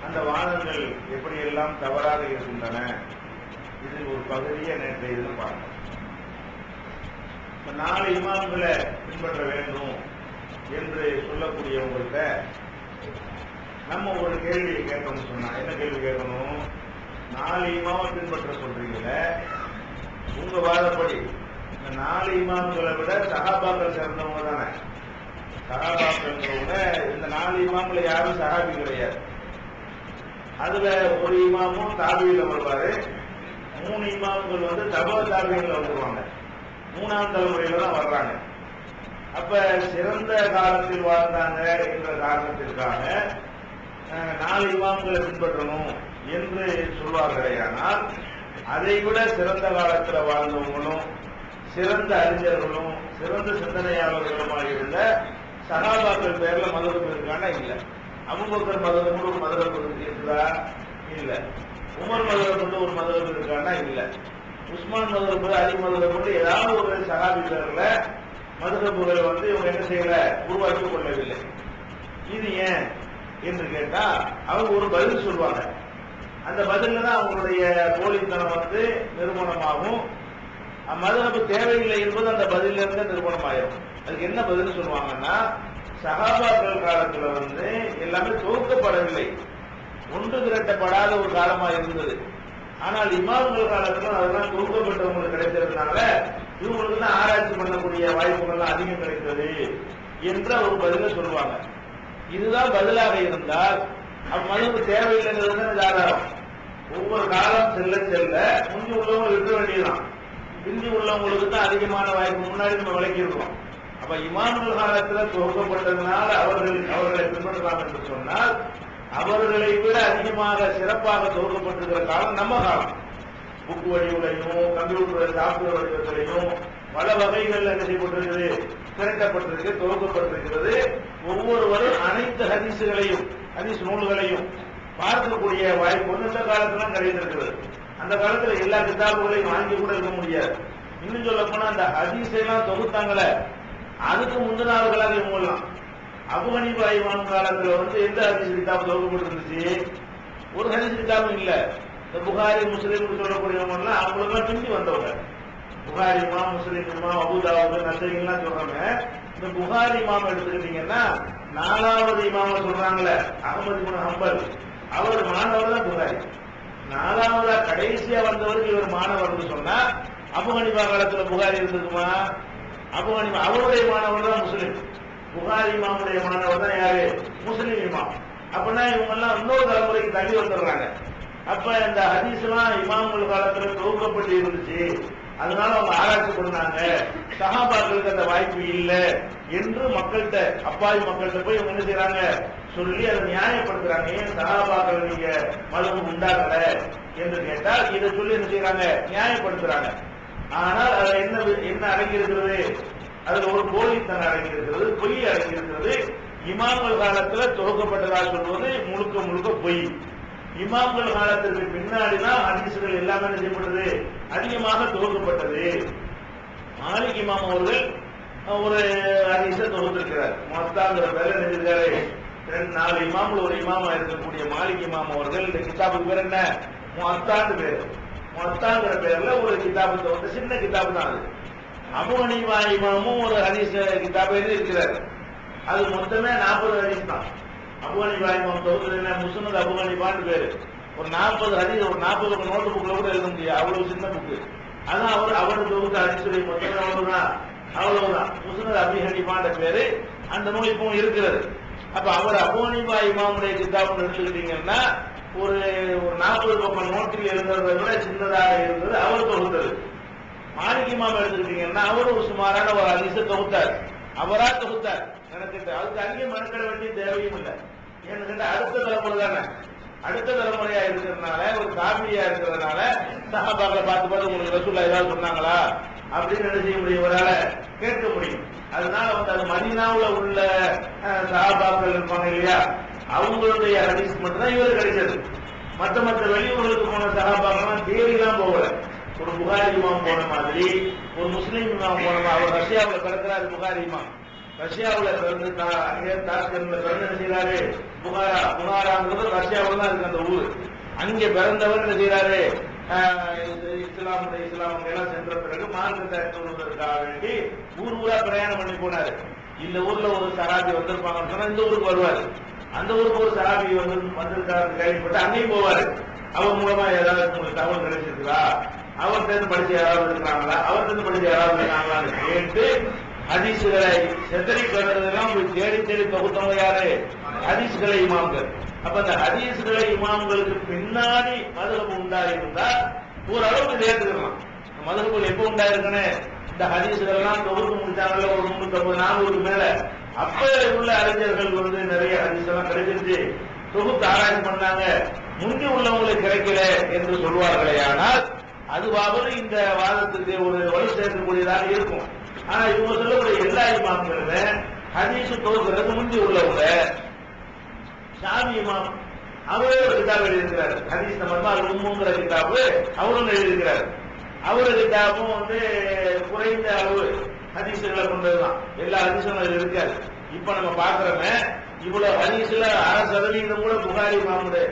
அந்த வாதங்கள் எப்படியெல்லாம் தவறாக இருக்கின்றன, இதில் ஒரு பகுதியை நேற்றைய இதில் பார்த்தோம். 4 இமாம்களை பின்பற்ற வேண்டும் என்று சொல்லக்கூடியவங்கள்ட்ட நம்ம ஒரு கேள்வியை கேட்கணும்னு சொன்னா என்ன கேள்வி கேட்கணும், 4 இமாமை பின்பற்ற சொல்றீங்கள, உங்க வாதப்படி இந்த 4 இமாம்களை விட சஹாபாக்கள் சேர்ந்தவங்க தானே, சஹாபாக்கள் இந்த 4 இமாம்ல யாரும் சஹாபி கிடையாது, அதுல ஒரு இமாமும் தாபியில வருவாரு, 3 இமாம்கள் வந்து தபா தாபியில வந்துருவாங்க, 3ஆம் தலைமுறையில தான் வர்றாங்க. அப்ப சிறந்த காலத்தில் வாழ்ந்தாங்க என்ற காரணத்திற்காக 4 இமாம்களை பின்பற்றணும் என்று சொல்வார்களேயானால் அதை விட சிறந்த காலத்தில் வாழ்ந்தவங்களும் சிறந்த அறிஞர்களும் சிறந்த சிந்தனையாளர்களுமாக இருந்த சஹாபாக்கள் பேர்ல மதுரப்பு இருக்கானா இல்ல, அபூபக்கர் மதுரப்பு ஒரு மதுரப்பு இருக்குதா இல்ல, உமர் மதுரப்பு ஒரு மதுரப்பு இருக்கானா இல்ல, உஸ்மான் மதுரப்பு அலி மதுரப்பு ஏதாவது ஒரு சஹாபி பேர்ல மதுரப்புகளை வந்து இவங்க என்ன செய்யல, உருவாக்கி கொள்ளவில்லை. இது ஏன் என்று கேட்டா அவங்க ஒரு பதில் சொல்லுவாங்க, அந்த பதில தான் அவங்களுடைய போலித்தனம் வந்து நிரூபணமாகும், மதுரப்பு தேவையில்லை என்பது அந்த பதில இருந்து நிரூபணமாயிரும். அதுக்கு என்ன பதில் சொல்லுவாங்கன்னா, சஹாபாக்கள் காலத்துல வந்து எல்லாமே தொகுக்கப்படவில்லை, ஒன்று திரட்டப்படாத ஒரு காலமா இருந்தது. ஆனால் இமாம்கள் காலத்துல அதெல்லாம் தொகுக்கப்பட்டவங்களுக்கு கிடைச்சதுனால இவங்களுக்கு தான் ஆராய்ச்சி பண்ணக்கூடிய வாய்ப்புகள் அதிகம் கிடைத்தது என்ற ஒரு பதில சொல்லுவாங்க. இதுதான் பதிலாக இருந்தால் மதுரப்பு தேவையில்லைங்கிறது ஆதாரம். ஒவ்வொரு காலம் செல்ல செல்ல முந்தி உள்ளவங்க இருக்க வேண்டியதுதான், பிந்தி உள்ளவங்களுக்கு தான் அதிகமான வாய்ப்பு முன்னாடி நம்ம விளக்கி இருக்கோம். அப்ப அப்ப இமாம்கள் காலத்துல துவக்கப்பட்டதுனால அவர்களை பின்பற்றலாம் என்று சொன்னால் அவர்களை விட அதிகமாக சிறப்பாக துவக்கப்பட்டிருக்கிற காலம் நம்ம காலம். புக் வடிவிலையும் கம்ப்யூட்டர் சாப்ட்வேர் வடிவத்திலையும் பல வகைகள் என்ன செய்யப்பட்டிருக்கிறது, திரட்டப்பட்டிருக்கு, துவக்கப்பட்டிருக்கிறது. ஒவ்வொருவரும் அனைத்து ஹதீஸ் நூல்களையும் பார்க்கக்கூடிய வாய்ப்பு வந்து இந்த காலத்துல கிடைத்திருக்கிறது. அந்த காலத்துல எல்லா கிதாபுகளையும் வாங்கி கூட இருக்க முடியாது. இன்னும் சொல்ல போனா அந்த ஹதீஸ் எல்லாம் தொகுத்தாங்களே, அதுக்கு முந்தினார்களாக இவங்கலாம். அபு ஹனீஃபா இமாம் காலத்துல வந்து எந்த ஹதீஸ் கிதாப் தொகுக்கப்பட்டிருந்துச்சு? ஒரு ஹதீஸ் கிதாபும் இல்ல. இந்த புகாரி முஸ்லீம் சொல்லக்கூடியவங்க எல்லாம் அவங்களுக்கெல்லாம் பிந்தி வந்தவங்க. புகாரி இமாம், முஸ்லீம் இமாம், அபூ தாவூத், நஸஈ எல்லாம் சொல்றாங்க. இந்த புகாரி இமாம் எடுத்துக்கிட்டீங்கன்னா 4வது இமாம சொல்றாங்களே அஹ்மத் இப்னு ஹம்பல், அவர் மாணவர் தான் புகாரி. 4வதா கடைசியா வந்தவருக்கு இவர் மாணவர்னு சொன்னா அபு ஹனீஃபா காலத்துல புகாரி இருந்திருக்குமா? அபு ஹனீஃபா அவருடைய மாணவர் தான் முஸ்லீம். புகாரி இமாமுடைய மாணவர் தான் யாரு? முஸ்லீம் இமாம். அப்படின்னா இவங்க எல்லாம் இன்னொரு தலைமுறைக்கு தள்ளி வந்துடுறாங்க. அப்ப இந்த ஹதீஸ் எல்லாம் இமாம்கள் காலத்துல தொகுக்கப்பட்டு இருந்துச்சு, அதனால அவங்க ஆராய்ச்சி பண்ணாங்க. சஹாபாக்களுக்கு அந்த வாய்ப்பு இல்லை என்று மக்கள்கிட்ட, அப்பாவி மக்கள்கிட்ட போய் இவங்க என்ன செய்யறாங்க சொல்லி அதை நியாயப்படுத்துறாங்க. ஏன் சஹாபாக்கள் நீங்க மதம் உண்டாகல என்று கேட்டால் இதை சொல்லி என்ன செய்யறாங்க, நியாயப்படுத்துறாங்க. ஆனால் அதுல என்ன அடங்கி இருக்கிறது? அதுல ஒரு போலித்தனம் அடங்கி இருக்கிறது, பொய் அடங்கி இருக்கிறது. இமாம்கள் காலத்துல துவக்கப்பட்டதா சொல்வது முழுக்க முழுக்க பொய். இமாம்கள் காலத்திற்கு பின்னாடிதான் ஹதீஸ்கள் எல்லாமே செய்யப்பட்டது, அதிகமாக துவக்கப்பட்டது. மாலிக் இமாம் அவர்கள் ஒரு ஹதீஸை தொகுத்திருக்கிறார். மொத்தாங்கிற பேர்ல நினைச்சிருக்காரு. 4 இமாம்கள் ஒரு இமாமா இருக்கக்கூடிய மாலிக் இமாம் அவர்கள் இந்த கிதாபுக்கு பேர் என்ன? முஅத்தான்னு பேர். முஅத்தாங்கிற பேர்ல ஒரு கிதாபு தொகுத்து, சின்ன கிதாபு தான் அது. அபு ஹனீஃபா இமாமும் ஒரு ஹதீஸ் கிதாபு எழுதி இருக்கிறார். அது மொத்தமே 40 ஹதீஸ் தான். அபு ஹனீஃபா இமாம் தொகுத்து என்ன? முஸ்னத் அபு ஹனீஃபான்னு பேரு. ஒரு 40 ஹதீஸ், ஒரு 40 நோட்டு புக்ல கூட எழுத முடியாது, அவ்வளவு சின்ன புக்கு. அதான் அவர் தொகுத்த ஹதீஸுடைய மொத்தம் அவ்வளவுதான். முஸ்னத் அபு ஹனீஃபான்ற பேரு அந்த நூல் இப்போ இருக்கிறது. அப்ப அவர் அபு ஹனீஃபா இமாமுடைய கிதாபுன்னு எடுத்துக்கிட்டீங்கன்னா ஒரு 40 பக்கம் நோட்டில் எழுதுறதை விட சின்னதாக இருந்தது அவர் தொகுத்தது. மாலிக் இமாம் எடுத்துக்கிட்டீங்கன்னா அவர் ஒரு சுமாரான ஒரு ஹதீஸை தொகுத்தார், அவரா தொகுத்தார். எனக்கு அதுக்கு அங்கே மெனக்கட வேண்டிய தேவையும் இல்லை. ஏன்னு கேட்டா அடுத்த தலைமுறை தானே, அடுத்த தலைமுறையா இருக்கிறதுனால, ஒரு காவிரியா இருக்கிறதுனால சஹாபாக்களை பார்த்து உங்களுக்கு ரசூலுல்லாஹ் ஏதாவது சொன்னாங்களா அப்படின்னு என்ன செய்ய முடியும், இவரால கேட்க முடியும். அதனால வந்து அது மதீனாவுல உள்ள சஹாபாக்கள் இருப்பாங்க இல்லையா, அவங்களுடைய ஹதீஸ் மட்டும் தான் இவருக்கு கிடைச்சது. மற்ற வெளியூர்களுக்கு போன சஹாபாக்கெல்லாம் தேடிலாம் போகல. ஒரு புகாரி இமாம் போன மாதிரி, ஒரு முஸ்லீம் இமாம் போன மாதிரி. அவர் ரஷ்யாவில் பிறக்கிறாரு புகாரி இமாம். ரஷ்யாவில் பிறந்து அங்கே தாஷ்கண்ட்ல பிறந்து என்ன செய்யறாரு, புகாராங்கிறது ரஷ்யாவில் தான் இருக்கு அந்த ஊர். அங்கே பிறந்தவர் என்ன செய்யறாரு, இஸ்லாம் எல்லாம் சென்ற பிறகு மார்க்கத்தை சொல்வதற்காக வேண்டி ஊரா பிரயாணம் பண்ணி போனாரு. இந்த ஊர்ல ஒரு சராபி வந்திருப்பாங்கன்னு சொன்னா இந்த ஊருக்கு வருவாரு. அந்த ஊருக்கு ஒரு சராபி வந்திருக்காரு கேள்விப்பட்டு அங்கேயும் போவாரு. அவர் மூலமா ஏதாவது உங்களுக்கு தகவல் கிடைச்சிருக்குதா, அவர்கிட்ட படிச்சு யாராவது இருக்கிறாங்களா, அவர்கிட்ட படிச்சு யாராவது இருக்காங்களான்னு கேட்டு ஹதீஸ்களை செதறி கிடறதெல்லாம் தேடி தொகுத்தவங்க யாரு, ஹதீஸ்களை இமாம்கள். அப்ப அந்த ஹதீஸ்களை இமாம்களுக்கு பின்னாடி மதுஹப் உண்டாயிருந்தா ஓரளவுக்கு ஏற்றுக்கலாம். மதுஹப்கள் எப்ப உண்டாயிருக்குன்னு இந்த ஹதீஸ்கள் எல்லாம் தொகுத்து முடிச்சாங்கல்ல, ஒரு 350-400 மேல. அப்ப உள்ள அறிஞர்கள் வந்து நிறைய ஹதீஸ் எல்லாம் கிடைச்சிருச்சு, தொகுத்து ஆராய்ச்சி பண்ணாங்க. முந்தி உள்ளவங்களுக்கு கிடைக்கல என்று சொல்வார்களே, ஆனால் அதுவாவது இந்த வாதத்துக்கு ஒரு வலு சேர்க்கக்கூடியதாக இருக்கும். ஆனா இவங்க சொல்லக்கூடிய எல்லா இமாம்களுமே ஹதீஸ் தொகுக்கிறது முந்தி உள்ளவங்க. ஷாஃபி இமாம் அவரே ஒரு கிதாப் எழுதியிருக்கிறார், ஹதீஸ் சம்பந்தமா உம்முங்கிற கிதாபு அவரும் எழுதியிருக்கிறார். அவரு கிதாபும் வந்து குறைந்த அளவு ஹதீஸ்களை கொண்டதுதான், எல்லா ஹதீஸும் அதுல இருக்காது. இப்ப நம்ம பாக்குறோமே இவ்வளவு ஹதீஸ்ல 6% கூட புகாரி இமாமுடைய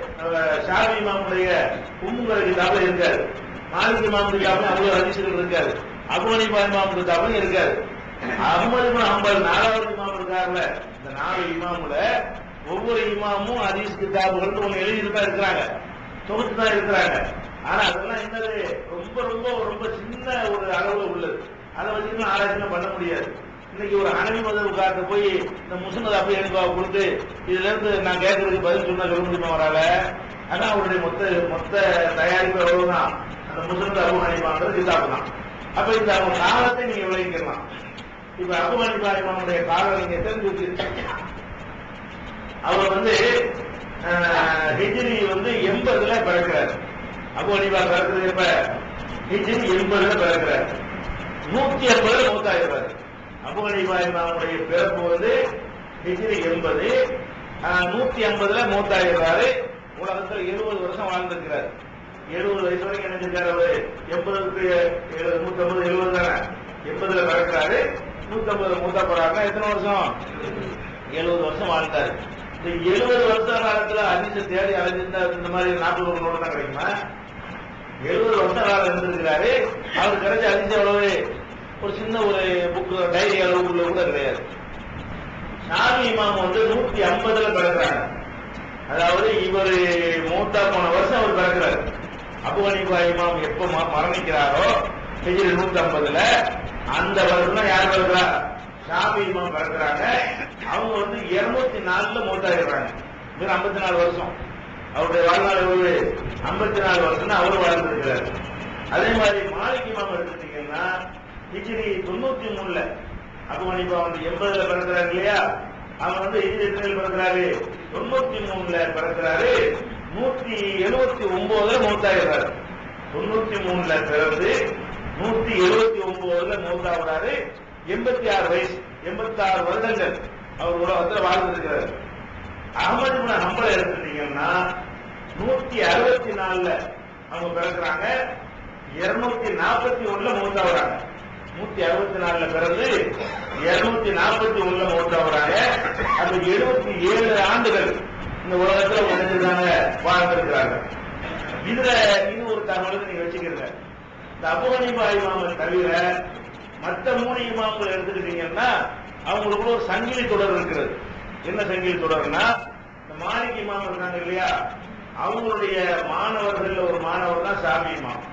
ஷாஃபி இமாமுடைய உம்முங்கிற கிதாபுல இருக்காது. மாலிக் இமாம் கிதாபுல அவ்வளவு ஹதீஸ்கள் இருக்காது. அபு ஹனீஃபா இமாம் கிதாபும் இருக்காது. அஹ்மத் இப்னு ஹம்பல் 4வது இமாம் இருக்காருல்ல, இந்த 4 இமாமுல ஒவ்வொரு இமாமும் ஹதீஸ் கிதாபுகள் ஒண்ணு எழுதிட்டு தான் இருக்கிறாங்க, தொகுத்து தான் இருக்கிறாங்க. ஆனா அதெல்லாம் என்னது, ரொம்ப ரொம்ப ரொம்ப சின்ன ஒரு அளவு உள்ளது. அதை வச்சுட்டு ஆராய்ச்சி பண்ண முடியாது. இன்னைக்கு ஒரு ஹனவி மதவுக்காக போய் இந்த முஸ்னத் அபு ஹனீஃபாவை கொடுத்து இதுல இருந்து நான் கேட்கறதுக்கு பதில் சொன்னா சொல்ல முடியுமா வரால? ஆனா அவருடைய மொத்த தயாரிப்பு எவ்வளவுதான், அந்த முஸ்னத் அபு ஹனீஃபாங்கிறது கிதாபு தான். அப்ப இந்த காலத்தை நீங்க விளைவிக்கலாம். இப்ப அபு ஹனீஃபா இமாமுடைய காலம் நீங்க தெரிஞ்சு வச்சிருக்கீங்க. அவர் ஹிஜ்ரி 80ல பிறக்கிறார். அபு ஹனீஃபா பிறக்கிறது எப்ப? ஹிஜ்ரி 80ல பிறக்கிறார். 180ல மூத்தாயிடுறாரு. அபு ஹனீஃபா இமாமுடைய பிறப்பு ஹிஜ்ரி 80, 150ல மூத்தாயிடுறாரு. உலகத்தில் 70 வருஷம் வாழ்ந்திருக்கிறார். 70 வயசு வரைக்கும் நினைச்சிருக்காரு அவரு. 80க்கு 150 70 தானே. 80ல பிறக்கிறாரு, 150 மூத்தா போறாங்க. எத்தனை வருஷம்? 70 வருஷம் வாழ்ந்தாரு. இந்த 70 வருஷ காலத்துல ஹதீஸை தேடி அலைஞ்சிருந்தா இந்த மாதிரி 40 நோட்டு தான் கிடைக்குமா? 70 வருஷ காலம் இருந்திருக்கிறாரு. அவர் கிடைச்ச ஹதீஸ் எவ்வளவு? ஒரு சின்ன ஒரு புக் டைரி அளவுக்குள்ள கூட கிடையாது. ஷாஃபி இமாம் 150ல பிறக்கிறாங்க. அதாவது இவர் மூத்தா போன வருஷம் அவர் பிறக்கிறார். அபு ஹனீஃபா இமாம் எப்ப மரணிக்கிறாரோ ஹிஜ்ரி 150ல, அந்த வருஷம் யார் பிறக்கிறா? ஷாஃபி இமாம் பிறக்கிறாங்க. அவங்க 204ல மூத்தாயிடுறாங்க. 54 வருஷம் அவருடைய வாழ்நாள் எவ்வளவு? 54 வருஷம் அவர் வாழ்ந்திருக்கிறார். அதே மாதிரி மாலிக் இமாம் எடுத்துட்டீங்கன்னா ஹிஜ்ரி 93ல அபு ஹனீஃபா 80ல பிறக்கிறாரு இல்லையா? அவங்க ஹிஜ்ரி எத்தனையில் பிறக்கிறாரு? 93ல பிறக்கிறாரு. 179ல மூத்தாயிடுறாரு. 93ல பிறந்து 179ல மூத்தாகிறாரு. 86 வயசு, 86 வருடங்கள் அவர் உலகத்தில் வாழ்ந்திருக்கிறார். அஹ்மது இப்னு ஹம்பல் எடுத்துட்டீங்கன்னா 164ல அவங்க பிறக்கிறாங்க. 241ல மூத்தாகிறாங்க. 164ல பிறந்து 241ல மூத்தாகிறாங்க. அது 77 ஆண்டுகள் இந்த உலகத்தில் நினைச்சிருக்காங்க, வாழ்ந்திருக்கிறாங்க. இது ஒரு தகவலுக்கு நீங்க வச்சுக்கிறீங்க. இந்த அபு ஹனீஃபா இமாமை தவிர மற்ற 3 இமாம்கள் எடுத்துக்கிட்டீங்கன்னா அவங்களுக்கு ஒரு சங்கிலி தொடர் இருக்கிறது. என்ன சங்கிலி தொடர்னா, இந்த மாலிக் இமாம் இருக்காங்க இல்லையா, அவங்களுடைய மாணவர்கள் ஒரு மாணவர் தான் ஷாஃபி இமாம்.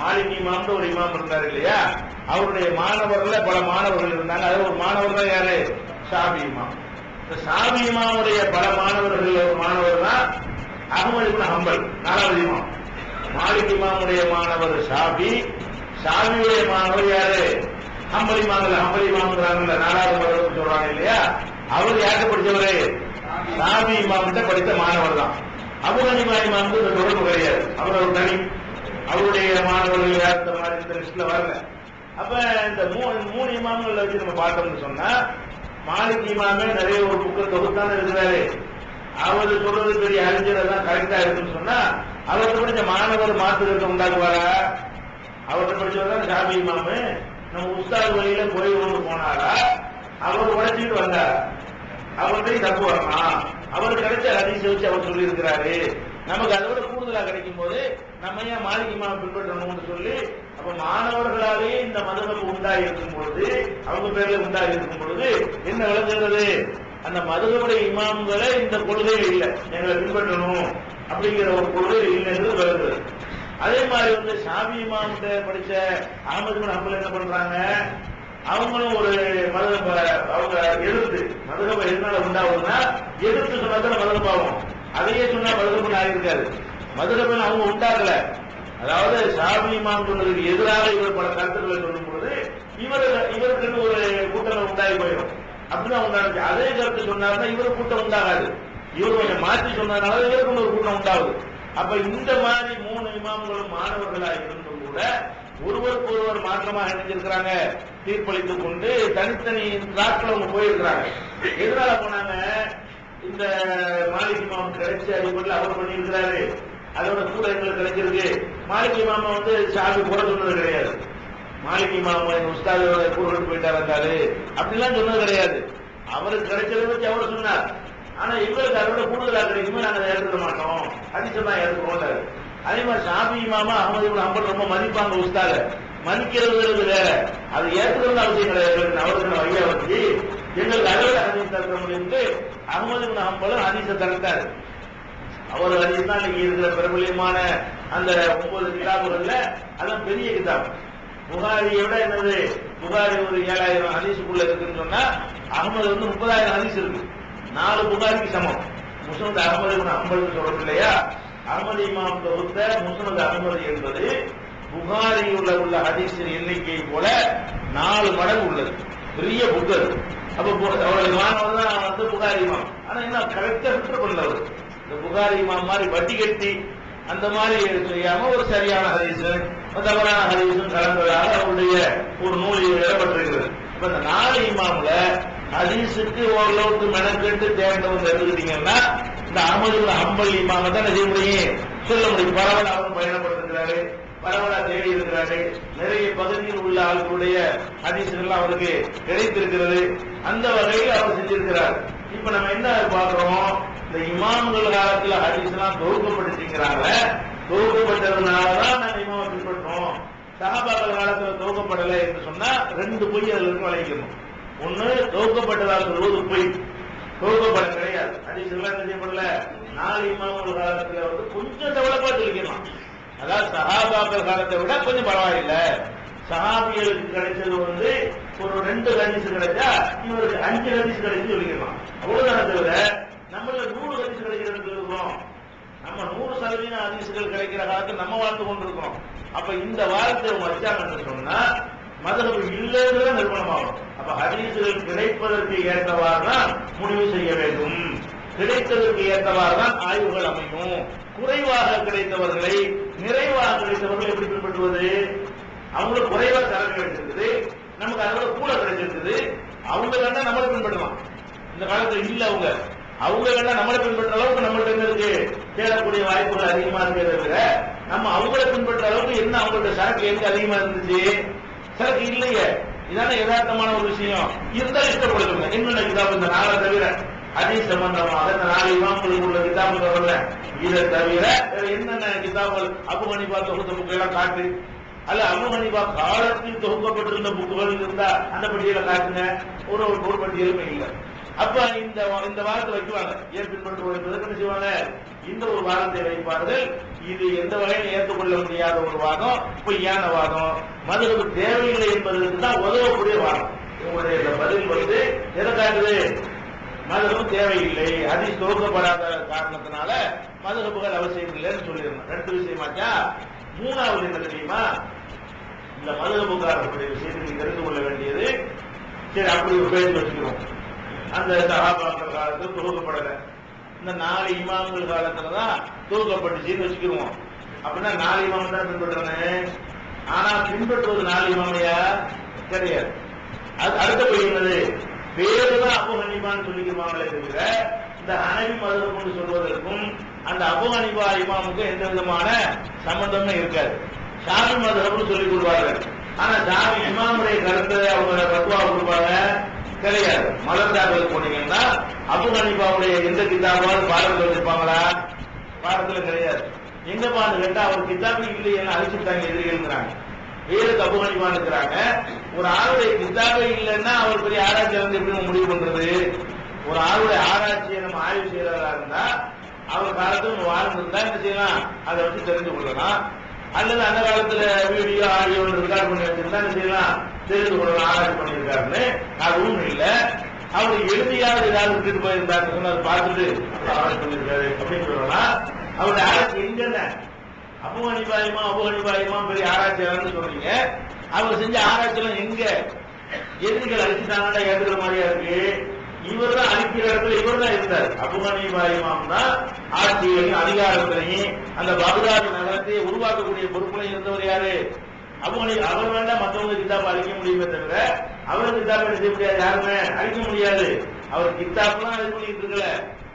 மாலிக் இமாம் ஒரு இமாம் இருந்தார் இல்லையா, அவருடைய மாணவர்கள பல மாணவர்கள் இருந்தாங்க. அது ஒரு மாணவர் தான் யாரு? ஷாஃபி இமாம். இந்த ஷாஃபி இமாமுடைய பல மாணவர்கள் ஒரு மாணவர் தான் அஹ்மது இப்னு ஹம்பல், 4வது இமாம். மாலிக் இமாமுடைய மாணவர் ஷாஃபி, ஷாஃபியுடைய மாணவர் யாரு? ஹம்பல் இமாம். ஹம்பல் இமாம்ங்கிறாங்கல்ல, 4வது மதம் சொல்றாங்க இல்லையா, அவர் யாருக்கு படிச்சவரு? ஷாஃபி இமாம்கிட்ட படித்த மாணவர் தான். அபு ஹனீஃபா இமாமுக்கு இந்த தொடர்பு கிடையாது. அவர் ஒரு தனி, அவருடைய மாணவர்கள் யார் இந்த மாதிரி இந்த லிஸ்ட்ல வரல. அப்ப இந்த 3 இமாம்களை வச்சு நம்ம பார்த்தோம்னு சொன்னா, மாலிக் இமாமே நிறைய ஒரு புக்கை தொகுத்தான இருக்கிறாரு. அவர் சொல்றது பெரிய அறிஞர் தான் கரெக்டா இருக்குன்னு சொன்னா, அவர்கிட்ட படிச்ச மாணவர் மாற்றுகிறத உண்டாக்குவாரா? அவர்கிட்ட படிச்சவர் தான் ஷாஃபி இமாமு. நம்ம உஸ்தாத் வழியில போய் கொண்டு போனாரா? அவர் உழைச்சிட்டு வந்தார். அவர்கிட்ட தப்பு வரலாம். அவர் கிடைச்ச ஹதீஸை வச்சு அவர் சொல்லி இருக்கிறாரு. நமக்கு அதை விட கூடுதலா கிடைக்கும் போது நம்ம ஏன் மாலிக் இமாம் பின்பற்றணும்னு சொல்லி, அப்ப மாணவர்களாலேயே இந்த மதுஹப் உண்டாகி இருக்கும் பொழுது, அவங்க பேர்ல உண்டாகி இருக்கும் பொழுது என்ன விளங்குகிறது? அந்த மதுஹபுடைய இமாம்களை இந்த கொள்கையில் இல்லை, எங்களை பின்பற்றணும் அப்படிங்கிற ஒரு கொள்கை இல்லைன்னு வருது. அதே மாதிரி ஷாஃபி இமாம்கிட்ட படிச்ச அஹ்மது இப்னு ஹம்பல் என்ன பண்றாங்க? அவங்களும் ஒரு மதுஹப அவங்க எதிர்த்து, மதுஹப எதனால உண்டாகுதுன்னா எதிர்த்து சொன்னா மதுஹபாகும். அதையே சொன்னா மதுஹபன் ஆகியிருக்காரு. மதுஹபன் அவங்க உண்டாகல. அதாவது ஷாஃபி இமாம் சொன்னதுக்கு எதிராக இவர் பல கருத்துக்களை சொல்லும் பொழுது இவருக்கு ஒரு கூட்டம் உண்டாகி போயிடும். அப்படிதான் உண்டாச்சு. அதே கருத்து சொன்னாருன்னா இவரு கூட்டம் உண்டாகாது. இவர் கொஞ்சம் மாற்றி சொன்னதுனால இவருக்கு ஒரு கூட்டம் உண்டாகுது. அப்ப இந்த மாதிரி 3 இமாம்களும் மாணவர்களாக இருந்தும் கூட ஒருவருக்கு ஒருவர் மாற்றமாக இணைஞ்சிருக்கிறாங்க. தீர்ப்பளித்துக் கொண்டு தனித்தனி நாட்கள் அவங்க போயிருக்கிறாங்க. எதனால போனாங்க? இந்த மாலிக் இமாம் கிடைச்ச அடிப்படையில் அவர் பண்ணியிருக்கிறாரு. அதோட கூட எங்களுக்கு கிடைச்சிருக்கு. மாலிக் இமாம ஷாஃபி கூட சொன்னது கிடையாது. மாலிக் இமாம் எங்க உஸ்தாதோட கூட போயிட்டா இருந்தாரு அப்படிலாம் சொன்னது கிடையாது. அவருக்கு கிடைச்சதை வச்சு அவர் சொன்னார். ஆனா இவருக்கு அதோட கூடுதலா கிடைக்குமே நாங்க அதை ஏற்றுக்க மாட்டோம், ஹதீஸை தான் ஏற்றுக்கோண்டாரு. அதே மாதிரி ஷாஃபி இமாமா அஹ்மது இப்னு ஹம்பல் ரொம்ப மதிப்பாங்க உஸ்தாத. மதிக்கிறது வேற, அது ஏற்றுக்கிறது அவசியம் கிடையாது. அவருக்கு வழியா வச்சு எங்களுக்கு அதோட ஹதீஸ் தர முடியும்னு அஹ்மது இப்னு ஹம்பலும் ஹதீஸை தரத்தாரு. அவர் ஹதீஸ் தான் இன்னைக்கு இருக்கிற பிரபலியமான அந்த 9 கிதாபுகள்ல அதான் பெரிய கிதாப். புகாரியை விட என்னது, புகாரி ஒரு 7000 ஹதீஸுக்குள்ள இருக்குன்னு சொன்னா அஹ்மது 30,000 ஹதீஸ் இருக்கு. 4 புகாரிக்கு சமம். முஸ்னத் அஹ்மது இப்னு ஹம்பல் சொல்றது இல்லையா, அஹ்மது இமாம் தொகுத்த முஸ்னத் அஹ்மது என்பது புகாரியுள்ள ஹதீஸின் எண்ணிக்கை போல 4 மடங்கு உள்ளது. பெரிய புக் அது. அப்ப அவருடைய மாணவர் தான் வந்து புகாரி இமாம். ஆனா என்ன கரெக்டா ஃபில்டர் பண்ணல அவரு. இந்த புகாரி இமாம் மாதிரி வட்டி கட்டி அந்த மாதிரி செய்யாம ஒரு சரியான ஹதீஸ் தவறான ஹதீஸும் கலந்ததாக அவருடைய ஒரு நூலில் இடம்பெற்றிருக்கிறது. இப்ப இந்த 4 இமாம்ல ஹதீஸுக்கு ஓரளவுக்கு மெனக்கெட்டு தேர்ந்தவங்க எழுதுட்டீங்கன்னா இந்த அஹ்மது ஹம்பல் இமாம தான் செய்ய முடியும், சொல்ல முடியும். பரவலா அவர் பயணப்பட்டிருக்கிறாரு, பரவலா தேடி இருக்கிறாரு, நிறைய பகுதியில் உள்ள ஆட்களுடைய ஹதீஸ்கள் அவருக்கு கிடைத்திருக்கிறது. அந்த வகையில் அவர் செஞ்சிருக்கிறார். இப்ப நம்ம என்ன பார்க்கிறோம், இந்த இமாம்கள் காலத்துல ஹதீஸ் எல்லாம் தொகுக்கப்பட்டுங்கிறாங்க. தொகுக்கப்பட்டதுனாலதான் நாங்க இமாம பின்பற்றோம். சஹாபாக்கள் காலத்துல தொகுக்கப்படலை என்று சொன்னா 2 பொய் அதுல இருந்து வளைக்கணும். ஒண்ணு, தொகுக்கப்பட்டதா சொல்வது பொய், தொகுக்கப்பட கிடையாது. ஹதீஸ் எல்லாம் செய்யப்படல. 4 இமாம்கள் காலத்துல வந்து கொஞ்சம் டெவலப்பா சொல்லிக்கணும். அதாவது சஹாபாக்கள் காலத்தை விட கொஞ்சம் பரவாயில்ல. சஹாபிகளுக்கு கிடைச்சது வந்து ஒரு 2 ஹதீஸ் கிடைச்சா இவருக்கு 5 ஹதீஸ் கிடைச்சு சொல்லிக்கலாம். அவ்வளவுதான். தவிர நம்மள 100 ஹதீஸ் கிடைக்கிறது இருக்கிறோம். நம்ம 100% ஹதீஸ்கள் கிடைக்கிற காலத்தில் நம்ம வாழ்ந்து கொண்டிருக்கிறோம். அப்ப இந்த வார்த்தை வச்சாங்கன்னு சொன்னா மதஹப் இல்லைன்னு நிறுவனமாகும். அப்ப ஹதீஸ்கள் கிடைப்பதற்கு ஏற்றவாறு தான் முடிவு செய்ய வேண்டும், கிடைத்ததற்கு ஏற்றவாறு தான் ஆய்வுகள் அமையும். குறைவாக கிடைத்தவர்களை நிறைவாக கிடைத்தவர்கள் எப்படி பின்பற்றுவது? அவங்களுக்கு குறைவாக தரம் கிடைச்சிருக்குது, நமக்கு அதோட கூட கிடைச்சிருக்குது, அவங்க வேணா நம்மளை பின்பற்றலாம். இந்த காலத்துல இல்ல அவங்க வேணா நம்மளை பின்பற்ற அளவுக்கு நம்மள்ட்ட இருக்கு தேடக்கூடிய வாய்ப்புகள் அதிகமா இருக்கிறத விட நம்ம அவங்களை பின்பற்ற அளவுக்கு என்ன அவங்களோட சரக்கு எங்க அதிகமா இருந்துச்சு? சரக்கு இல்லையே. இதான யதார்த்தமான ஒரு விஷயம். இருந்தாலும் இஷ்டப்படுத்துங்க. என்னென்ன கிதாபு இந்த 4 தவிர ஹதீஸ் சம்பந்தமாக இந்த 4 இமாம்களுக்கு உள்ள கிதாபு வரல. இதை தவிர என்னென்ன கிதாபுகள் அபு ஹனீஃபா தொகுத்த புக்கெல்லாம் காட்டு, அல்ல அபு ஹனீஃபா காலத்தில் தொகுக்கப்பட்டிருந்த புக்குகள் இருந்தா அந்த பட்டியலை காட்டுங்க. ஒரு பட்டியலுமே இல்லை. அப்ப இந்த வாரத்தை வைக்குவாங்க. ஏன் பின்பற்றுவது என்ன செய்வாங்க? இந்த ஒரு வாரத்தை வைப்பார்கள். இது எந்த வகையில் ஏற்றுக்கொள்ள முடியாத ஒரு வாதம், பொய்யான வாதம், மதுரவு தேவையில்லை என்பதற்கு தான் உதவக்கூடிய வாதம். உங்களுடைய இந்த பதில் வந்து எதை காட்டுது? மதுரவு தேவையில்லை, ஹதீஸ் தொகுக்கப்படாத காரணத்தினால மதுரப்புகள் அவசியம் இல்லைன்னு சொல்லிடணும். 2 விஷயமாச்சா. 3வது என்ன தெரியுமா? இந்த மதுரப்புக்காரர்களுடைய விஷயத்தை நீங்க தெரிந்து கொள்ள வேண்டியது. சரி, அப்படி ஒரு பேச்சு வச்சுக்கிறோம். அந்த சஹாபாக்கள் காலத்தில் தொகுக்கப்படல. இந்த 4 இமாம்கள் காலத்துலதான் தொகுக்கப்பட்டுச்சுன்னு வச்சுக்கிடுவோம். அப்படின்னா 4 இமாம் தான் பின்பற்றணும். ஆனா பின்பற்றுவது 4 இமாமையா கிடையாது. அது அடுத்த போயிருந்தது பேருதான் அபு ஹனீஃபான்னு சொல்லிக்குவாங்களே தவிர இந்த ஹனபி மதுஹப் சொல்வதற்கும் அந்த அபு ஹனீஃபா இமாமுக்கும் எந்த விதமான சம்பந்தமே இருக்காது. ஷாஃபி மதுஹப்னு சொல்லிக் கொள்வார்கள். ஆனா ஷாஃபி இமாமுடைய கருத்தை அவங்க ஃபத்வா கொடுப்பாங்க கிடையாது. மலர்ந்தாக்கள் போனீங்கன்னா அபு ஹனீஃபாவுடைய எந்த கிதாபாவது பாடத்தில் வச்சிருப்பாங்களா? பாடத்துல கிடையாது. எங்க பாடு கேட்டா அவர் கிதாபு இல்லை என அழிச்சுட்டாங்க எதிரிகள். வேறு அபு ஹனீஃபா இருக்கிறாங்க. ஒரு ஆளுடைய கிதாபே இல்லைன்னா அவர் பெரிய ஆராய்ச்சியை வந்து எப்படி முடிவு பண்றது? ஒரு ஆளுடைய ஆராய்ச்சியை நம்ம ஆய்வு செய்யறதா இருந்தா அவர் காலத்துல வாழ்ந்திருந்தா என்ன செய்யலாம்? அதை வச்சு தெரிந்து கொள்ளலாம். அல்லது அந்த காலத்துல வீடியோ ஆடியோ ரெக்கார்ட் பண்ணி வச்சிருந்தா என்ன செய்யலாம்? தெரிந்து கொள்ளலாம். ஆராய்ச்சி பண்ணியிருக்காருன்னு அதுவும் இல்லை. அவர் எழுதியாவது ஏதாவது விட்டுட்டு போயிருந்தாருன்னு அதை பார்த்துட்டு ஆராய்ச்சி பண்ணியிருக்காரு அப்படின்னு சொல்லலாம். அவருடைய ஆராய்ச்சி எங்கன்னு அபு ஹனீஃபா இமாம் பெரிய ஆராய்ச்சியாளர்னு சொல்றீங்க. அவர் செஞ்ச ஆராய்ச்சியெல்லாம் எங்க? எதிரிகள் அழிச்சுட்டாங்கன்னா ஏற்றுக்கிற மாதிரியா இருக்கு. இவர் தான் அழிக்கிற இடத்துல இவர் தான் இருந்தார். அபு ஹனீஃபா இமாம் தான் ஆட்சியையும் அதிகாரத்திலையும் அந்த பக்தாத் நகரத்தை உருவாக்கக்கூடிய பொறுப்புலையும் இருந்தவர் யாரு? Abu Hanifa. அவர் வேண்டாம் மற்றவங்க கிதாப் அழிக்க முடியுமே தவிர அவர் கிதாப் என்ன செய்ய முடியாது, யாருமே அழிக்க முடியாது. அவர் கிதாப்லாம் இது பண்ணிட்டு இருக்கல.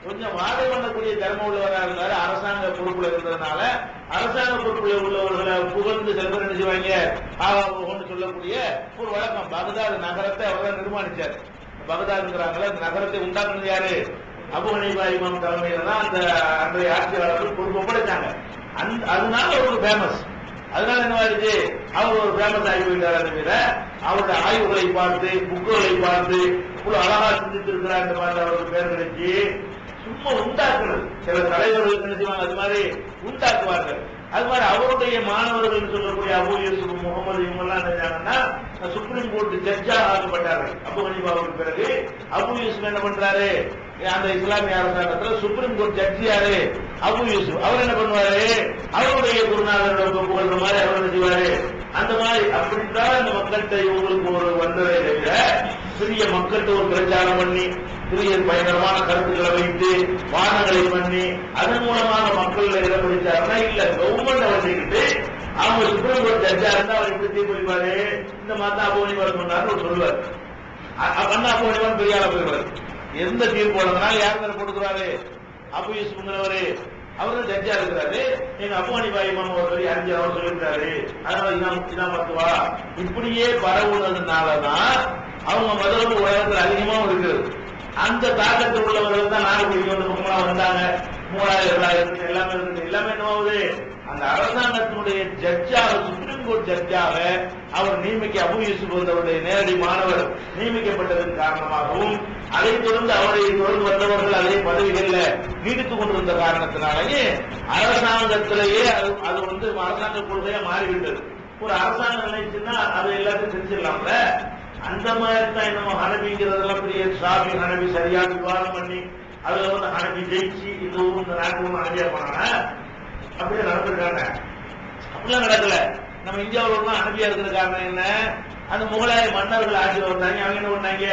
கொஞ்சம் வாதம் பண்ணக்கூடிய திறமை உள்ளவராக இருந்தாரு. அரசாங்க பொறுப்புல இருந்ததுனால அரசாங்க பொறுப்புல உள்ளவர்களை புகழ்ந்து சில பேர் என்ன செய்வாங்க, ஆவான்னு சொல்லக்கூடிய ஒரு வழக்கம். பக்தாத் நகரத்தை அவர் தான் நிர்மாணிச்சார். பக்தாத்ங்கிறாங்களே அந்த நகரத்தை உண்டாக்குனது யாரு? அபு ஹனீஃபா இமாம் தலைமையில தான் அந்த அன்றைய ஆட்சியாளர்கள் பொறுப்பு ஒப்படைச்சாங்க. அதனால ஒரு ஃபேமஸ். அதனால என்னவாயிருச்சு, அவர் ஒரு ஃபேமஸ் ஆகி போயிட்டார். தவிர அவருடைய ஆய்வுகளை பார்த்து புக்குகளை பார்த்து இவ்வளவு அழகா சிந்தித்து இருக்கிறார் இந்த மாதிரி அவருக்கு பேர் கிடைச்சி சும்மா உண்டாக்குறது. சில தலைவர்கள் என்ன செய்வாங்க, அது மாதிரி உண்டாக்குவார்கள். அது மாதிரி அவருடைய மாணவர்கள் சொல்லக்கூடிய அபு யூசுப் முகமது இவங்கெல்லாம் நினைச்சாங்கன்னா சுப்ரீம் கோர்ட் ஜட்ஜா ஆக்கப்பட்டார்கள். அபு ஹனீஃபாவுக்கு பிறகு அபு யூசுப் என்ன பண்றாரு, அந்த இஸ்லாமிய அரசாங்கத்தில் சுப்ரீம் கோர்ட் ஜட்ஜி யாரு? அபு யூசுப். அவர் என்ன பண்ணுவாரு, அவருடைய குருநாதரோட புகழ்ற மாதிரி அவர் என்ன செய்வாரு. அந்த மாதிரி அப்படித்தான் இந்த மக்கள்கிட்ட இவங்களுக்கு ஒரு வந்ததை தவிர சிறிய மக்கள்கிட்ட ஒரு பிரச்சாரம் பண்ணி சிறிய பயங்கரமான கருத்துக்களை வைத்து வாதங்களை பண்ணி அதன் மூலமாக மக்கள் இடம் பிடிச்சாருன்னா இல்ல கவர்மெண்ட் வச்சுக்கிட்டு அவங்க சுப்ரீம் கோர்ட் ஜட்ஜா இருந்தா அவர் எப்படி தீர்ப்பளிப்பாரு இந்த மாதிரி தான் அபோனிவார் சொன்னார்னு சொல்லுவார். அண்ணா அபோனிவார் பெரிய ஆளா போயிடுவார். எந்த தீர்ப்பு போடுறதுனால யார் மேல போட்டுக்கிறாரு அபு யூசுப்ங்கிறவரு அவரு ஜட்ஜா இருக்கிறாரு. எங்க அபோனிபாய் இமாம் ஒரு பெரிய அறிஞர் அவர் சொல்லியிருக்காரு அதனால இதான் மத்துவா இப்படியே பரவுனதுனாலதான் அவங்க மதரவு உலகத்தில் அதிகமாகவும் இருக்கிறது. அந்த தாக்கத்தில் உள்ளவர்கள் தான் நாடு பிடிக்க வந்து வந்தாங்க. 3000 எல்லாமே இருக்குது. எல்லாமே என்னவாகுது அந்த அரசாங்கத்தினுடைய ஜட்ஜாக சுப்ரீம் கோர்ட் ஜட்ஜாக அவர் அபு யூசுப் அவருடைய நேரடி மாணவர் நியமிக்கப்பட்டதன் காரணமாகவும் அதைத் தொடர்ந்து அவரை தொடர்ந்து வந்தவர்கள் அதே பதவிகளில் நீடித்துக் கொண்டிருந்த காரணத்தினாலேயே அரசாங்கத்திலேயே அது வந்து அரசாங்க கொள்கையா மாறிவிட்டது. ஒரு அரசாங்கம் நினைச்சுன்னா அது எல்லாத்தையும் செஞ்சிடலாம்ல. அந்த மாதிரி தான் நம்ம ஹனபிங்கிறதெல்லாம் பெரிய ஷாபி ஹனபி சரியான விவாதம் பண்ணி அதுல வந்து ஹனபி ஜெயிச்சு இந்த ஊர் இந்த நாட்டு ஹனபியா போனாங்க. அப்படியே நடந்திருக்காங்க. அப்படிலாம் நடக்கல. நம்ம இந்தியாவில் ஹனபியா இருக்கிற காரணம் என்ன அந்த முகலாய மன்னர்கள் ஆட்சியில் வந்தாங்க. அவங்க என்ன பண்ணாங்க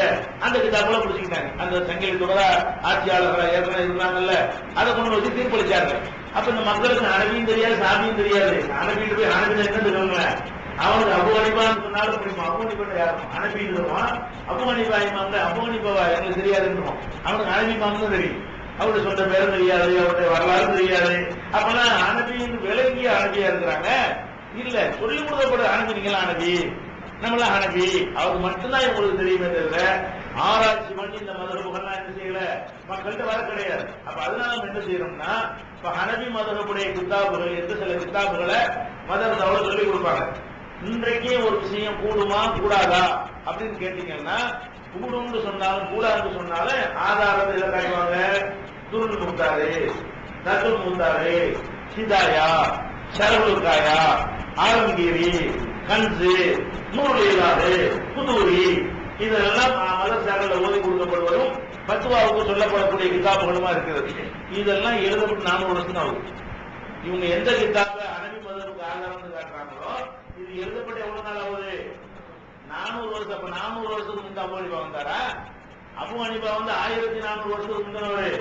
அந்த கிதாபுல பிடிச்சிக்கிட்டாங்க. அந்த சங்கிலி தொடர ஆட்சியாளர்கள் ஏற்கனவே இருந்தாங்கல்ல அதை கொண்டு வச்சு தீர்ப்பளிச்சாங்க. அப்ப இந்த மக்களுக்கு ஹனபியும் தெரியாது சாமியும் தெரியாது. ஹனபிட்டு போய் ஹனபில என்ன தெரியுங்க அவனுக்கு அபு ஹனீஃபான்னு சொன்னாலும் பிடிக்கும். அபு ஹனீஃபா யாரும் ஹனபிடுவான். அபு ஹனீஃபா இமாம்ல அபு ஹனீஃபாவா எங்களுக்கு தெரியாதுன்னு அவனுக்கு ஹனபி இமாம் தான் தெரியும். அவருடைய சொந்த பேரும் தெரியாது, அவருடைய வரலாறு தெரியாது. அப்பெல்லாம் ஹனபின்னு விளங்கிய ஹனபியா இருக்கிறாங்க. இல்ல சொல்லி கொடுக்கப்பட்ட ஹனபி நீங்களா ஹனபி நம்மளாம் ஹனபி அவருக்கு மட்டும்தான் இவங்களுக்கு தெரியுமே தவிர ஆராய்ச்சி பண்ணி இந்த மதரபுகள்லாம் என்ன செய்யல மக்கள்கிட்ட வர கிடையாது. அப்ப அதனால நம்ம என்ன செய்யறோம்னா இப்ப ஹனபி மதரபுடைய கித்தாபுகள் என்று சில கித்தாபுகளை மதரசாவோட சொல்லிக் கொடுப்பாங்க. இன்றைக்கே ஒரு விஷயம் கூடுமா கூடாதா அப்படின்னு கேட்டீங்கன்னா கூடும்னு சொன்னாலும் கூடாதுன்னு சொன்னாலும் ஆதாரத்தை எல்லாம் காட்டுவாங்க. துருள் முத்தாரு, தத்துல் முத்தாரு, சிதாயா, ஷரபுல்காயா, ஆலம்கீரி, கன்சு, நூறுலாது, புதூரி இதெல்லாம் மதரசாக்கள் ஓதி கொடுக்கப்படுவதும் பத்துவாவுக்கு சொல்லப்படக்கூடிய கிதாபுகளுமா இருக்கிறது. இதெல்லாம் எழுதப்பட்டு 400 வருஷம் ஆகுது. இவங்க எந்த கிதாப ஹனபி மதருக்கு ஆதாரம் காட்டுறாங்களோ இது எழுதப்பட்ட எவ்வளவு நாள் ஆகுது 400 வருஷம். அப்ப 400 வருஷத்துக்கு முந்தைய அபு ஹனீஃபா வந்தாரா? அபு ஹனீஃபா வந்து 1400 வருஷத்துக்கு முந்தினவரு.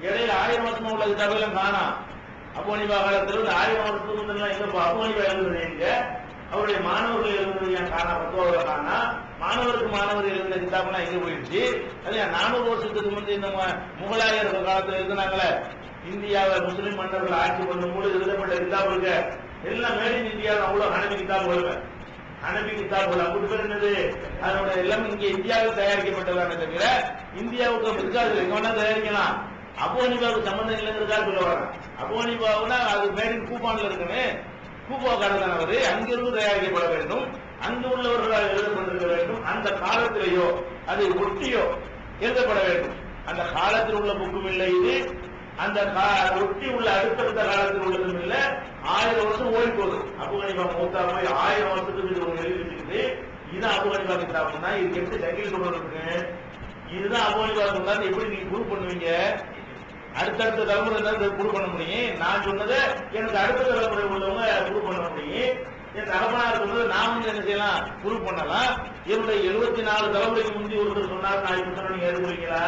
இடையில 1000 வருஷமா உள்ள கிதாபெல்லாம் காணா. அபு ஹனீஃபா காலத்துல இருந்து 1000 வருஷத்துக்கு முந்தினா எங்க அபு ஹனீஃபா எழுதுறது எங்க அவருடைய மாணவர்கள் எழுதுறது ஏன் காணா? பத்துவாவில் காணா. மாணவருக்கு மாணவர் எழுதுன கிதாபுனா எங்க போயிடுச்சு? அது 400 வருஷத்துக்கு முந்தைய இந்த முகலாயர்கள் காலத்துல எழுதுனாங்களே இந்தியாவை முஸ்லிம் மன்னர்கள் ஆட்சி பண்ணும்போது எழுதப்பட்ட கிதாபுக்கு எல்லாம் மேட் இன் இந்தியாவில் அவ்வளவு ஹனபி கிதாபுகள் ஹனபி கிதாபுகள் அப்படி பேர் என்னது அதோட எல்லாம் இங்க இந்தியாவில் தயாரிக்கப்பட்டதான தவிர இந்தியாவுக்கு இருக்காது எங்க வேணா தயாரிக்கலாம். அபு ஹனீஃபாவுக்கு சம்பந்தம் இல்லைங்கிறதா சொல்ல வர. அபு ஹனீஃபாவுனா அது மேட் இன் கூப்பான்ல இருக்குன்னு கூப்பாக்காரதான் அவரு அங்கிருந்து தயாரிக்கப்பட வேண்டும். அங்கு உள்ளவர்களால் எழுதப்பட்டிருக்க வேண்டும். அந்த காலத்திலேயோ அதை ஒட்டியோ எழுதப்பட வேண்டும். அந்த காலத்தில் உள்ள புக்கும் இல்லை இது. அந்த ஒட்டி உள்ள அடுத்தடுத்த காலத்தில் உள்ளதும் இல்ல. 1000 வருஷம் ஓடி போகுது. அபு ஹனீஃபா மூத்தா போய் 1000 வருஷத்துக்கு இது ஒன்று எழுதி வச்சுக்கிட்டு இதுதான் அபு ஹனீஃபா கிதாபுன்னா இதுக்கு எப்படி சங்கிலி தொடர் இருக்கு? இதுதான் அபு ஹனீஃபா சொன்னாரு. எப்படி நீங்க ப்ரூவ் பண்ணுவீங்க? அடுத்தடுத்த தலைமுறை ப்ரூவ் பண்ண முடியும். நான் சொன்னதை எனக்கு அடுத்த தலைமுறை உள்ளவங்க ப்ரூவ் பண்ண முடியும். என் தகப்பனார் சொன்னதை நான் வந்து என்ன செய்யலாம் ப்ரூவ் பண்ணலாம். என்னுடைய 74 தலைமுறைக்கு முந்தி ஒருத்தர் சொன்னார் நான் இப்ப சொன்ன நீங்க ஏற்றுக்கிறீங்களா?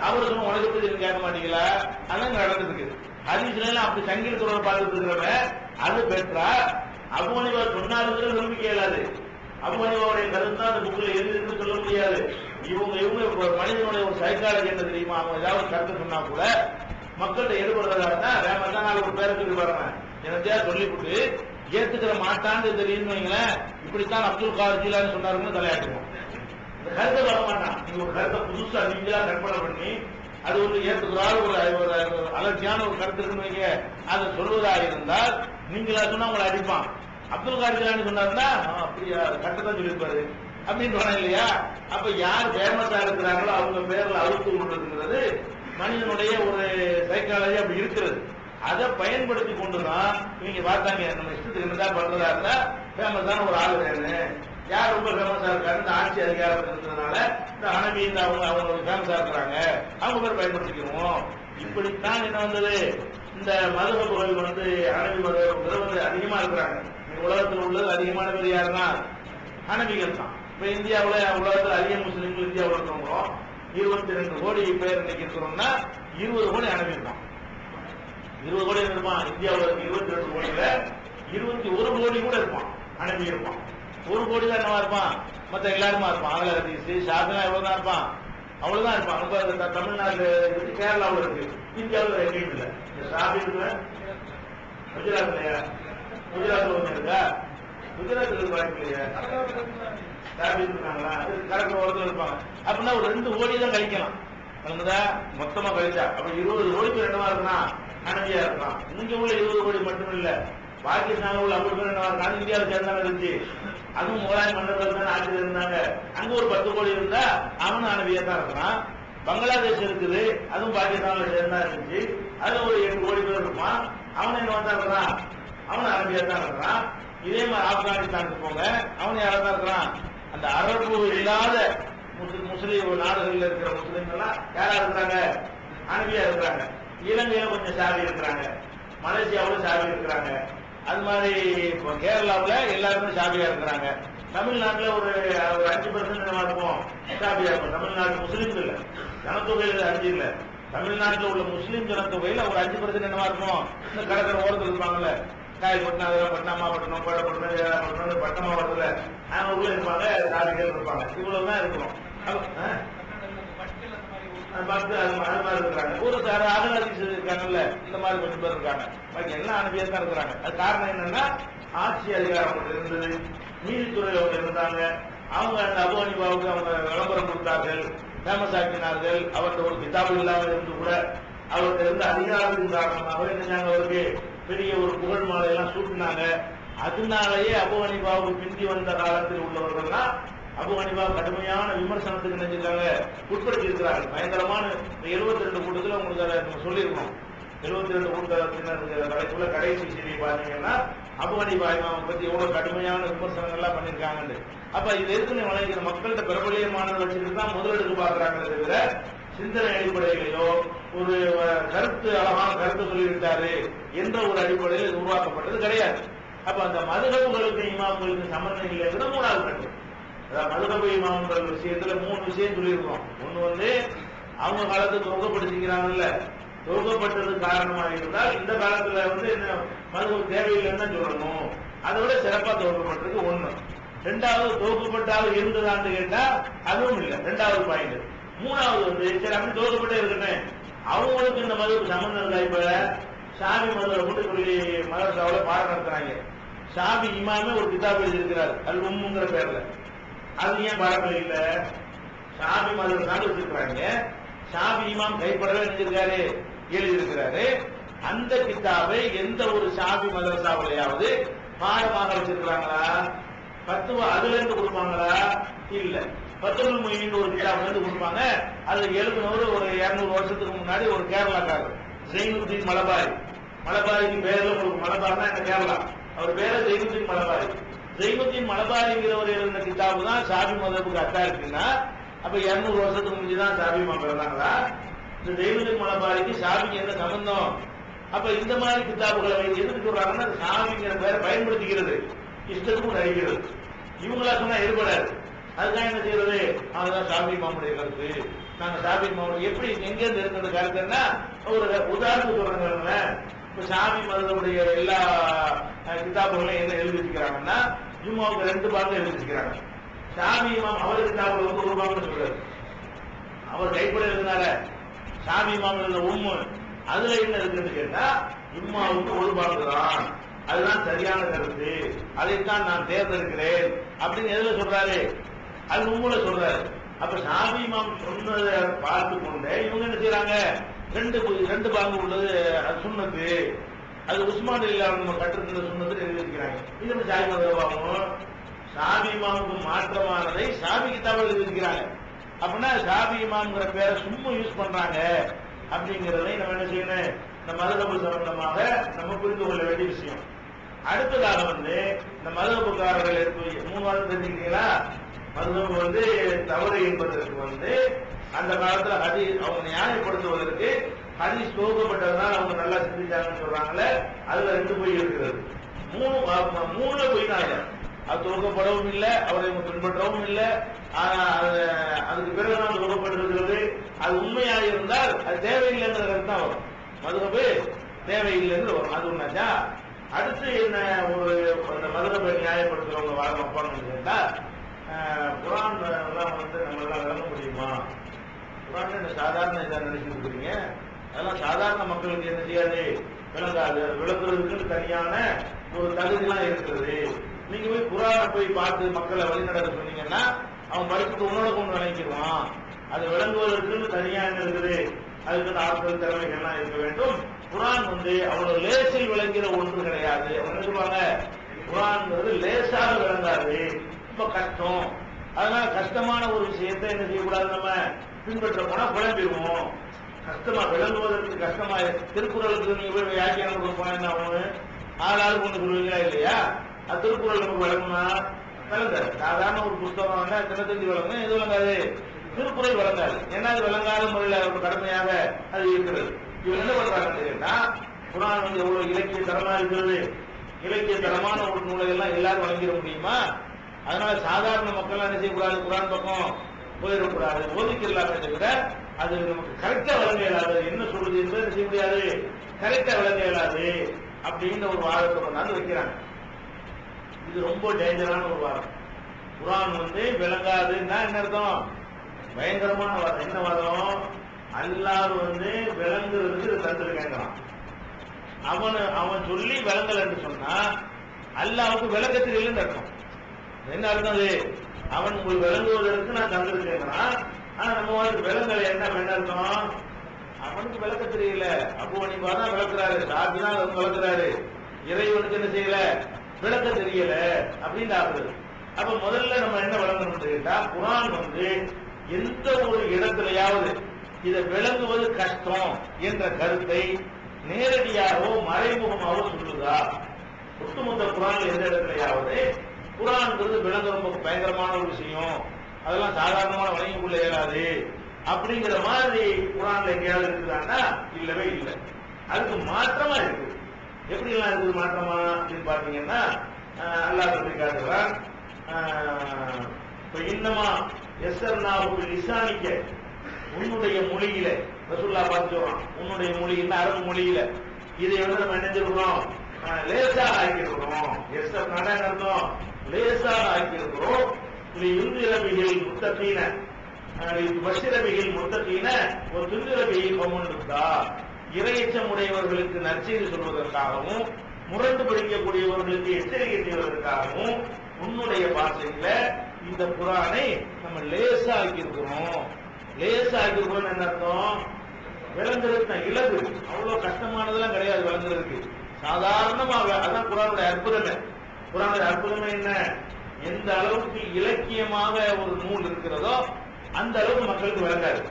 அவரு சொன்ன உனக்கு பத்தி கேட்க மாட்டீங்களா? அதான் நடந்துருக்கு. ஹதீஸ்ல அப்படி சங்கிலி தொடர் பார்த்துட்டு இருக்கிறவன் அது பெற்றா அபு ஹனீஃபா சொன்னாருங்கிற நம்பிக்கை இயலாது. அபு ஹனீஃபாவுடைய கருத்து அந்த புக்கில் எழுதிருக்குன்னு சொல்ல முடியாது. இவங்க மனிதனுடைய ஒரு சைக்காலஜி என்ன தெரியுமா? அவங்க ஏதாவது கருத்து சொன்னா கூட மக்கள்கிட்ட ஈடுபடுறதா இருந்தா வேற நாள் ஒரு பேரை சொல்லி பாருங்க எனத்தையா சொல்லிவிட்டு ஏத்துக்கிற மாட்டான்னு தெரியும் வைங்களேன். இப்படித்தான் அப்துல் காதர் ஜீலானி சொன்னாருன்னு தலையாட்டுவோம். இந்த கருத்தை வர மாட்டான். நீங்க ஒரு கருத்தை புதுசா நீங்களா கற்பனை பண்ணி அது ஒரு ஏற்றுக்கிறாள் ஒரு அலட்சியான ஒரு கருத்து இருக்குன்னு வைங்க அதை சொல்வதாக இருந்தால் நீங்களா சொன்னா உங்களை அடிப்பான். அப்துல் காதர் ஜீலானி சொன்னாருன்னா அப்படியா கருத்தை சொல்லியிருப்பாரு அப்படின்னு சொன்னா இல்லையா? அப்ப யார் ஃபேமஸா இருக்கிறாங்களோ அவங்க பேர்ல அழுத்து கொண்டிருக்கிறது மனிதனுடைய ஒரு சைக்காலஜி அப்படி இருக்கிறது. அதை பயன்படுத்தி கொண்டுதான் இவங்க பார்த்தாங்க நம்ம இஷ்டத்துக்கு என்னதான் பண்றதா இருந்தா ஃபேமஸான ஒரு ஆள் வேணும். யார் ரொம்ப ஃபேமஸா இருக்காரு இந்த ஆட்சி அதிகாரத்தில் இருக்கிறதுனால இந்த ஹனபி இந்த அவங்க ஃபேமஸா இருக்கிறாங்க அவங்க பேர் பயன்படுத்திக்கிறோம். இப்படித்தான் என்ன வந்தது இந்த மதுஹபுகள் வந்து ஹனபி மதுஹபுகள் வந்து அதிகமா இருக்கிறாங்க. உலகத்தில் உள்ளது அதிகமான பேர் யாருன்னா ஹனபிகள் தான். இப்ப இந்தியாவுல உலகத்தில் அதிக முஸ்லீம்கள் இந்தியாவில் இருக்கிறோம். 22 கோடி பேர் இன்னைக்கு இருக்கிறோம்னா 20 கோடி அனுப்பியிருக்கோம். 20 கோடி இருப்பான் இந்தியாவில் இருக்க 22 கோடியில 21 கோடி கூட இருப்பான் அனுப்பி இருப்பான். 1 கோடி தான் என்னவா இருப்பான், மற்ற எல்லாருமா இருப்பான். ஆங்கிலதீஸ் ஷாப்பினா எவ்வளவுதான் இருப்பான், அவ்வளவுதான் இருப்பான். இப்ப தமிழ்நாடு இருக்கு, கேரளாவில் இருக்கு, இந்தியாவில் எங்கேயும் இல்லை. இந்த ஷாப்பி இருக்குல்ல, குஜராத் இல்லையா, குஜராத்ல ஒண்ணு இருக்கா, குஜராத்தில் இருக்க வாய்ப்பு இல்லையா, ஷாப்பி இருக்காங்களா, அது கரெக்ட் ஓரத்தில் இருப்பாங்க. அப்படின்னா ஒரு 2 கோடி தான் கழிக்கலாம். மொத்தமா கழிச்சா அப்ப 20 கோடிக்கு என்னவா இருக்கலாம், அனதியா இருக்கலாம். இங்க உள்ள 20 கோடி மட்டும் இல்ல, பாகிஸ்தான் உள்ள 50 பேர் என்னவா இருக்காங்க, இந்தியாவில் சேர்ந்தாங்க இருந்துச்சு. அதுவும் முகலாய மன்னர்கள் தான் ஆட்சியில் இருந்தாங்க. அங்க ஒரு 10 கோடி இருந்தா அவனும் அனதியா தான் இருக்கிறான். பங்களாதேஷ் இருக்குது, அதுவும் பாகிஸ்தான்ல சேர்ந்தா இருந்துச்சு. அதுல ஒரு 8 கோடி பேர் இருப்பான். அவன் என்ன தான் இருக்கிறான், அவன் அனதியா தான் இருக்கிறான். இதே மாதிரி ஆப்கானிஸ்தானுக்கு போங்க, அவன் யாரா தான் இருக்கிறான், அந்த அரபு இல்லாத முஸ்லீம் நாடுகளில் இருக்கிற முஸ்லீம்கள்லாம் யாரா இருக்கிறாங்க, அனதியா இருக்கிறாங்க. இலங்கையில கொஞ்சம் சாவி இருக்கிறாங்க, மலேசியாவில் சாவி இருக்கிறாங்க. அது மாதிரி கேரளாவில் எல்லாருமே சாபியா இருக்கிறாங்க. தமிழ்நாட்டில் ஒரு 5% என்னவா இருக்கும், சாபியா இருக்கும். தமிழ்நாடு முஸ்லீம்கள் இல்ல, ஜனத்தொகையில் 5 இல்ல, தமிழ்நாட்டில் உள்ள முஸ்லீம் ஜனத்தொகையில் ஒரு 5% என்னவா இருக்கும், இந்த கடற்கரை ஓரத்தில் இருப்பாங்கல்ல, காயல்பட்டினம், அதெல்லாம் மாவட்டம், கோயம்புத்தூர், பட்டம் மாவட்டத்தில் அவங்க உள்ள இருப்பாங்க, சாபிகள் இருப்பாங்க. இவ்வளவுதான் இருக்கணும். அது மாதிரி இருக்கிறாங்க. ஒரு அகலதீஸ் இருக்காங்கல்ல, இந்த மாதிரி கொஞ்சம் பேர் இருக்காங்க. பாக்கி எல்லாம் அனுப்பியா தான் இருக்கிறாங்க. அது காரணம் என்னன்னா, ஆட்சி அதிகாரம் இருந்தது, நீதித்துறை அவங்க இருந்தாங்க. அவங்க அந்த அபு ஹனீஃபாவுக்கு அவங்க விளம்பரம் கொடுத்தார்கள், ஃபேமஸ் ஆக்கினார்கள். அவர்கிட்ட ஒரு கிதாபு இல்லாமல் இருந்து கூட அவர்கிட்ட இருந்த அதிகாரத்தின் காரணமாக என்னஞ்சாங்க, அவருக்கு பெரிய ஒரு புகழ் மாலை எல்லாம் சூட்டினாங்க. அதனாலேயே அபு ஹனீஃபாவுக்கு பிந்தி வந்த காலத்தில் உள்ளவர்கள்லாம் அபு ஹனீஃபா கடுமையான விமர்சனத்துக்கு நினைச்சிருக்காங்க, உட்படுத்தி இருக்கிறார்கள். பயங்கரமான 72 கூட்டத்தில் உங்களுக்கு சொல்லியிருக்கோம். 72 கூட்டத்தினர் தலைப்புள்ள கடைசி செய்தியை பார்த்தீங்கன்னா அபு ஹனீஃபா இமாமை பத்தி எவ்வளவு கடுமையான விமர்சனங்கள்லாம் பண்ணிருக்காங்க. அப்ப இது எதுக்குன்னு வழங்கிற மக்கள்கிட்ட பிரபலியமானதை வச்சுட்டு தான் முதலெடுத்து பார்க்கிறாங்களே தவிர சிந்தனை அடிப்படையிலேயோ ஒரு கருத்து அழகான கருத்து சொல்லிவிட்டாரு என்ற ஒரு அடிப்படையில் இது உருவாக்கப்பட்டது கிடையாது. அப்ப அந்த மதுஹபுகளுக்கு இமாம்களுக்கு சம்பந்தம் இல்லைங்கிற 3வது கருத்து. மதுஹபு இமாம்கள் விஷயத்துல 3 விஷயம் சொல்லியிருக்கோம். ஒண்ணு அவங்க காலத்துக்கு தொகுக்கப்படுத்திக்கிறாங்கல்ல, தொகுக்கப்பட்டது காரணமாக இருந்தால் இந்த காலத்துல என்ன மதுஹப் தேவையில்லைன்னு சொல்லணும், அதை விட சிறப்பா தொகுக்கப்பட்டிருக்கு ஒண்ணு. 2வது தொகுக்கப்பட்டாலும் இருந்ததான்னு கேட்டா அதுவும் இல்லை, 2வது பாயிண்ட். 3வது சரி அப்படி தொகுக்கப்பட்டே இருக்கணும், அவங்களுக்கு இந்த மதுவுக்கு சம்பந்தம் இல்லை. இப்ப ஷாபி மதுரை கூட்டு சொல்லி மதரசாவில் பாடம் நடத்துறாங்க. ஷாபி இமாமே ஒரு கிதாப் எழுதியிருக்கிறார், அது உம்முங்கிற பேர்ல. அது ஏன் பாடங்கள் இல்ல, ஷாபி மதரசான்னு வச்சிருக்கிறாங்க. ஷாபி இமாம் கைப்படவே நினைச்சிருக்காரு, எழுதியிருக்கிறாரு. அந்த கிதாபை எந்த ஒரு ஷாபி மதரசாவிலையாவது பாடமாக வச்சிருக்கிறாங்களா, பத்துவா அதுல இருந்து கொடுப்பாங்களா, இல்ல. பத்துல் மொழின்னு ஒரு கிதாப்ல இருந்து கொடுப்பாங்க. அது எழுதினவர் ஒரு 200 வருஷத்துக்கு முன்னாடி ஒரு கேரளாக்காரர் ஜெயினுத்தீன் மலபாரி. மலபாரிக்கு பேர்ல உங்களுக்கு மலபார்னா என்ன கேரளா, அவர் பேர ஜெயினுத்தீன் மலபாரி. ஜெயினுத்தீன் மலபாரிங்கிறவர் எழுதின கிதாபு தான் ஷாபி மதப்புக்கு அத்தா இருக்குன்னா, அப்ப 200 வருஷத்துக்கு முன்னாடிதான் ஷாபி இமாம் பிறந்தாங்களா? இந்த ஜெயினுத்தீன் மலபாரிக்கு ஷாபிக்கு என்ன சம்பந்தம்? அப்ப இந்த மாதிரி கிதாபுகளை எதுக்கு சொல்றாங்கன்னா, ஷாபிங்கிற பேரை பயன்படுத்திக்கிறது, இஷ்டத்துக்கும் நடிக்கிறது. இவங்களா சொன்னா ஏற்படாது. அதுதான் என்ன செய்யறது, அதுதான் ஷாபி இமாமுடைய கருத்து. நாங்க ஷாபி இமாம் எப்படி எங்க இருந்து இருக்கிற கருத்துன்னா, ஒரு உதாரணத்துக்கு சொல்றாங்க. இப்ப ஷாபி மதத்துடைய எல்லா கிதாபுகளையும் என்ன எழுதி வச்சுக்கிறாங்கன்னா, ஜும்மாவுக்கு 2 பாகம் எழுதி வச்சுக்கிறாங்க. ஷாபி இமாம் அவர் கிதாபுல 1 பாகம் சொல்றாரு. அவர் கைப்பட இருந்தார ஷாபி இமாம் எழுத உம்மு, அதுல என்ன இருக்குன்னு கேட்டா ஜும்மாவுக்கு 1 பாகம் தான், அதுதான் சரியான கருத்து, அதைத்தான் நான் தேர்ந்தெடுக்கிறேன் அப்படின்னு எதுல சொல்றாரு, அது உம்முல சொல்றாரு. அப்ப ஷாபி இமாம் சொன்னதை பார்த்து கொண்டே இவங்க என்ன செய்யறாங்க, 2 பாங்கு உள்ளது அது சுன்னத்து, அது உஸ்மான் இல்லாம நம்ம கற்றுக்கிற சுன்னத்து எழுதி வச்சுக்கிறாங்க. இது ஷாபி மதவாகும். ஷாபி இமாமுக்கு மாற்றமானதை ஷாபி கிதாபில் எழுதி வச்சுக்கிறாங்க. அப்படின்னா ஷாபி இமாம்ங்கிற பேரை சும்மா யூஸ் பண்றாங்க அப்படிங்கிறதை நம்ம என்ன செய்யணும், இந்த மதுஹப் சம்பந்தமாக நம்ம புரிந்து கொள்ள வேண்டிய விஷயம். அடுத்ததாக இந்த மதுஹப்புக்காரர்கள் 3 வாரம் தெரிஞ்சுக்கிறீங்களா, மதுஹப் தவறு என்பதற்கு அந்த காலத்துல அவங்க நியாயப்படுத்துவதற்கு ஹதீஸ் துவக்கப்பட்டதுனால அவங்க நல்லா சிந்திச்சாங்கன்னு சொல்றாங்களே, அதுல 2 பொய் இருக்கிறது. 3 பொய் தான். அது தொகுக்கப்படவும் இல்லை, அவரை பின்பற்றவும் இல்லை. அதுக்கு பிறகு தான் தொகுக்கப்பட்டிருக்கிறது. அது உண்மையாக இருந்தால் அது தேவையில்லைங்கிற கருத்து தான் வரும். மதுகபு தேவையில்லைன்னு வரும். அது ஒண்ணாச்சா. அடுத்து என்ன, ஒரு அந்த மதுகபை நியாயப்படுத்துறவங்க வாரம் வைப்பாங்கன்னு கேட்டா, குரான் எல்லாம் வந்து நம்ம எல்லாம் விளங்க முடியுமா? குரான் என்ன சாதாரண இதாக நினைச்சிட்டு இருக்கிறீங்க? அதெல்லாம் சாதாரண மக்களுக்கு என்ன செய்யாது, விளங்காது. விளக்குறதுக்குன்னு தனியான ஒரு தகுதிலாம் இருக்கிறது. நீங்க போய் குரானை போய் பார்த்து மக்களை வழிநடத்த சொன்னீங்கன்னா அவன் படிச்சுட்டு உன்னோட கொண்டு விளங்கிடுவான். அது விளங்குவதற்குன்னு தனியா என்ன இருக்குது, அதுக்கு ஆற்றல் திறமைகள்லாம் இருக்க வேண்டும். குரான் வந்து அவ்வளவு லேசில் விளங்குகிற ஒன்று கிடையாது. அவங்க என்ன சொல்லுவாங்க, குரான்ங்கிறது லேசாக விளங்காது, ரொம்ப கஷ்டம். அதனால கஷ்டமான ஒரு விஷயத்தை என்ன செய்யக்கூடாது, நம்ம பின்பற்ற போனா குழம்பிடுவோம். கஷ்டமா விளங்குவதற்கு கஷ்டமா, திருக்குறளுக்கு நீங்க போய் வியாக்கியானம் கொடுக்க போனா என்ன ஆகும், ஆளாளுக்கு ஒன்று சொல்லுவீங்களா இல்லையா? அது திருக்குறள் நமக்கு விளங்குமா? விளங்காது. சாதாரண ஒரு புத்தகம் வந்தா தினத்தந்தி விளங்கும், எது விளங்காது? திருக்குறள் விளங்காது. ஏன்னா அது விளங்காத முறையில் ஒரு கடமையாக அது இருக்கிறது. இவங்க என்ன பண்றாங்கன்னு கேட்டா, குரான் வந்து எவ்வளவு இலக்கிய தரமா இருக்கிறது, இலக்கிய தரமான ஒரு நூலை எல்லாம் எல்லாரும் வழங்கிட முடியுமா? அதனால சாதாரண மக்கள் என்ன செய்யக்கூடாது, குரான் பக்கம் போயிடக்கூடாது, ஒதுக்கிடலாமே தவிர அது நமக்கு கரெக்டா வழங்க இயலாது. என்ன சொல்றது என்பது செய்ய முடியாது, கரெக்டா வழங்க இயலாது அப்படின்ற ஒரு வாதத்தை கொண்டாந்து வைக்கிறாங்க. இது ரொம்ப டேஞ்சரான ஒரு வாதம். குரான் வந்து விளங்காதுன்னா என்ன அர்த்தம்? பயங்கரமான வாதம். என்ன வாதம்? அல்லாஹ் வந்து விளங்குறதுக்கு தந்திருக்கான். அவன் சொல்லி விளங்கல என்று சொன்னா அல்லாஹ்வுக்கு விளக்க தெரியலன்னு அர்த்தம். என்ன அர்த்தம்? அது அவன் விளங்குவதற்கு நான் தந்திருக்கேன். ஆனா நம்ம வந்து விளங்கல. என்ன அர்த்தம்? அவனுக்கு விளக்க தெரியல. அப்போ நீங்க தான் விளக்குறாரு, சாப்பினா விளக்குறாரு, இறைவனுக்கு என்ன செய்யல, விளக்க தெரியல அப்படின்னு ஆகுது. அப்ப முதல்ல நம்ம என்ன விளங்கணும்னு கேட்டா, குரான் வந்து எந்த ஒரு இடத்துலயாவது இதை விளங்குவது கஷ்டம் என்ற கருத்தை நேரடியாகவோ மறைமுகமாகவோ சொல்லுதா? ஒட்டுமொத்த குரான் எந்த இடத்துலயாவது குரான்ங்கிறது விளங்க ரொம்ப பயங்கரமான ஒரு விஷயம், அதெல்லாம் சாதாரணமான வழங்கிக்குள்ள இயலாது அப்படிங்கிற மாதிரி குரான்ல எங்கேயாவது இருக்குதான்னா இல்லவே இல்லை. அதுக்கு மாற்றமா இருக்கு. எப்படி எல்லாம் இருக்குது மாற்றமா அப்படின்னு பாத்தீங்கன்னா, அல்லாஹ் சொல்லி காட்டுறான், இன்னமா எஸ்ஸர்னாஹு லிசானிக்க, உன்னுடைய மொழியில ரசூலுல்லாஹ் பார்த்து சொல்றான், உன்னுடைய மொழியில அரபு மொழியில இதை வந்து நம்ம நினைஞ்சிருக்கிறோம், லேசா ஆக்கியிருக்கிறோம். எஸ்ஸர் என்ன அர்த்தம்? லேசா ஆக்கியிருக்கிறோம். யுந்திரபிகள் முத்தகீன, பஷிரபிகள் முத்தகீன ஒரு துந்திரபிகள் கொண்டுட்டா, இரையச்சம் உடையவர்களுக்கு நற்செய்தி சொல்வதற்காகவும் முரண்டு பிடிக்கக்கூடியவர்களுக்கு எச்சரிக்கை செய்வதற்காகவும் உன்னுடைய பாஷையில இந்த குரானை நம்ம லேசா ஆக்கியிருக்கிறோம். லேசா ஆக்கியிருக்கிறோம் என்ன அர்த்தம்? விளங்குறது இலகு, அவ்வளவு கஷ்டமானதெல்லாம் கிடையாது விளங்குறதுக்கு, சாதாரணமாக. அதான் குரானுடைய அற்புதமே. குரானுடைய அற்புதமே என்ன? எந்த அளவுக்கு இலக்கியமாக ஒரு நூல் இருக்கிறதோ அந்த அளவுக்கு மக்களுக்கு விளங்காது.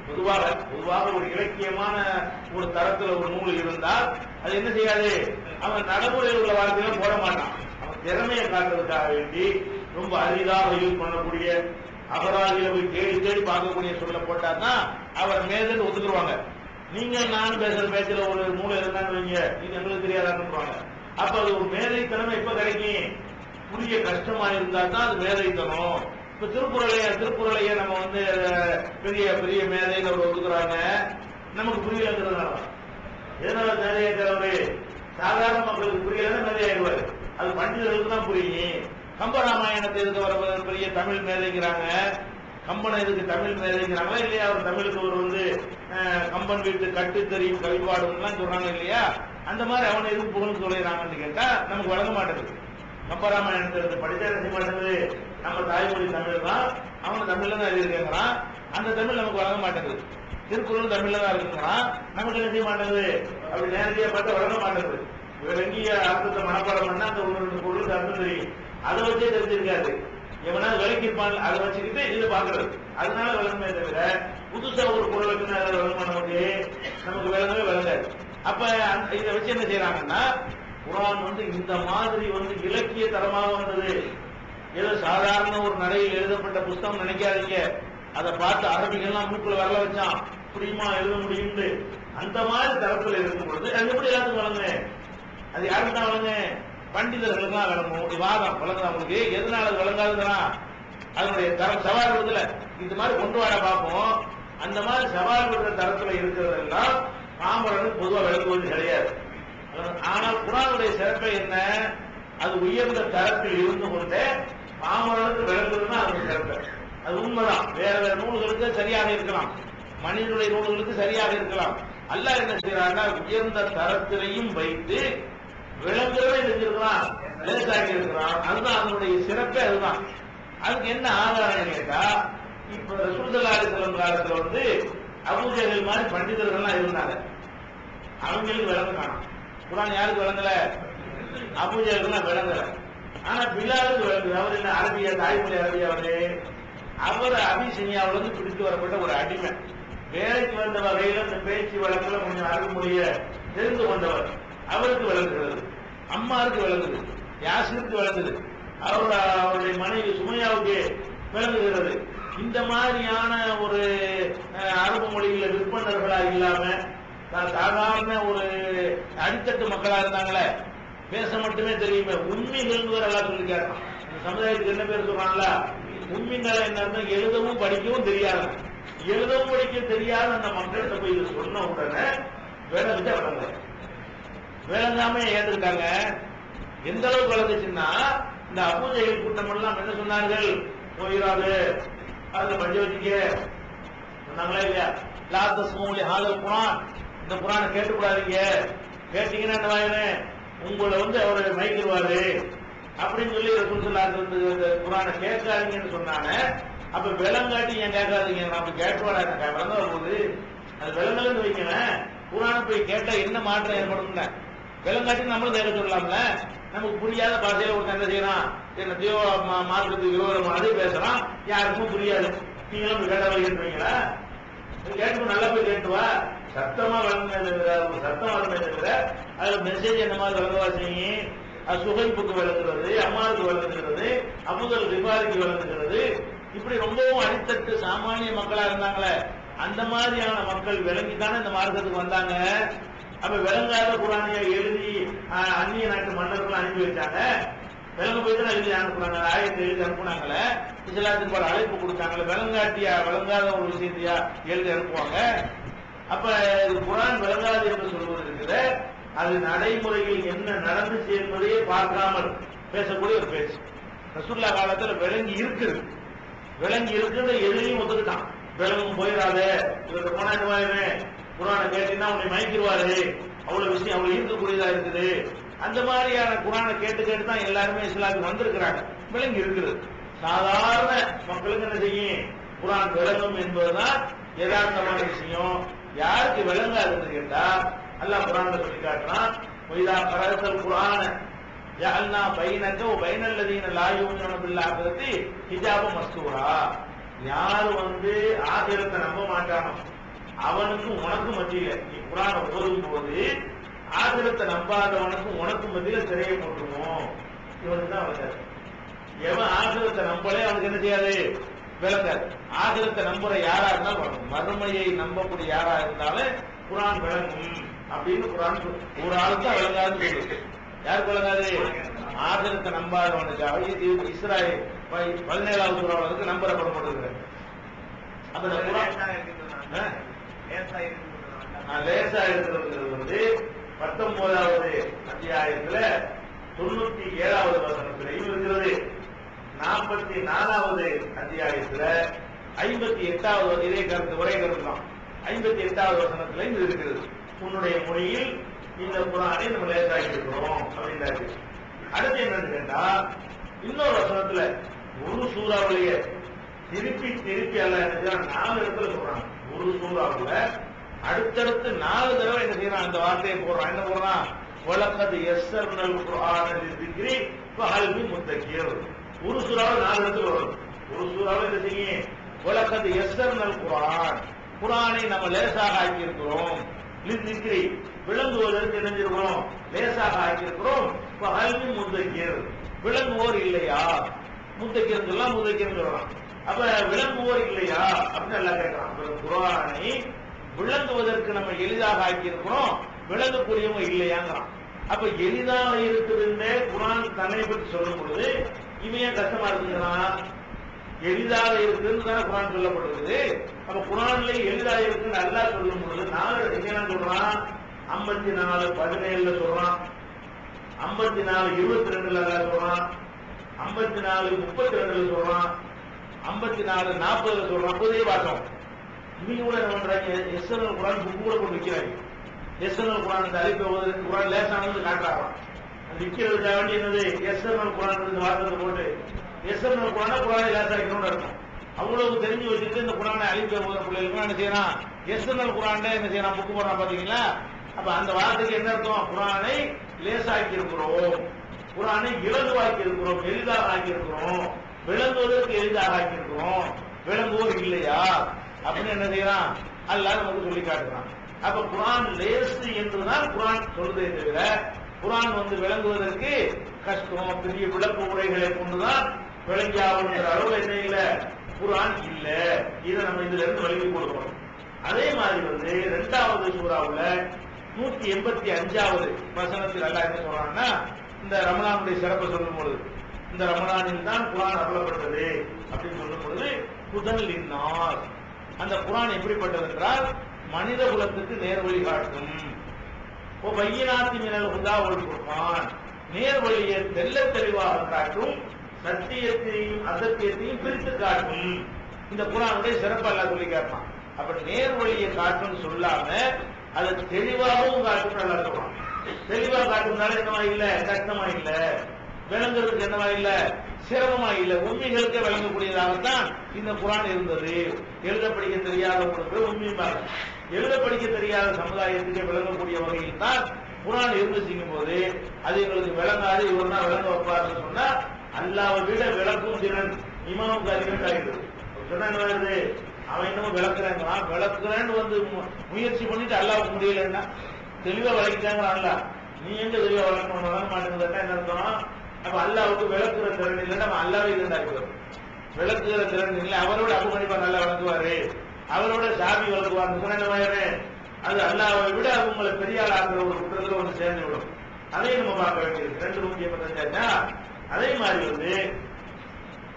பொதுவாக ஒரு இலக்கியமான ஒரு தரத்துல ஒரு நூல் இருந்தால் அது என்ன செய்யாது, அவன் நடைமுறையில் உள்ள வார்த்தையில போட மாட்டான். அவன் திறமையை காட்டுறதுக்காக வேண்டி ரொம்ப அரிதாக யூஸ் பண்ணக்கூடிய அகராதியில போய் தேடி தேடி பார்க்கக்கூடிய சொல்ல போட்டான்னா அவர் மேதல் ஒத்துக்குருவாங்க. நீங்க நானும் பேசுற பேச்சுல ஒரு மூளை இருந்தான்னு வைங்க, இது எங்களுக்கு தெரியாதான்னு. அப்ப அது ஒரு மேதைத்தனம் எப்ப கிடைக்கும்? புரிய கஷ்டமா இருந்தா தான் அது மேதைத்தனம். இப்ப திருக்குறளையே நம்ம வந்து பெரிய பெரிய மேதைன்னு அவர் ஒதுக்குறாங்க, நமக்கு புரியலங்கிறதுனால. எதனால மேதையாக்கிறவரு? சாதாரண மக்களுக்கு புரியலன்னா மேதையாடுவாரு, அது பண்டிதர்களுக்கு தான் புரியும். கம்பராமாயணத்தை எதுக்கு வர பெரிய தமிழ் மேதைங்கிறாங்க, கம்பனை எதுக்கு தமிழ் மேதைங்கிறாங்களா இல்லையா? அவர் தமிழுக்கு ஒரு வந்து கம்பன் வீட்டு கட்டு தெரியும் கழிப்பாடுலாம் சொல்றாங்க இல்லையா? அந்த மாதிரி அவனை எதுக்கு புகழ்ந்து சொல்லிடுறாங்கன்னு கேட்டா நமக்கு வழங்க மாட்டேங்குது. கம்பராமாயணத்தை படித்தா என்ன மாட்டேங்குது? நம்ம தாய்மொழி தமிழ் தான், அவன் தமிழ்ல தான் எழுதியிருக்கான், அந்த தமிழ் நமக்கு வழங்க மாட்டேங்குது. திருக்குறள் தமிழ்ல தான் இருக்குங்கிறான், நமக்கு என்ன செய்ய மாட்டேங்குது? அப்படி நேரடியா பார்த்தா வழங்க மாட்டேங்குது. வெங்கிய அர்த்தத்தை மனப்பாடம் பண்ணா அந்த ஒரு ரெண்டு பொருளுக்கு அர்த்தம் தெரியும், அதை வச்சே தெரிஞ்சிருக்காது. எவனா விளக்கிருப்பான், அதை வச்சுக்கிட்டு இதை பாக்குறது, அதனால விளங்குமே தவிர புதுசா ஒரு பொருளுக்கு விளங்க நமக்கு விளங்கவே விளங்காது. அப்ப இதை வச்சு என்ன செய்யறாங்கன்னா, குரான் வந்து இந்த மாதிரி வந்து இலக்கிய தரமாக வந்தது. ஏதோ சாதாரண ஒரு நடையில் எழுதப்பட்ட புத்தகம் நினைக்காதீங்க. அதை பார்த்து அரபிகள்லாம் மூக்குல வரல வச்சான், புரியுமா எழுத முடியும். அந்த மாதிரி தரத்தில் இருக்கும் பொழுது அது எப்படி எல்லாத்துக்கும் வழங்க? அது யாருக்கு தான் வழங்க? பண்டிதர்களுக்கெல்லாம் விளங்கும். வாதம் விளங்குது அவங்களுக்கு. எதனால அது விளங்காதுன்னா அதனுடைய தரம் சவால் விடுதல இந்த மாதிரி கொண்டு வர பார்ப்போம். அந்த மாதிரி சவால் விடுற தரத்துல இருக்கிறதெல்லாம் பாமரனுக்கு பொதுவாக விளங்குவது கிடையாது. ஆனால் குர்ஆனுடைய சிறப்பை என்ன, அது உயர்ந்த தரத்தில் இருந்து கொண்டே பாமரனுக்கு விளங்குதுன்னா அது சிறப்பு. அது உண்மைதான். வேற வேற நூல்களுக்கு சரியாக இருக்கலாம், மனிதனுடைய நூல்களுக்கு சரியாக இருக்கலாம். அல்லாஹ் என்ன செய்யறாங்க, உயர்ந்த தரத்திலையும் வைத்து விளங்குறதை செஞ்சிருக்கிறான், லேசாக்கி இருக்கிறான். அதுதான் அதனுடைய சிறப்பே. அதுதான் அதுக்கு என்ன ஆதாரம் கேட்டா, இப்ப ரசூல் ஸல்லல்லாஹு அலைஹி வஸல்லம் காலத்துல அபூஜஹல் மாதிரி பண்டிதர்கள்லாம் இருந்தாங்க. அவங்களுக்கு விளங்க காணும். குர்ஆன் யாருக்கு விளங்கல? அபூஜஹலுக்கு விளங்கல. ஆனா பிலாலுக்கு விளங்குது. அவர் என்ன அரபியா, தாய்மொழி அரபியாவது. அவர் அபிசீனியாவிலிருந்து பிடித்து வரப்பட்ட ஒரு அடிமை. வேலைக்கு வந்த வகையில இந்த பேச்சு வழக்குல கொஞ்சம் அரபு மொழிய தெரிந்து கொண்டவர். அவருக்கு விளங்குகிறது, அம்மாருக்கு விளங்குது, யாசிருக்கு விளங்குது, அவருடைய மனைவி சுமையாவுக்கு விளங்குகிறது. இந்த மாதிரியான ஒரு அரபு மொழியில விற்பனர்களா இல்லாம சாதாரண ஒரு அடித்தட்டு மக்களா இருந்தாங்களே, பேச மட்டுமே தெரியுமே, உண்மைகள் எல்லாம் சொல்லிக்காரு. இந்த சமுதாயத்துக்கு என்ன பேர் சொல்றாங்களா, உண்மைகளை என்ன, எழுதவும் படிக்கவும் தெரியாது. எழுதவும் படிக்க தெரியாத அந்த மக்கள்கிட்ட போய் இது சொன்ன உடனே விளங்காம ஏற்றுக்கிட்டாங்க. எந்த அளவுக்கு விளங்குச்சுன்னா, இந்த அபூஜஹல் கூட்டம் எல்லாம் என்ன சொன்னார்கள், போயிடாது அதுல பஞ்ச வச்சுக்க சொன்னாங்களா இல்லையா? லா தஸ்மூ லிஹாதல் குர்ஆன், இந்த குர்ஆனை கேட்டுக்கூடாதீங்க, கேட்டீங்கன்னா என்ன வாயினு உங்களை அவரு மயக்கிடுவாரு அப்படின்னு சொல்லி ரசூல் ஸல்லல்லாஹு அலைஹி வஸல்லம் குர்ஆனை கேட்காதீங்கன்னு சொன்னாங்க. அப்ப விளங்காட்டி ஏன் கேட்காதீங்க, நம்ம கேட்டுவாடா விளங்க வரும்போது அது விளங்கலன்னு வைக்கிறேன். குர்ஆனை போய் கேட்டா என்ன மாற்றம் ஏற்படும்? விளங்காட்டி நம்மளும் கேட்க சொல்லலாம்ல. நமக்கு புரியாத பாஷையில ஒரு என்ன செய்யறான், என்னத்தையோ மாற்றத்துக்கு விரோதமானது பேசலாம், யாருக்கும் புரியாது. நீங்களும் கேட்ட வைக்கிறீங்களா? கேட்டு நல்லா போய் கேட்டுவா, சத்தமா விளங்குனது சத்தம் விளங்குனது. அதுல மெசேஜ் என்ன மாதிரி விளங்குவா செய்யும். அது சுகைப்புக்கு விளங்குறது, அம்மாவுக்கு விளங்குகிறது, அபூதல் ரிபாரிக்கு விளங்குகிறது. இப்படி ரொம்பவும் அடித்தட்டு சாமானிய மக்களா இருந்தாங்களே, அந்த மாதிரியான மக்கள் விளங்கித்தானே இந்த மார்க்கத்துக்கு வந்தாங்க. அப்ப விளங்காத குர்ஆனை எழுதி அந்நிய நாட்டு மன்னர்கள் அனுப்பி வச்சாங்க. விளங்க போய் தான் எழுதி அனுப்புனாங்க, ஆயத்தை எழுதி அனுப்புனாங்களே, இஸ்லாத்துக்கு பல அழைப்பு கொடுத்தாங்களே. விளங்காட்டியா, விளங்காத ஒரு விஷயத்தையா எழுதி அனுப்புவாங்க. அப்ப குர்ஆன் விளங்காது என்று சொல்வது இருக்குது, அது நடைமுறையில் என்ன நடந்துச்சு என்பதையே பார்க்காமல் பேசக்கூடிய ஒரு பேச்சு. ரசூலுல்லாஹ் காலத்துல விளங்கி இருக்குது, விளங்கி இருக்கிறத எதிரையும் ஒத்துக்கிட்டான். விளங்கும் போயிடாத, இவருக்கு போனா என்ன குர்ஆனை கேட்டீங்கன்னா உன்னை மயக்கிடுவாரு, அவ்வளவு விஷயம் அவ்வளவு இருக்கக்கூடியதா இருக்குது. அந்த மாதிரியான குர்ஆனை கேட்டு கேட்டு தான் எல்லாருமே இஸ்லாத்துக்கு வந்திருக்கிறாங்க. விளங்கி இருக்குது. சாதாரண மக்களுக்கு என்ன செய்யும், குர்ஆன் விளங்கும் என்பதுதான் யதார்த்தமான விஷயம். யாருக்கு விளங்காதுன்னு கேட்டா அல்லாஹ் குர்ஆன்ல சொல்லி காட்டுறான், வைதா கரஅத்தல் குர்ஆன ஜஅல்னா பைனக வ பைனல் லதீன லா யுமினூன பில் ஆகிரத்தி ஹிஜாபம் மஸ்தூரா. யார் ஆகிரத்தை நம்ப மாட்டானோ அவனுக்கும் உனக்கும் மத்தியில நீ குர்ஆனை ஓதும் போது ஆகிரத்தை நம்பாதவனுக்கும் உனக்கும் மத்தியில திரையை போட்டுருவோம். இவனுக்கு தான் விளங்காது. எவன் ஆகிரத்தை நம்பலே அவனுக்கு என்ன செய்யாது, விளங்காது. ஆகிரத்தை நம்புற யாரா இருந்தாலும், மறுமையை நம்பக்கூடிய யாரா இருந்தாலும் குர்ஆன் விளங்கும் அப்படின்னு குர்ஆன் ஒரு ஆளுக்கு விளங்காதுன்னு சொல்லுது. யாருக்கு விளங்காது? ஆகிரத்தை நம்பாதவனுக்கு. இஸ்ராயேல் 17வது சூறாவுக்கு நம்பப்படப்படுகிறது. அப்ப இந்த குர்ஆன் லேசா இருக்கிறது 19வது அத்தியாயத்துல 97வது வசனத்திலையும் இருக்கிறது. 44வது அத்தியாயத்துல 58வது இதே கருத்து, ஒரே கருத்து தான். 58வது வசனத்திலையும் இருக்கிறது. உன்னுடைய மொழியில் இந்த குர்ஆனை நம்ம லேசாக்கி இருக்கிறோம் அப்படின்றாரு. அடுத்து என்னன்னு கேட்டா, இன்னொரு வசனத்துல ஒரு சூறாவிலேயே திருப்பி திருப்பி அல்ல என்ன செய்யறான், 4 இடத்துல சொல்றாங்க. ஒரு சூறாவுல அடுத்தடுத்து 4 தடவை என்ன செய்யறான், அந்த வார்த்தையை போடுறான். என்ன போடுறான், வலக்கத் யஸ்ஸர்னல் குர்ஆன லிذிக்ரி ஃபஹல் மின் முத்தக்கிர். ஒரு சூறாவுல 4 இடத்துல வரும். ஒரு சூறாவுல என்ன செய்யும், வலக்கத் யஸ்ஸர்னல் குர்ஆன், குர்ஆனை நம்ம லேசாக ஆக்கி இருக்கிறோம். லிذிக்ரி விளங்குவதற்கு என்ன செய்கிறோம், லேசாக ஆக்கி இருக்கிறோம். ஃபஹல் மின் முத்தக்கிர் விளங்குவோர் இல்லையா, முத்தக்கிர் சொல்லலாம், முத்தக்கிர் சொல்லலாம். அப்ப விளங்குவோர் இல்லையா அப்படின்னு எல்லாம் கேட்கிறான். குர்ஆனை விளங்குவதற்கு நம்ம எளிதாக ஆக்கி இருக்கிறோம், விளங்கக்கூடியவங்க இல்லையாங்கிறான். அப்ப எளிதாக இருக்குதுன்னு குர்ஆன் தன்னை பற்றி சொல்லும் பொழுது இவன் ஏன் கஷ்டமா இருக்குங்கிறான்? எளிதாக இருக்குன்னு தான் குர்ஆன் சொல்லப்படுகிறது. அப்ப குர்ஆன்ல எளிதாக இருக்குன்னு அல்லாஹ் சொல்லும் பொழுது நாலு என்ன சொல்றான்? 54:17 சொல்றான், 54:22 அல்லாஹ் சொல்றான், 54:32 சொல்றான், 54:40 சொல்றான். புதிய வாசம். இவங்க கூட என்ன பண்றாங்க? எஸ்என்எல் குர்ஆன் புக் கூட கொண்டு வைக்கிறாங்க. எஸ்என்எல் குர்ஆன் அழிப்பது குர்ஆன் லேசானது காட்டுறாங்க. விற்கிறதுக்காக வேண்டி என்னது எஸ்என்எல் குர்ஆன் வார்த்தை போட்டு எஸ்என்எல் குர்ஆனை குர்ஆனை லேசாக்கணும்னு இருக்கும். அவ்வளவு தெரிஞ்சு வச்சுட்டு இந்த குர்ஆனை அழிக்க போகிற பிள்ளைகளுக்கு என்ன செய்யறான்? எஸ்என்எல் குர்ஆன் என்ன செய்யறான்? புக்கு போடுறான் பாத்தீங்களா? அப்ப அந்த வார்த்தைக்கு என்ன அர்த்தம்? குர்ஆனை லேசாக்கி இருக்கிறோம், குர்ஆனை இலகுவாக்கி இருக்கிறோம், எளிதாக ஆக்கி இருக்கிறோம், விளங்குவதற்கு எளிதாக ஆக்கி இருக்கிறோம், விளங்குவோர் இல்லையா அப்படின்னு என்ன செய்யறான்? அல்லாஹ் நமக்கு சொல்லி காட்டுறான். அப்ப குர்ஆன் லேசு என்றுதான் குர்ஆன் சொல்றதே தவிர குர்ஆன் விளங்குவதற்கு கஷ்டம், பெரிய விளக்க உரைகளை கொண்டுதான் விளங்கி ஆகணுங்கிற அளவு என்ன இல்ல, குர்ஆன் இல்ல. இதை நம்ம இதுல இருந்து விளங்கி கொடுக்கணும். அதே மாதிரி 2வது சூறாவுல 185வது வசனத்தில் அல்லாஹ் என்ன சொல்றான்னா, இந்த ரமலானுடைய சிறப்பை சொல்லும் பொழுது, இந்த ரமலானில் தான் குர்ஆன் அருளப்பட்டது அப்படின்னு சொல்லும் பொழுது, ஹுதல் லின்னாஸ், அந்த குர்ஆன் எப்படிப்பட்டது என்றால் மனித குலத்துக்கு நேர்வழி காட்டும். பையினாத்தி மினல் ஹுதா வல் குர்ஆன், நேர்வழியை தெல்ல தெளிவாக காட்டும், சத்தியத்தையும் அசத்தியத்தையும் பிரித்து காட்டும். இந்த குர்ஆனுடைய சிறப்பு அல்லாஹ் சொல்லி காட்டுறான். அப்ப நேர்வழியை காட்டும் சொல்லாம அதை தெளிவாகவும் காட்டும் அல்லாஹ் சொல்றான். தெளிவா காட்டும்னால என்னவா இல்ல, கஷ்டமா இல்ல, விளங்குறதுக்கு என்னவா இல்ல, சிரமமா இல்ல, உண்மைகளுக்கு விளங்கக்கூடியதாகத்தான் இந்த குர்ஆன் இருந்தது. எழுத படிக்க தெரியாதவங்களுக்கு உண்மையாக, எழுத படிக்க தெரியாத சமுதாயத்துக்கு விளங்கக்கூடிய வகையில் தான் குர்ஆன் இருந்துச்சுங்கும் போது அது எங்களுக்கு விளங்காது, இவர் தான் விளங்க வைப்பாருன்னு சொன்னா அல்லாஹ்வை விட விளக்கும் திறன் இமாமுக்கு அதிகம். சொன்னா என்ன வருது? அவன் இன்னமும் விளக்குறேன்னு முயற்சி பண்ணிட்டு அல்லாஹ்வுக்கு முடியலன்னா தெளிவா விளக்கிட்டாங்க. அல்லாஹ் நீ எங்க தெளிவா விளக்கணும் மாட்டேங்குதுன்னா என்ன அர்த்தம்? அப்ப அல்லாஹ்வுக்கு விளக்குற திறன் இல்லை, நம்ம அல்லாஹ்வை இருந்தாக்கிறோம். விளக்குகிற திறன் இல்லை, அவரோட அபு ஹனீஃபா நல்லா விளக்குவாரு, அவரோட ஷாஃபி விளக்குவாருன்னு சொன்ன என்ன வாயிரு? அது அல்லாஹ்வை விட அவங்களை பெரிய ஆள் ஆகிற ஒரு குற்றத்துல சேர்ந்து விடும். அதையும் நம்ம பார்க்க வேண்டியிருக்கு. 285 அதே மாதிரி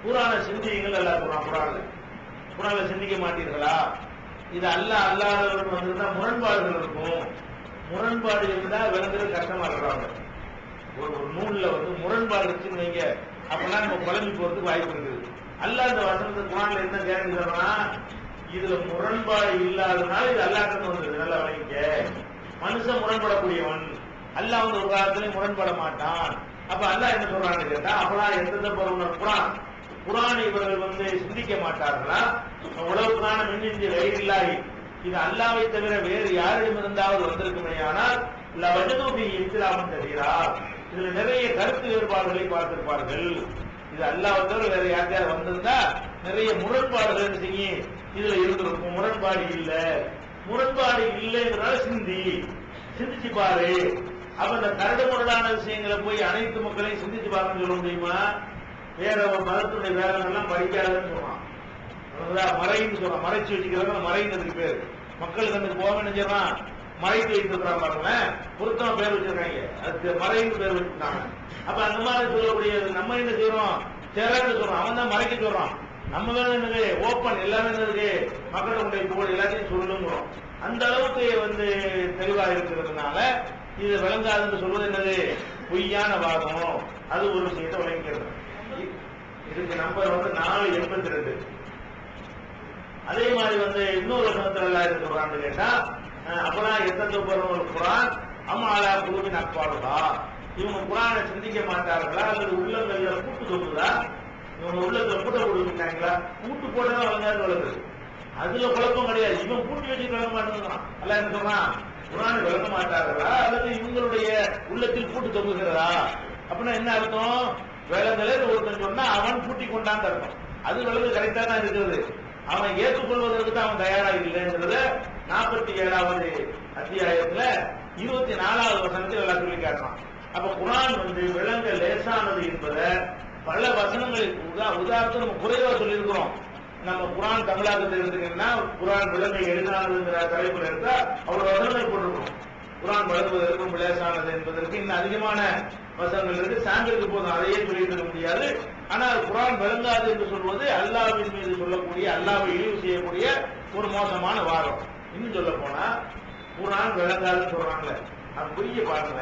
குர்ஆனை சிந்தியுங்கள் அல்லாஹ் சொல்றான். குர்ஆனை சிந்திக்க மாட்டீர்களா? இது அல்லாஹ் அல்லாதவர்கள் வந்திருந்தா முரண்பாடுகள் இருக்கும். முரண்பாடு இருந்தா விளங்குறது கஷ்டமா இருக்கிறாங்க. ஒரு நூல்ல முரண்பாடு இருக்குன்னு வைங்க, அப்பெல்லாம் நம்ம குழம்பி போறதுக்கு வாய்ப்பு இருக்குது. அல்லாஹ் இந்த வசனத்தை குர்ஆன்ல என்ன கேள்வி சொல்றான்? இதுல முரண்பாடு இல்லாதனால இது அல்லாஹ் வந்தது. நல்லா வழங்கிக்க. மனுஷன் முரண்படக்கூடியவன், அல்லாஹ் ஒரு காலத்திலையும் முரண்பட மாட்டான். அப்ப அல்லாஹ் என்ன சொல்றான்னு கேட்டா, அப்பெல்லாம் எந்த பொருள் குர்ஆனை இவர்கள் சிந்திக்க மாட்டார்களா? உலகத்துக்கான மின்னின்றி வயிறில்லாய், இது அல்லாஹ்வை தவிர வேறு யாரிடம் இருந்தாவது வந்திருக்குமே, ஆனால் லவஜதூபி இஸ்லாமன் தெரியா, இதுல நிறைய கருத்து வேறுபாடுகளை பார்த்திருப்பார்கள். இது அல்லாஹ்வை தவிர வேற யாரையாவது வந்திருந்தா நிறைய முரண்பாடுகள் செய்யும் இதுல இருந்திருக்கும். முரண்பாடு இல்ல, முரண்பாடு இல்லைங்கிறனால சிந்திச்சு பாரு. அப்ப இந்த கரடு முரடான விஷயங்களை போய் அனைத்து மக்களையும் சிந்திச்சு பாருன்னு சொல்ல முடியுமா? வேற ஒரு மதத்துடைய வேலைகள்லாம் படிக்காதுன்னு சொல்றான். மறைன்னு சொல்றான், மறைச்சு வச்சுக்கிறாங்க. மறைங்கிறதுக்கு பேரு மக்கள் கண்ணுக்கு போக நினைச்சான், மறைத்து வைத்திருக்கிறான் பாருங்களேன். பொருத்தமா பேர் வச்சிருக்காங்க, அதுக்கு மறைன்னு பேர் வச்சிருக்காங்க. அப்ப அந்த மாதிரி சொல்லக்கூடிய நம்ம என்ன செய்யறோம்? திறன்னு சொல்றோம், அவன் தான் மறைக்க சொல்றான். நம்ம வேலை என்னது? ஓப்பன், எல்லாமே என்னது? மக்களுடைய புகழ் எல்லாத்தையும் சொல்லுங்கிறோம். அந்த அளவுக்கு தெளிவா இருக்கிறதுனால இது விளங்காதுன்னு சொல்வது என்னது? பொய்யான வாதம். அது ஒரு விஷயத்தை விளங்கிறது. இதுக்கு நம்பர் 482. அதே மாதிரி இன்னொரு வசனத்துல எல்லாம் சொல்றான்னு கேட்டா, அப்பெல்லாம் எத்தனை பேரும் குர்ஆன் அம்மாலா குழுவின் அப்பாடுதா, இவங்க குர்ஆனை சிந்திக்க மாட்டார்களா அல்லது உள்ளங்கள்ல கூட்டு தொகுதா? இவங்க உள்ளத்துல கூட்ட கொடுத்துட்டாங்களா? கூட்டு போடதான் வளர்ந்தாரு வளர்ந்து, அதுல குழப்பம் கிடையாது. இவன் கூட்டி வச்சு விளங்க மாட்டேங்கிறான். அல்லாஹ் என்ன சொல்றான்? குர்ஆனை விளங்க மாட்டார்களா அல்லது இவங்களுடைய உள்ளத்தில் கூட்டு தொகுகிறதா? அப்படின்னா என்ன அர்த்தம்? விளங்கல ஒருத்தன் சொன்னா அவன் கூட்டி கொண்டான்னு அர்த்தம். அது விளங்கு கரெக்டா தான் இருக்கிறது. அவன் ஏற்றுக்கொள்வதற்கு தான் அவன் தயாரா இல்லைங்கிறத 47வது அத்தியாயத்துல 24வது வசனத்தில் எல்லாம் சொல்லி காட்டுறான். அப்ப குர்ஆன் விளங்க லேசானது என்பதை பல வசனங்களில் உதாரணத்தை நம்ம குறைவா சொல்லியிருக்கிறோம். நம்ம குர்ஆன் தமிழாக்கத்தில் எடுத்துக்கிட்டோம்னா குர்ஆன் விளங்க எளிதானதுங்கிற தலைப்புல இருந்தா அவ்வளவு வசனங்கள் போட்டிருக்கோம். குர்ஆன் வழங்குவதற்கும் லேசானது என்பதற்கு இன்னும் அதிகமான வசனங்கள் இருக்கு. சான்றிற்கு போதும் அதையே சொல்லிட்டு இருக்க முடியாது. ஆனால் குர்ஆன் விளங்காது என்று சொல்வது அல்லாஹ்வின் மீது சொல்லக்கூடிய, அல்லாஹ்வை இழிவு செய்யக்கூடிய ஒரு மோசமான வாதம். இன்னும் சொல்ல போனா குர்ஆன் விளங்காதுன்னு சொல்றாங்க. நான் புரிய பாருங்க,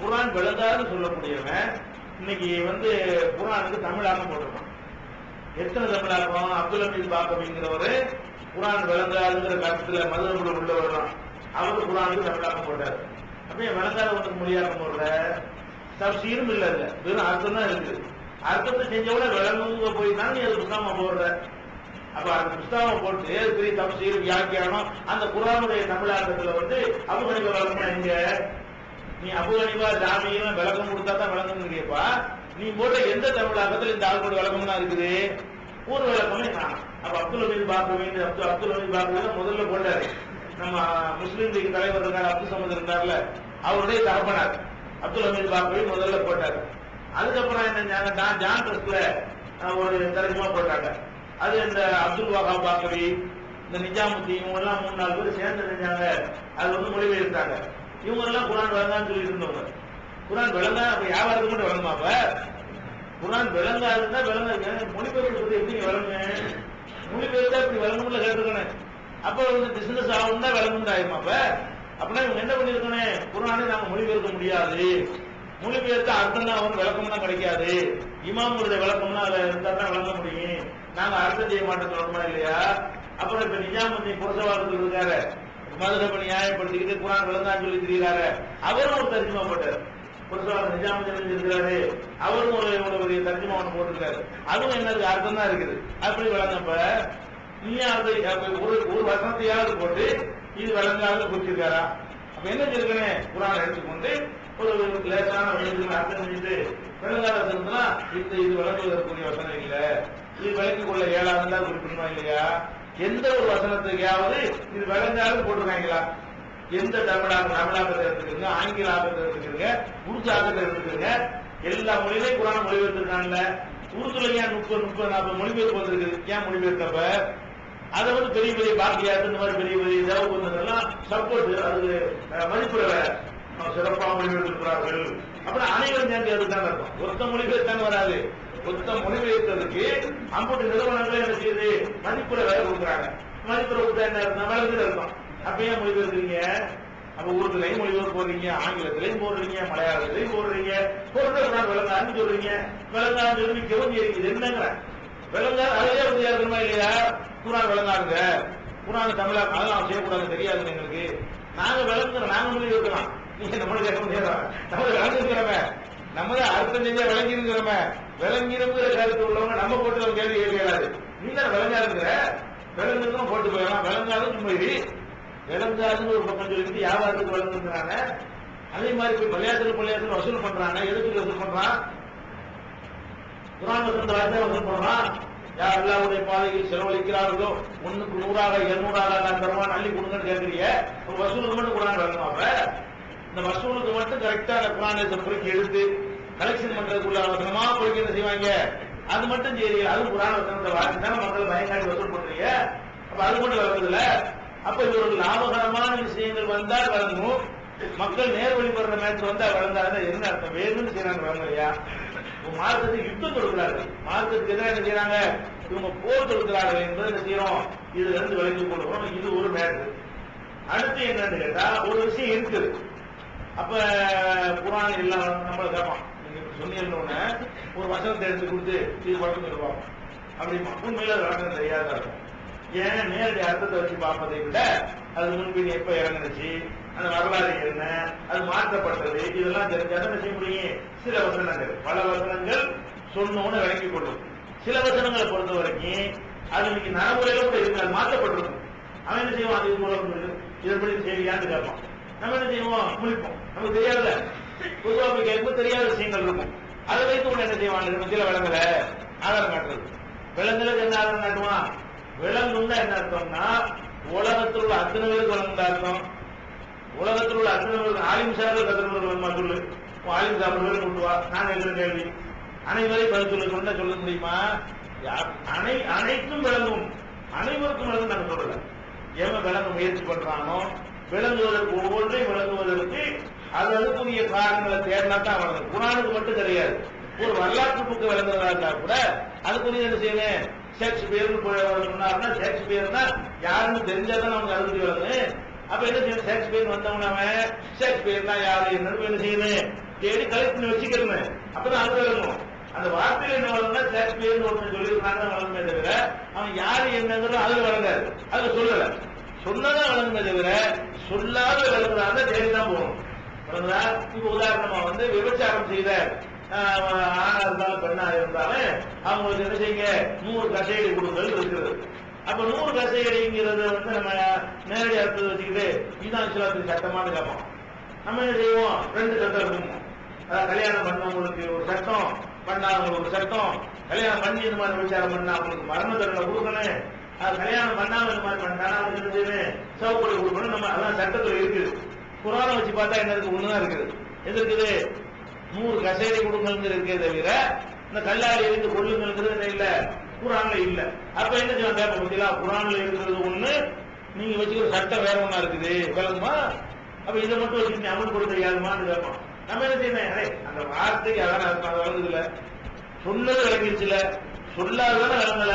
குர்ஆன் விளங்காதுன்னு சொல்லக்கூடியவன் இன்னைக்கு குர்ஆனுக்கு தமிழாக்கம் போட்டிருக்கான். எத்தனை தமிழாக்கம்? அப்துல் ஹமீத் பாக்கவிங்கிறவரு குர்ஆன் விளங்காதுங்கிற கருத்துல மதுரபுல உள்ளவர் தான். அவரு குர்ஆனுக்கு தமிழாக்கம் போட்டாரு. அப்படியே விளங்காத ஒன்றுக்கு மொழியாக்கம் போடுற தப்சீரும் இல்ல, இல்ல வெறும் அர்த்தம் தான் இருக்கு. அர்த்தத்தை செஞ்சவள விளங்குங்க போய் தான் நீ அது புஸ்தகமா போடுற. அப்ப அந்த புஸ்தகம் போட்டு பெரிய தப்சீர் வியாக்கியானம் அந்த குர்ஆனுடைய தமிழாக்கத்துல அபு ஹனீஃபா விளக்கமா எங்க? நீ அபு ஹனீஃபா ஜாமியும் விளக்கம் கொடுத்தா தான் விளங்குங்கப்பா. நீ போட்ட எந்த தமிழாக்கத்துல இந்த ஆளுடைய விளக்கம் தான் இருக்குது? ஒரு விளக்கமே நான். அப்ப அப்துல் ஹமீத் பாக்கவி முதல்ல போட்டாரு. நம்ம முஸ்லீம் லீக் தலைவர் இருக்காரு, அப்துல் சமத் இருந்தார்ல, அவருடைய தகப்பனார் அப்துல் ஹமீத் பாக்கவி முதல்ல போட்டாரு. அதுக்கப்புறம் என்ன, ஜான் ட்ரஸ்ட்ல ஒரு தர்ஜுமா போட்டாங்க. அது இந்த அப்துல் வஹாப் பாக்கவி, இந்த நிஜாமுத்தீன் இவங்க எல்லாம் 3-4 பேர் சேர்ந்து செஞ்சாங்க. அது மொழிபெயர்த்தாங்க. இவங்க எல்லாம் குர்ஆன் விளங்கான்னு சொல்லிட்டு இருந்தவங்க. குர்ஆன் விளங்கா அப்ப வியாபாரத்துக்கு மட்டும் விளங்குமா? அப்ப குர்ஆன் விளங்காதுன்னா விளங்க மொழிபெயர்ப்பு எப்படி விளங்க? மொழிபெயர்த்தா இப்படி விளங்கும்ல கேட்டுக்கணும். அப்ப பிசினஸ் ஆகும்னா விளங்குண்டா ஆயிருமா? அப்படின்னா இவங்க என்ன பண்ணிருக்கணும்? குர்ஆனை நாங்க மொழிபெயர்க்க முடியாது, மொழிபெயர்த்த அர்த்தம் தான் விளக்கம் தான் கிடைக்காது, இமாமுடைய விளக்கம்னா அதை இருந்தா தான் விளங்க முடியும், நாங்க அர்த்தம் செய்ய மாட்டோம் சொல்லணுமா இல்லையா? அப்புறம் இப்ப நிஜாமுத்தீன் புரசவாதத்தில் இருக்காரு, மதுரப நியாயப்படுத்திக்கிட்டு குர்ஆன் விளங்கான்னு சொல்லி தெரிகிறாரு. அவரும் ஒரு தர்ஜுமா போட்டார். புரசவாத நிஜாமுத்தீன் இருக்கிறாரு, அவரும் ஒரு தர்ஜுமா ஒன்று போட்டிருக்காரு. அதுவும் என்ன இருக்கு? அர்த்தம் தான் இருக்குது. அப்படி விளங்கப்ப நீ ஒரு வசனத்தையாவது போட்டு இது விளங்காது குறிச்சிருக்காரா? அப்ப என்ன செய்யணும்? குர்ஆனை எடுத்துக்கொண்டு ஒரு லேசான அர்த்தம் செஞ்சுட்டு விளங்காத வசனம்னா இது விளங்குவதற்குரிய வசனம் இல்ல, இது விளங்கிக் கொள்ள இயலாதுன்னு தான் குறிப்பிடணுமா இல்லையா? எந்த ஒரு வசனத்துக்காவது இது விளங்காது போட்டுருக்காங்களா? எந்த தமிழாக்கத்தை எடுத்துக்கிறீங்க, ஆங்கில ஆக்கத்தை எடுத்துக்கிறீங்க, உருது ஆக்கத்தை எடுத்துக்கிறீங்க, எல்லா மொழியிலையும் குர்ஆன் மொழிபெயர்த்திருக்காங்கல்ல. உருதுல ஏன் 30-40 மொழிபெயர்ப்பு வந்திருக்கு? ஏன் மொழிபெயர்த்தப்ப அதை பெரிய பெரிய பாக்கியாது இந்த மாதிரி பெரிய பெரிய தேவைப்பட்டதெல்லாம் சப்போர்ட் அது மதிப்புற சிறப்பாக மொழிபெயர்த்திருக்கிறார்கள். அப்புறம் அனைவரும் சேர்ந்து அதுதான் இருக்கும். ஒத்த மொழிபெயர்த்தாங்க வராது. ஒத்த மொழிபெயர்த்ததுக்கு அம்புட்டு நிறுவனங்களே என்ன செய்யுது? மதிப்புற வேலை கொடுக்குறாங்க. மதிப்புற கொடுத்தா என்ன இருக்கும்? வளர்ந்து இருக்கும். அப்ப ஏன் மொழிபெயர்க்கிறீங்க? அப்ப உருதுலையும் மொழிபெயர்ப்பு போடுறீங்க, ஆங்கிலத்திலையும் போடுறீங்க, மலையாளத்திலையும் போடுறீங்க, போடுற விளங்கான்னு சொல்றீங்க. விளங்கான்னு சொல்லி கெவஞ்சி இருக்குது. என்னங்கிற விளங்கா அதே உறுதியா இருக்கணுமா இல்லையா? குர்ஆன் விளங்காதுங்க, குர்ஆன் தமிழாக்கம் அதெல்லாம் செய்யக்கூடாது, தெரியாதுங்க எங்களுக்கு. நாங்க விளங்குறோம், நாங்க மொழி இருக்கலாம். நீங்க நம்மளுக்கு கேட்க முடியாது. நம்ம விளங்குகிறோமே, நம்ம தான் அர்த்தம் செஞ்சா விளங்கி இருக்கிறோமே. விளங்கிருங்கிற கருத்து உள்ளவங்க நம்ம போட்டு நம்ம கேள்வி கேட்கலாது. நீ தான் விளங்காதுங்கிற, விளங்குறதும் போட்டு போயிடலாம். விளங்காதுன்னு போயிடு. விளங்காதுன்னு ஒரு பக்கம் சொல்லிட்டு வியாபாரத்துக்கு விளங்குறாங்க. அதே மாதிரி போய் பள்ளியாசல் வசூல் பண்றாங்க. எதுக்கு வசூல் பண்றான்? குர்ஆன் வசந்த வார்த்தை வசூல் பண்றான். யார் அல்லாஹ்வுடைய பாதையில் செலவழிக்கிறார்களோ 1க்கு 100ஆக 200ஆக நான் தருவான் அள்ளி கொடுங்கன்னு கேட்கறீங்க. வசூலுக்கு மட்டும் குர்ஆன் விளங்கணும். அப்ப இந்த வசூலுக்கு மட்டும் கரெக்டா அந்த குர்ஆனை பொறுக்கி எடுத்து கலெக்ஷன் பண்றதுக்குள்ள வசனமா பொறுக்கி என்ன செய்வாங்க? அது மட்டும் செய்றீங்க. அது குர்ஆன் வசனத்தை வாசி தானே மக்கள் பயங்காட்டி வசூல் பண்றீங்க. அப்ப அது மட்டும் விளங்குதுல. அப்ப இது ஒரு லாபகரமான விஷயங்கள் வந்தால் விளங்கும். மக்கள் நேர் வழிபடுற மேட்ச் வந்தா விளங்காத என்ன அர்த்தம்? வேணும்னு செய்யறாங்க விளங்கலையா? மார்க்கத்துக்கு யுத்தம் கொடுக்கிறார்கள். மார்க்கத்துக்கு எதிராக என்ன செய்யறாங்க? இவங்க போர் கொடுக்கிறார்கள் என்பதை என்ன செய்யறோம்? இதுல இருந்து விளங்கிக் கொள்கிறோம். இது ஒரு மேட்ரு. அடுத்து என்னன்னு கேட்டா ஒரு விஷயம் இருக்குது. அப்ப குர்ஆன் எல்லாம் நம்மள கேட்பான், நீங்க சொன்னீங்கன்னு ஒரு வசனத்தை எடுத்து கொடுத்து இது வழக்கம் சொல்லுவாங்க. அப்படி உண்மையில வழக்கம் தெரியாத இருக்கும். ஏன் நேரடி அர்த்தத்தை வச்சு பார்ப்பதை விட அது முன்பின் எப்ப இறங்குச்சு, அந்த வரலாறு என்ன, அது மாற்றப்பட்டது, இதெல்லாம் தெரிஞ்சாதான் என்ன செய்ய முடியும்? சில வசனங்கள், பல வசனங்கள் சொன்னோன்னு விளங்கிக் கொள்ளும். சில வசனங்களை பொறுத்த வரைக்கும் அது இன்னைக்கு நடைமுறையில கூட இருக்காது, மாற்றப்பட்டிருக்கும். அவன் என்ன செய்வான்? அது மூலம் இதன்படி செய்யலான்னு கேட்பான். நம்ம என்ன செய்வோம்? முழிப்போம். நமக்கு தெரியாதுல, பொதுவாக கேட்கும் தெரியாத விஷயங்கள் இருக்கும். அதை வைத்து ஒண்ணு என்ன செய்வான்? சில விளங்கல ஆதாரம் காட்டுறது. விளங்குறது என்ன ஆதாரம் காட்டுவான்? விளங்கும்னா என்ன அர்த்தம்னா உலகத்தில் உள்ள அத்தனை பேருக்கு விளங்குற அர்த்தம். உலகத்தில் உள்ள அத்தனை பேருக்கு ஆலிம் சார்கள் கத்திர வேணுமா சொல்லு. ஆலிம் சாப்பிட பேர் கொண்டு வா. நான் என்ற கேள்வி அனைவரையும் பதில் சொல்ல சொல்ல முடியுமா? அனைத்தும் விளங்கும், அனைவருக்கும் விளங்கும் நாங்க சொல்லல. எவன் விளங்க முயற்சி பண்றானோ விளங்குவதற்கு ஒவ்வொன்றையும் விளங்குவதற்கு அது அதுக்குரிய காரணங்களை தேடினா தான் வழங்கும். குரானுக்கு மட்டும் கிடையாது. ஒரு வரலாற்று புக்கு விளங்குறதா இருந்தா கூட அதுக்குரிய என்ன செய்யணும்? ஷேக்ஸ்பியர்னு சொன்னாருன்னா ஷேக்ஸ்பியர்னா யாருன்னு தெரிஞ்சாதான் நமக்கு அதுக்கு விளங்கு. அப்ப என்ன செய்யணும்? ஷேக்ஸ்பியர் வந்தவன அவன் ஷேக்ஸ்பியர்னா யாரு என்னன்னு என்ன செய்யணும்? தேடி கலெக்ட் பண்ணி வச்சுக்கணும். அப்பதான் அது விளங்கும். அந்த வார்த்தையில என்ன வளர்ந்தா ஷேக்ஸ்பியர்னு ஒருத்தர் சொல்லியிருக்காங்க வளர்ந்தே தவிர அவன் யாரு என்னங்கிறது அதுல வழங்காது. அதுல சொல்லல, சொன்னதான் வழங்குமே தவிர சொல்லாத விளங்குறாங்க தேடிதான் போகணும். இப்ப உதாரணமா விபச்சாரம் செய்த ஆணா இருந்தாலும் பெண்ணா இருந்தாலும் அவங்களுக்கு என்ன செய்யுங்க 100 கசையடி கொடுங்கள் இருக்கிறது. அப்ப 100 கசையடிங்கிறது நம்ம நேரடி அர்த்தத்தை வச்சுக்கிட்டு இதுதான் இஸ்லாத்துக்கு சட்டமானு கேட்போம். நம்ம என்ன செய்வோம்? 2 சட்டம் இருக்கும். கல்யாணம் பண்ணவங்களுக்கு ஒரு சட்டம், பண்ணாதவங்களுக்கு ஒரு சட்டம். கல்யாணம் பண்ணி இந்த மாதிரி விபச்சாரம் பண்ணா அவங்களுக்கு மரண தண்டனை கொடுக்கணும். கல்யாணம் பண்ணாம இந்த மாதிரி பண்ணா அவங்களுக்கு என்ன செய்யணும்? சவுப்படி கொடுக்கணும். நம்ம அதான் சட்டத்துல இருக்குது. குரானை வச்சு பார்த்தா என்ன இருக்கு? ஒண்ணுதான் இருக்குது. எது இருக்குது? 100 கசையடி கொடுங்கிறது இருக்கே தவிர இந்த கல்லாடி இருந்து கொள்ளுங்கிறது இல்ல, குரான்ல இல்ல. அப்ப என்ன செய்யலாம்? கேட்க பத்திலாம் குரான்ல இருக்கிறது ஒண்ணு, நீங்க வச்சுக்கிற சட்டம் வேற ஒண்ணா இருக்குது, விளங்குமா? அப்ப இதை மட்டும் வச்சு அமல் கொடுக்க தெரியாதுமான்னு கேட்போம். நம்ம என்ன செய்யணும்? அந்த வார்த்தைக்கு அதான் அது விளங்குது இல்ல, சொன்னது விளங்கிடுச்சுல, சொல்லாததான விளங்கல.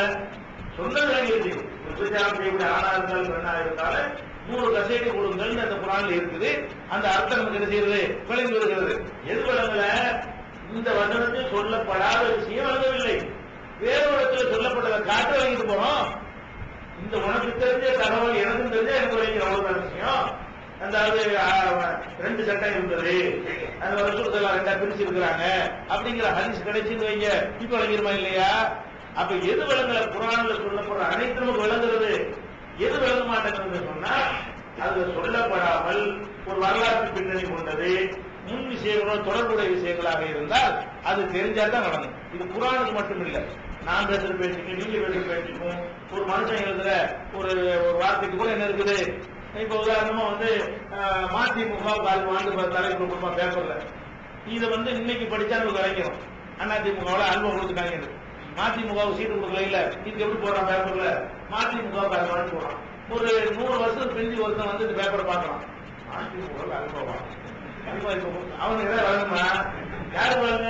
சொன்னது விளங்கிடுச்சு. விபச்சாரம் செய்யக்கூடிய ஆணா இருந்தாலும் பெண்ணா இருந்தாலும் 100 கசையடி கொடுங்கள் அந்த குரான்ல இருக்குது. அந்த அர்த்தம் நமக்கு என்ன செய்யறது? விளங்கி வருகிறது. எது விளங்கல? இந்த வசனத்தில் சொல்லப்படாத விஷயம் விளங்கவில்லை. வேறு இடத்துல சொல்லப்பட்டதை காட்ட விளங்கிட்டு போறோம். இந்த உனக்கு தெரிஞ்ச தகவல் எனக்கும் தெரிஞ்ச எனக்கு விளங்கிற அவ்வளவுதான் விஷயம். அதாவது 2 சட்டம் இருந்தது, அந்த வருஷத்துல 2 பிரிச்சு இருக்கிறாங்க அப்படிங்கிற ஹதீஸ் கிடைச்சுன்னு வைங்க, இப்ப விளங்கிருமா இல்லையா? அப்ப எது விளங்கல? குரான்ல சொல்லப்படுற அனைத்து நமக்கு விளங்குறது. எது விளங்க மாட்டேங்கிறது சொன்னா அது சொல்லப்படாமல் ஒரு வரலாற்று பின்னணி கொண்டது, முன் விஷயங்களோ தொடர்புடைய விஷயங்களாக இருந்தால் அது தெரிஞ்சாதான் வழங்கும். இது குரானுக்கு மட்டும் இல்ல, நான் பேசுற பேச்சுக்கும் நீங்க பேசுற பேச்சுக்கும் ஒரு மனுஷன் எழுதுற ஒரு வார்த்தைக்கு கூட என்ன இருக்குது? இப்ப உதாரணமா மதிமுக தலைப்பு கொடுப்பா பேப்பர்ல, இதை இன்னைக்கு படிச்சா நமக்கு விளங்கிடும். அதிமுகவில் அல்வம் கொடுத்துட்டாங்க, மதிமுக சீட்டு கொடுக்கல இல்ல, இதுக்கு எப்படி போறான் பேப்பர்ல? மதிமுக போறான். ஒரு 100 வருஷத்துக்கு பிரிஞ்சு ஒருத்தன் இந்த பேப்பரை பார்க்கலாம், மதிமுக அல்வா அவனுக்கு எதாவது வழங்குமா? யாரு வழங்க?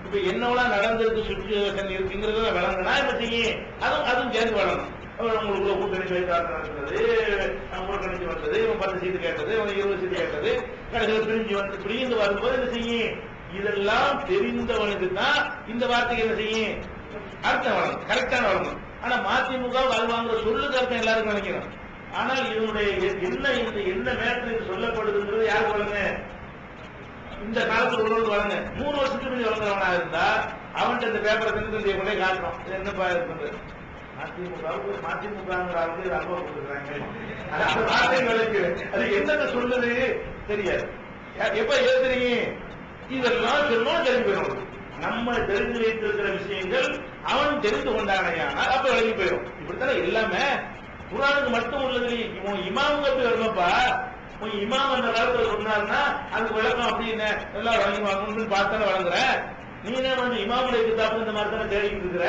இப்ப என்னவெல்லாம் நடந்திருக்கு, சுச்சுவேஷன் இருக்குங்கிறத விளங்குனா இப்ப செய்யும், அதுவும் சேர்ந்து வழங்கணும். உங்களுக்குள்ள கூட்டணி பேச்சுவார்த்தை நடக்கிறது, புறக்கணிச்சு வந்தது, இவன் 10 சீட்டு கேட்டது, இவன் 20 சீட்டு கேட்டது, கடைசியில் பிரிஞ்சு பிரிந்து வரும்போது என்ன செய்யும்? இதெல்லாம் தெரிந்தவனுக்கு தான் இந்த வார்த்தைக்கு என்ன செய்யும்? அர்த்தம் வழங்கும், கரெக்டான வழங்கும். ஆனா மதிமுக வாழ்வாங்கிற சொல்லுக்கு அர்த்தம் எல்லாருக்கும் நினைக்கிறோம். ஆனால் இதனுடைய என்ன மேட்டருக்கு சொல்லப்படுதுன்றது யாருக்கு வழங்க? இந்த காலத்தில் உள்ளவங்க வழங்க. 100 வருஷத்துக்கு முன்னாடி வழங்குறவனா இருந்தா அவன்கிட்ட இந்த பேப்பரை தினத்தந்தியை கொண்டே காட்டுறோம், இது என்னப்பா இருக்குது? மதிமுகங்கிற ஆளுக்கு அல்வா கொடுக்குறாங்க, அது என்னென்ன சொல்லுது தெரியாது. எப்ப எழுதுறீங்க? இதெல்லாம் சொல்லணும் தெரிஞ்சு போயிடும். நம்ம தெரிஞ்சு வைத்திருக்கிற விஷயங்கள் அவன் தெரிந்து கொண்டானையானால் அப்ப விளங்கி போயிடும். இப்படித்தானே எல்லாமே குரானுக்கு மட்டும் உள்ளது. இமாமுக்கு அப்படி வரணும்ப்பா. இமாம் அந்த காலத்துல சொன்னாருன்னா அதுக்கு விளக்கம் அப்படின்னு எல்லாம் வழங்கி வாங்கணும்னு பார்த்தானே வழங்குறேன். நீனே இமாமுடைய கிதாபு இந்த மாதிரி தானே தேடிட்டு இருக்கிற.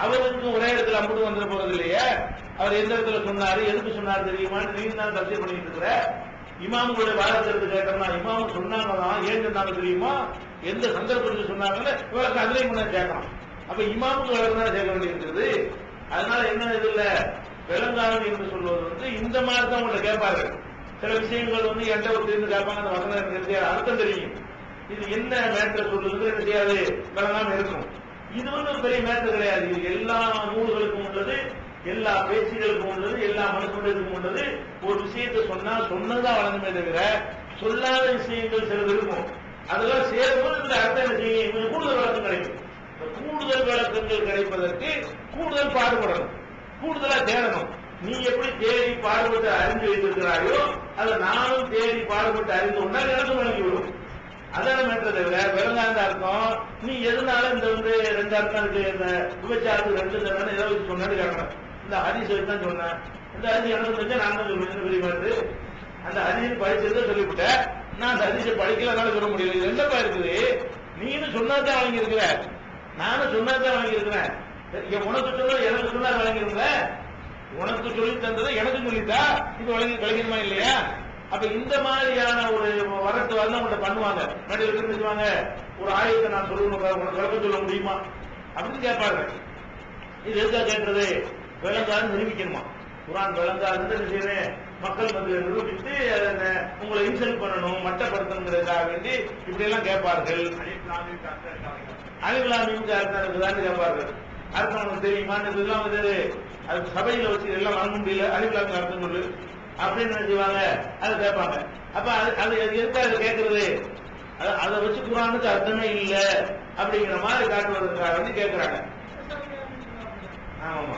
அவருக்கு ஒரே இடத்துல அம்புட்டு வந்துட போறது இல்லையே. அவர் எந்த இடத்துல சொன்னாரு, எதுக்கு சொன்னாரு தெரியுமான்னு நீங்க தான் தப்சீர் பண்ணிட்டு இருக்கிற. இமாமுடைய வாதத்திற்கு கேட்டோம்னா இமாமு சொன்னாங்கதான், ஏன் சொன்னாங்க தெரியுமா, எந்த சந்தர்ப்பத்தில் சொன்னாங்கன்னு விளக்கம் அதுலயும் முன்ன கேட்கணும். அப்ப இமாமுக்கு விளக்கம் தான் சேர்க்க வேண்டியிருக்கிறது. அதனால என்ன இது இல்ல, விளங்காது என்று சொல்வது இந்த மாதிரி தான் உங்களை கேட்பாரு. சில விஷயங்கள் என்கிட்ட ஒரு தெரிந்து கேட்பாங்க, அந்த வசனம் எனக்கு தெரியாது, அர்த்தம் தெரியும், இது என்ன மேட்டர் சொல்றது என்ன செய்யாது, விளங்காம இருக்கும். இது ஒரு பெரிய மேட்டர் கிடையாது. இது எல்லா நூல்களுக்கும் உள்ளது, எல்லா பேச்சுகளுக்கும் உள்ளது, எல்லா மனுஷனுக்கும் உள்ளது. ஒரு விஷயத்தை சொன்னா சொன்னதான் வழங்குமே தவிர சொல்லாத விஷயங்கள் சிலது இருக்கும். அதெல்லாம் சேரும்போது இந்த அர்த்தம் என்ன செய்யும்? கூடுதல் விளக்கம் கிடைக்கும். கூடுதல் விளக்கங்கள் கிடைப்பதற்கு கூடுதல் பாடுபடணும், கூடுதலா தேடணும். நீ எப்படி தேடி பாடுபட்டு அறிந்து வைத்திருக்கிறாயோ அதை நானும் தேடி பாடுபட்டு அறிந்து கொண்டால் எனக்கும் விளங்கிவிடும். அதான மேட்டர் தவிர விளங்காத அர்த்தம் நீ எதனால இந்த 2 அர்த்தம் இருக்கு, இந்த விபச்சாரத்துக்கு 2 தடவை ஏதோ சொன்னு கேட்கணும். இந்த ஹதீஸ் தான் சொன்னேன், இந்த ஹதீஸ் எனக்கு தெரிஞ்சா நான் தான் சொல்லுவேன். பெரிய மேட்ரு அந்த ஹதீஸ் படிச்சதை சொல்லிவிட்டேன், நான் அந்த ஹதீஸை படிக்கலனால சொல்ல முடியல. இது என்னப்பா இருக்குது? நீனும் சொன்னாதான் வாங்கி இருக்கிற, நானும் சொன்னாதான் வாங்கி இருக்கிறேன். உனக்கு சொன்னது எனக்கு சொன்னா வழங்கிருந்த, உனக்கு சொல்லி தந்ததை எனக்கு சொல்லித்தா இப்ப விளங்கணுமா இல்லையா? அப்ப இந்த மாதிரியான ஒரு வரட்டு வந்து அவங்க பண்ணுவாங்க. மேடையில் இருந்துச்சுவாங்க, ஒரு ஆயத்தை நான் சொல்லணும், உனக்கு விளக்கம் சொல்ல முடியுமா அப்படின்னு கேட்பாங்க. இது எதுக்காக கேட்கறது? விளங்காது நிரூபிக்கணுமா? குரான் விளங்காதுன்னு மக்கள் மத்தியில் நிரூபித்து உங்களை இன்சல்ட் பண்ணணும், மட்டப்படுத்தணுங்கிறதுக்காக வேண்டி இப்படி எல்லாம் கேட்பார்கள். அலிவுலாமிக்கு அர்த்தம் இருக்குதான்னு கேட்பார்கள். அர்த்தம் உனக்கு தெரியுமான்னு இதெல்லாம் வந்து அது சபையில வச்சு எல்லாம் வாங்க முடியல, அலிவுலாமி அர்த்தம் சொல்லு அப்படின்னு நினைச்சுவாங்க, அதை கேட்பாங்க. அப்ப அது எதுக்காக கேட்கறது? அதை வச்சு குரானுக்கு அர்த்தமே இல்லை அப்படிங்கிற மாதிரி காட்டுவதற்காக வந்து கேட்கிறாங்க. ஆமா,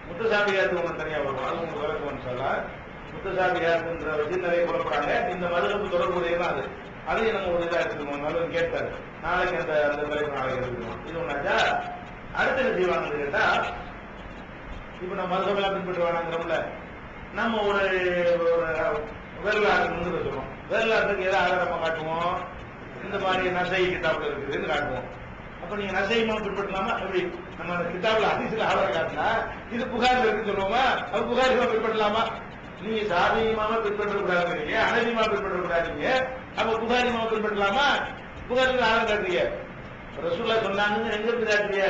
முத்தசாமியாருக்கு ஒண்ணு தனியா வரும், அது உங்களுக்கு விளக்கம் சொல்ல. முத்தசாமியாருக்குன்ற வச்சு நிறைய குழப்பறாங்க. இந்த மதுரப்பு தொடர்புடையதான் அது. அதையும் நம்ம ஒரு இதா எடுத்துக்கணும். நல்லது கேட்காரு, நாளைக்கு அந்த தலைப்பு நாளைக்கு எடுத்துக்கணும். இது ஒண்ணாச்சா? அடுத்து என்ன செய்வாங்கன்னு கேட்டா, இப்ப நம்ம மதுரமெல்லாம் பின்பற்றுவானாங்கிறோம்ல, நம்ம ஒரு வரலாற்று சொல்லுவோம். வரலாற்றுக்கு எதை ஆதாரமா காட்டுவோம்? இந்த மாதிரி நசை கிட்டாப்ல இருக்குதுன்னு காட்டுவோம். அப்ப நீங்க நசைமா பின்பற்றலாமா? எப்படி நம்ம அந்த கிட்டாப்ல ஹதீஸ்ல ஆதாரம் காட்டினா இது புகாரில் இருக்குன்னு சொல்லுவோமா? அது புகாரிமா பின்பற்றலாமா? நீங்க சாதியமாவ பின்பற்ற கூடாதுங்க, அனதிமா பின்பற்ற கூடாதுங்க. அப்ப புகாரிமா பின்பற்றலாமா? புகாரில் ஆதாரம் காட்டுறீங்க, ரசூல்லா சொன்னாங்கன்னு எங்க இருந்து காட்டுறீங்க?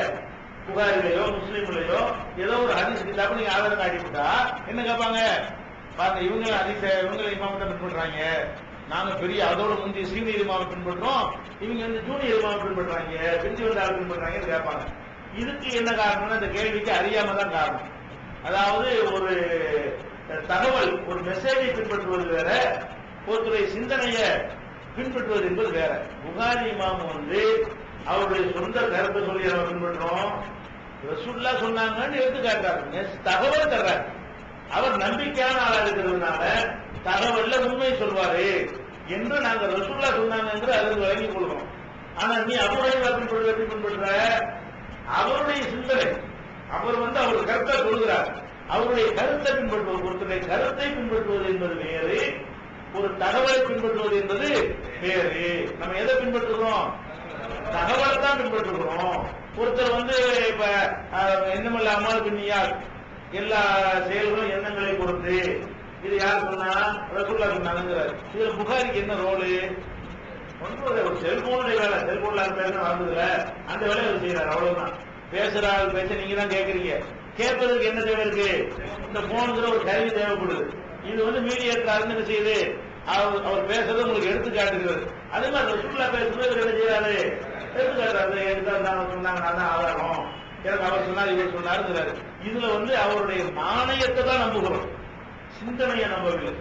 புகாரிலையோ முஸ்லீம்லையோ ஏதோ ஒரு ஹதீஸ் கிட்டாப் நீங்க ஆதாரம் காட்டிவிட்டா என்ன கேட்பாங்க? பாருங்க, இவங்க ஹதீஸ இவங்களை இமாமத்தை பின்பற்றாங்க, நாங்க பெரிய அதோட முந்தைய சீனியர் இமாம பின்பற்றோம், இவங்க வந்து ஜூனியர் இமாம பின்பற்றாங்க, பிரிஞ்சு வந்த ஆள் பின்பற்றாங்கன்னு கேட்பாங்க. இதுக்கு என்ன காரணம்னா, இந்த கேள்விக்கு அறியாம தான் காரணம். அதாவது ஒரு தகவல், ஒரு மெசேஜை பின்பற்றுவது வேற, ஒருத்தருடைய சிந்தனையை பின்பற்றுவது என்பது வேற. புகாரி இமாம் வந்து அவருடைய சொந்த கருத்தை சொல்லி நம்ம பின்பற்றோம், ரசூலுல்லாஹ் சொன்னாங்கன்னு எடுத்து காட்டுறாரு, தகவல் தர்றாரு. அவர் நம்பிக்கையான ஆளா இருக்கிறதுனால தகவல்ல உண்மை சொல்வாரு என்று நாங்க ரசூலுல்லாஹ் சொன்னாங்க அதில் வழங்கிக் கொள்கிறோம். ஆனா நீ அவருடைய பின்பற்ற அவருடைய சிந்தனை, அவர் வந்து அவர் கருத்தை சொல்கிறார், அவருடைய கருத்தை பின்பற்றுவது, ஒருத்தருடைய கருத்தை பின்பற்றுவது என்பது வேறு, ஒரு தகவலை பின்பற்றுவது என்பது வேறு. நம்ம எதை பின்பற்றுகிறோம்? தகவலை தான் பின்பற்றுகிறோம். ஒருத்தர் வந்து இப்ப என்னமல்ல அம்மாள் பின்னியார், எல்லா செயல்களும் எண்ணங்களை பொறுத்து, இது யார் சொன்னா? ரசூலுல்லாஹ் சொன்னாங்கிறார். இதுல புகாரிக்கு என்ன ரோலு? ஒரு செல்போனுடைய வேலை, செல்போன்ல பேச வந்ததுல அந்த வேலையை அவர் செய்யறாரு, அவ்வளவுதான். பேசுற ஆள் பேச நீங்க தான் கேட்கறீங்க, கேட்பதற்கு என்ன தேவை இருக்கு? இந்த போனுங்கிற ஒரு கருவி தேவைப்படுது. இது வந்து மீடியேட்டர் என்ன செய்யுது? அவர் பேசுறது உங்களுக்கு எடுத்து காட்டுகிறது. அதே மாதிரி ரசூலுல்லாஹ் பேசுறது என்ன செய்யறாரு? எடுத்து காட்டுறாரு. எடுத்தாங்க சொன்னாங்க, நான் தான் ஆதாரம், எனக்கு அவர் சொன்னார் இவர் சொன்னாருங்கிறாரு. இதுல வந்து அவருடைய நாணயத்தை தான் நம்புகிறோம், சிந்தனையை நம்பவில்லை.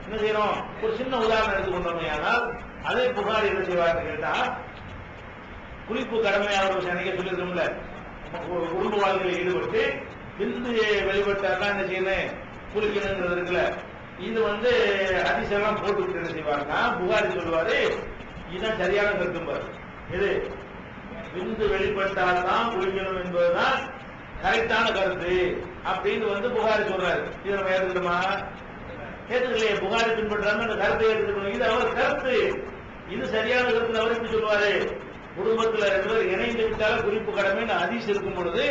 என்ன செய்யறோம்? ஒரு சின்ன உதாரணம் எடுத்துக்கொண்டோம். ஆனால் அதே புகார் என்ன செய்வார்னு கேட்டா, குளிப்பு கடமையாளர் அன்னைக்கு சொல்லியிருக்கோம்ல, குடும்ப வாழ்க்கையில் ஈடுபட்டு விந்து வெளிப்பட்டாதான் என்ன செய்யணும்? குளிக்கணுங்கிறது இருக்குல்ல. இது வந்து ஹதீஸெல்லாம் போட்டுக்கிட்டு என்ன செய்வாருன்னா, புகாரி சொல்லுவாரு, இதுதான் சரியான கருத்தும்பாரு. இது விந்து வெளிப்பட்டால்தான் குளிக்கணும் என்பதுதான் கரெக்டான கருத்து அப்படின்னு வந்து புகாரி சொல்றாரு. இதை நம்ம ஏற்றுக்கணுமா? ஏற்றுக்கலையே. புகாரி பின்பற்றாம அந்த கருத்தை ஏற்றுக்கணும். இது அவர் கருத்து, இது சரியான கருத்து. அவர் எப்படி சொல்லுவாரு? குடும்பத்தில் 2 பேர் இணைந்து விட்டாலும் குறிப்பு கடமைன்னு ஹதீஸ் இருக்கும் பொழுது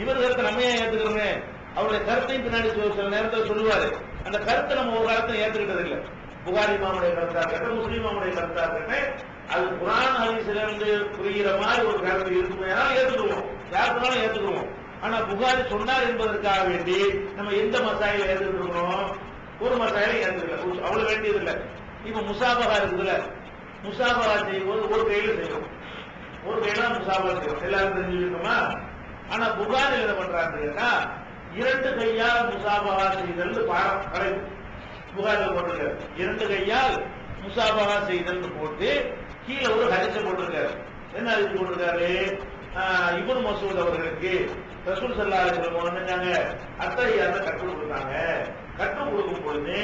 இவர் கருத்தை நம்ம ஏன் ஏற்றுக்கணுமே? அவருடைய கருத்தையும் பின்னாடி சில நேரத்தில் சொல்லுவாரு. அந்த கருத்தை நம்ம ஒரு காலத்தை ஏற்றுக்கிட்டது இல்லை. புகாரி இமாமுடைய கருத்தா இருக்கட்டும், முஸ்லீம் இமாமுடைய கருத்தா இருக்கட்டும், அது குர்ஆன் ஹதீஸ்ல இருந்து புரிகிற மாதிரி ஒரு கருத்து இருக்குமே ஏற்றுக்குவோம், யாருக்குனாலும் ஏற்றுக்குவோம். ஆனா புகாரி சொன்னார் என்பதற்காக வேண்டி நம்ம எந்த மசாயில ஏற்றுக்கிட்டு இருக்கிறோம்? ஒரு மசாயில ஏற்றுக்கல, அவ்வளவு வேண்டியது இல்லை. இப்ப முசாபகா இருக்குதுல்ல, முசாபகா செய்யும்போது ஒரு கையில செய்யும், ஒரு கையில முசாபகா செய்யும், எல்லாரும் தெரிஞ்சுக்கணுமா? ஆனா புகாரி என்ன பண்றாங்கன்னா, 2 கையால் முசாபகா செய்தல் பாடம் கடை புகாரில் போட்டிருக்காரு. 2 கையால் முசாபகா செய்தல் போட்டு கீழே ஒரு ஹதீஸை போட்டிருக்காரு. என்ன ஹதீஸ் போட்டிருக்காரு? இப்னு மஸ்ஊத் அவர்களுக்கு ரசூல் ஸல்லல்லாஹு அலைஹி வஸல்லம் என்னங்க அத்தஹியாத்தை கற்றுக் கொடுத்தாங்க. கற்றுக் கொடுக்கும் பொழுது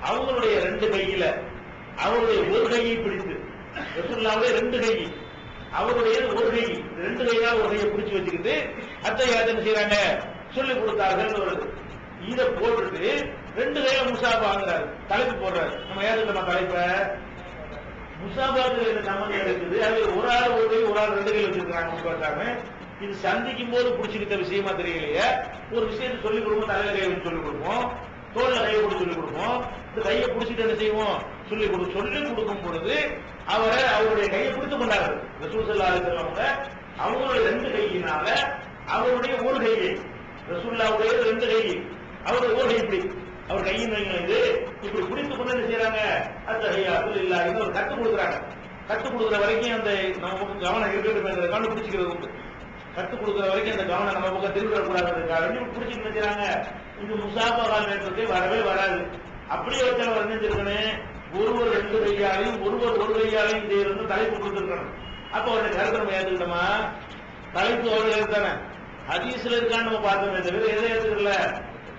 அவங்களுடைய 2 கையில அவருடைய ஒரு கையை பிடித்து, ரசூலுல்லாஹ்வுடைய 2 கை, அவருடைய ஒரு கை, 2 கையால் ஒரு கையை பிடிச்சு வச்சுக்கிட்டு அத்தஹியாத்தை என்ன செய்யறாங்க? சொல்லிக் கொடுத்தார்கள் வருது. இதை போட்டுட்டு 2 கையில முசாபாங்கிறாரு, தலைப்பு போடுறாரு. நம்ம ஏற்றுக்கணும் தலைப்பை. முசாபாக்கு சம்பந்தம் இருக்குது. அது ஒரு ஆள் ஒரு கை, ஒரு ஆள் 2 கையில் வச்சிருக்காங்க முசாபாக்காம. இது சந்திக்கும் போது பிடிச்சிக்கிட்ட விஷயமா தெரியலையே. ஒரு விஷயத்தை சொல்லிக் கொடுப்போம், தலையில கை வச்சு சொல்லிக் கொடுப்போம், தோல்ல கை கொடுத்து சொல்லிக் கொடுப்போம். இந்த கையை பிடிச்சிட்டு என்ன செய்வோம் சொல்லி கொடுக்கும் பொழுது அவருடைய கையை பிடித்துக் கொண்டார்கள் ரசூல் ஸல்லல்லாஹு அலைஹி வஸல்லம். அவங்களுடைய 2 கையினால அவருடைய ஒரு கையை, ரசூலுல்லாஹ்வுடைய 2 கை, அவருடைய ஒரு கை இப்படி அவர் கையின் இது இப்படி பிடித்துக் கொண்டு என்ன செய்யறாங்க, அத்தஹிய்யாத்து லில்லாஹி ஒரு கத்து கொடுக்குறாங்க. கத்து கொடுக்குற வரைக்கும் அந்த நமக்கு கவனம் இருக்கட்டும் பிடிச்சிக்கிறது உண்டு. கத்துக் கொடுக்குற வரைக்கும் அந்த கவனம் நம்ம பக்கம் திருவிழக்கூடாது பிடிச்சிட்டு நினைக்கிறாங்க. இது முசாபகா நேரத்துக்கு வரவே வராது. அப்படியே ஒருத்தர் வர்ணிச்சிருக்கணும். ஒருவர் 2 கையாலையும் ஒருவர் ஒரு கையாலையும் செய்யறது தலைப்பு கொடுத்துருக்கணும். அப்ப அவருடைய கருத்தை நம்ம ஏத்துக்கிட்டோமா? தலைப்பு அவருடைய தானே ஹதீஸ்ல இருக்கான்னு நம்ம பார்த்தோமே தவிர எதை ஏத்துக்கல,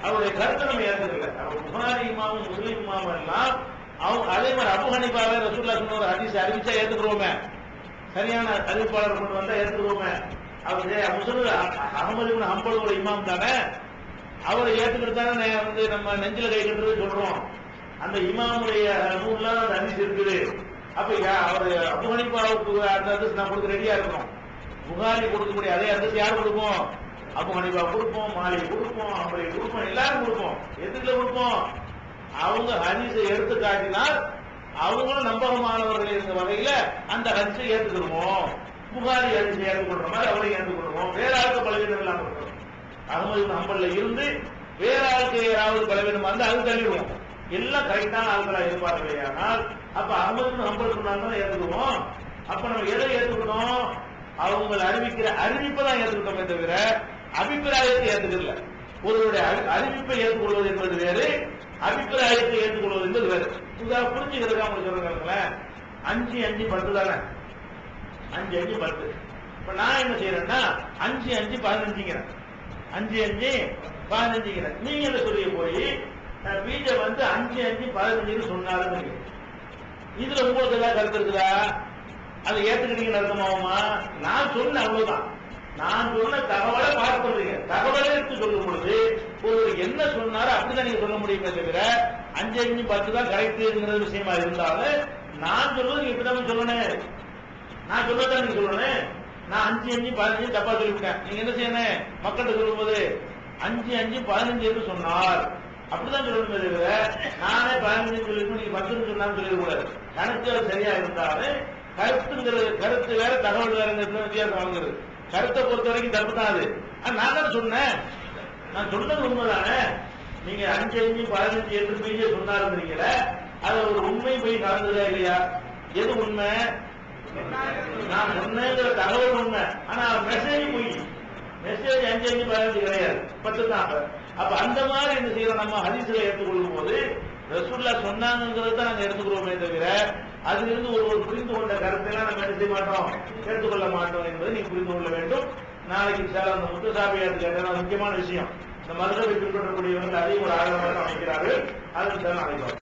அவருடைய கருத்தை நம்ம ஏத்துக்கல. அவர் புகாரி இமாமும் முஸ்லிம் இமாமும் எல்லாம் அவங்க அதே மாதிரி அபூ ஹனீஃபாவை ரசூலுல்லாஹ் சொன்ன ஒரு ஹதீஸ் அறிவிச்சா ஏத்துக்கிறோமே, சரியான அறிவிப்பாளர் கொண்டு வந்தா ஏத்துக்கிறோமே. அவரு அஹ்மது இப்னு ஹம்பல் இமாம் தானே, அவரை ஏத்துக்கிட்டு தானே வந்து நம்ம நெஞ்சில கை கட்டுறது சொல்றோம். அந்த இமாமுடைய நூல்ல அந்த ஹதீஸ் இருக்குது. அப்ப அவர் அபூ ஹனீஃபாவுக்கு அந்த ஹதீஸ் நான் கொடுக்க ரெடியா இருக்கணும். புகாரி கொடுக்கக்கூடிய அதே ஹதீஸ் யார் கொடுப்போம்? அபூ ஹனீஃபா கொடுப்போம், மாலிக் கொடுப்போம், ஹம்பலி கொடுப்போம், எல்லாரும் கொடுப்போம். எதுக்குல கொடுப்போம்? அவங்க ஹதீஸை எடுத்து காட்டினால் அவங்களும் நம்பகமானவர்கள் இருந்த வகையில அந்த ஹதீஸை ஏற்றுக்கிறோம். புகாரி ஹதீஸை ஏற்றுக்கொள்ற மாதிரி அவரையும் ஏற்றுக்கொள்வோம். வேற ஆளுக்கு பலவீனம் இல்லாம இருக்கிறோம். அஹ்மது இப்னு ஹம்பல்ல இருந்து வேற ஆளுக்கு யாராவது பலவீனம் வந்து அது தள்ளிடுவோம். எல்லாம் கரெக்டான ஆட்களா இருப்பார்கள். ஆனால் அப்ப அஹ்மது இப்னு ஹம்பல் சொன்னாங்க ஏற்றுக்குவோம். அப்ப நம்ம எதை ஏற்றுக்கணும்? அவங்க அறிவிக்கிற அறிவிப்பை தான் ஏற்றுக்கிட்டோமே தவிர அபிப்பிராயத்தை ஏற்றுக்கல. ஒருவருடைய அறிவிப்பை ஏற்றுக்கொள்வது என்பது வேறு, அபிப்பிராயத்தை ஏற்றுக்கொள்வது என்பது வேறு. புரிஞ்சுக்கிறதுக்கு அவங்க சொல்றாங்களேன் 5 5 10 தானே, 5 5 10. இப்ப நான் என்ன செய்யறேன்னா 5 5 15ங்கிறேன், 5 5 15ங்கிறேன். நீங்க என்ன சொல்லி போய் பீஜ வந்து 5 5 15 சொன்னாலும் இதுல உங்களுக்கு ஏதாவது கருத்து இருக்குதா? அதை ஏத்துக்கிட்டீங்கன்னு அர்த்தமாகுமா? நான் சொன்ன அவ்வளவுதான். நான் சொன்ன தகவலை பார்க்க சொல்றீங்க. தகவலை எடுத்து சொல்லும் பொழுது ஒருவர் என்ன சொன்னாரோ அப்படிதான் நீங்க சொல்ல முடியுமே தவிர 5 5 10 தான் கரெக்ட்ங்கிற விஷயமா இருந்தாலும் நான் சொல்றது நீங்க இப்படிதான் சொல்லணும். நான் சொல்றதான் நீங்க சொல்லணும். நான் 5 5 15 தப்பா சொல்லிவிட்டேன். நீங்க என்ன செய்யணும்? மக்கள்கிட்ட சொல்லும் போது 5 5 15 என்று சொன்னார் அப்படிதான் சொல்லணுமே தவிர நானே 15 சொல்லிட்டு நீங்க 10 சொன்னாலும் சொல்லிடக்கூடாது. கணக்கு சரியா இருந்தாலும் கருத்து வேற தகவல் வேற வித்தியாசம் வாங்குறது. கருத்தை பொறுத்த வரைக்கும் தப்பு தான் அது. நான் தானே சொன்னேன், நான் சொன்னது உண்மைதானே. நீங்க 5 5 15 என்று பீஜ சொன்னாருங்கிறீங்கள, அது ஒரு உண்மை போய் கலந்துதா இல்லையா? எது உண்மை? நான் சொன்னேங்கிற தகவல் உண்மை. ஆனா மெசேஜ் போய் மெசேஜ் 5 5 15 கிடையாது, 10 தான். அப்ப அந்த மாதிரி என்ன செய்யறோம்? நம்ம ஹதீஸ்ல ஏற்றுக்கொள்ளும் போது ரசூலுல்லாஹ் சொன்னாங்கிறத தான் நாங்க எடுத்துக்கிறோமே தவிர அதிலிருந்து ஒரு புரிந்து கொண்ட கருத்தெல்லாம் நம்ம என்ன செய்ய மாட்டோம், எடுத்துக்கொள்ள மாட்டோம் என்பதை நீங்க புரிந்து கொள்ள வேண்டும். நாளைக்கு அந்த முத்தசாபியாத்துக்கு முக்கியமான விஷயம், இந்த மதுரை பின்பற்றக்கூடியவர்கள் அதையும் ஒரு ஆர்வமாக அமைக்கிறார்கள். அதுக்கு தான் நாளைக்கு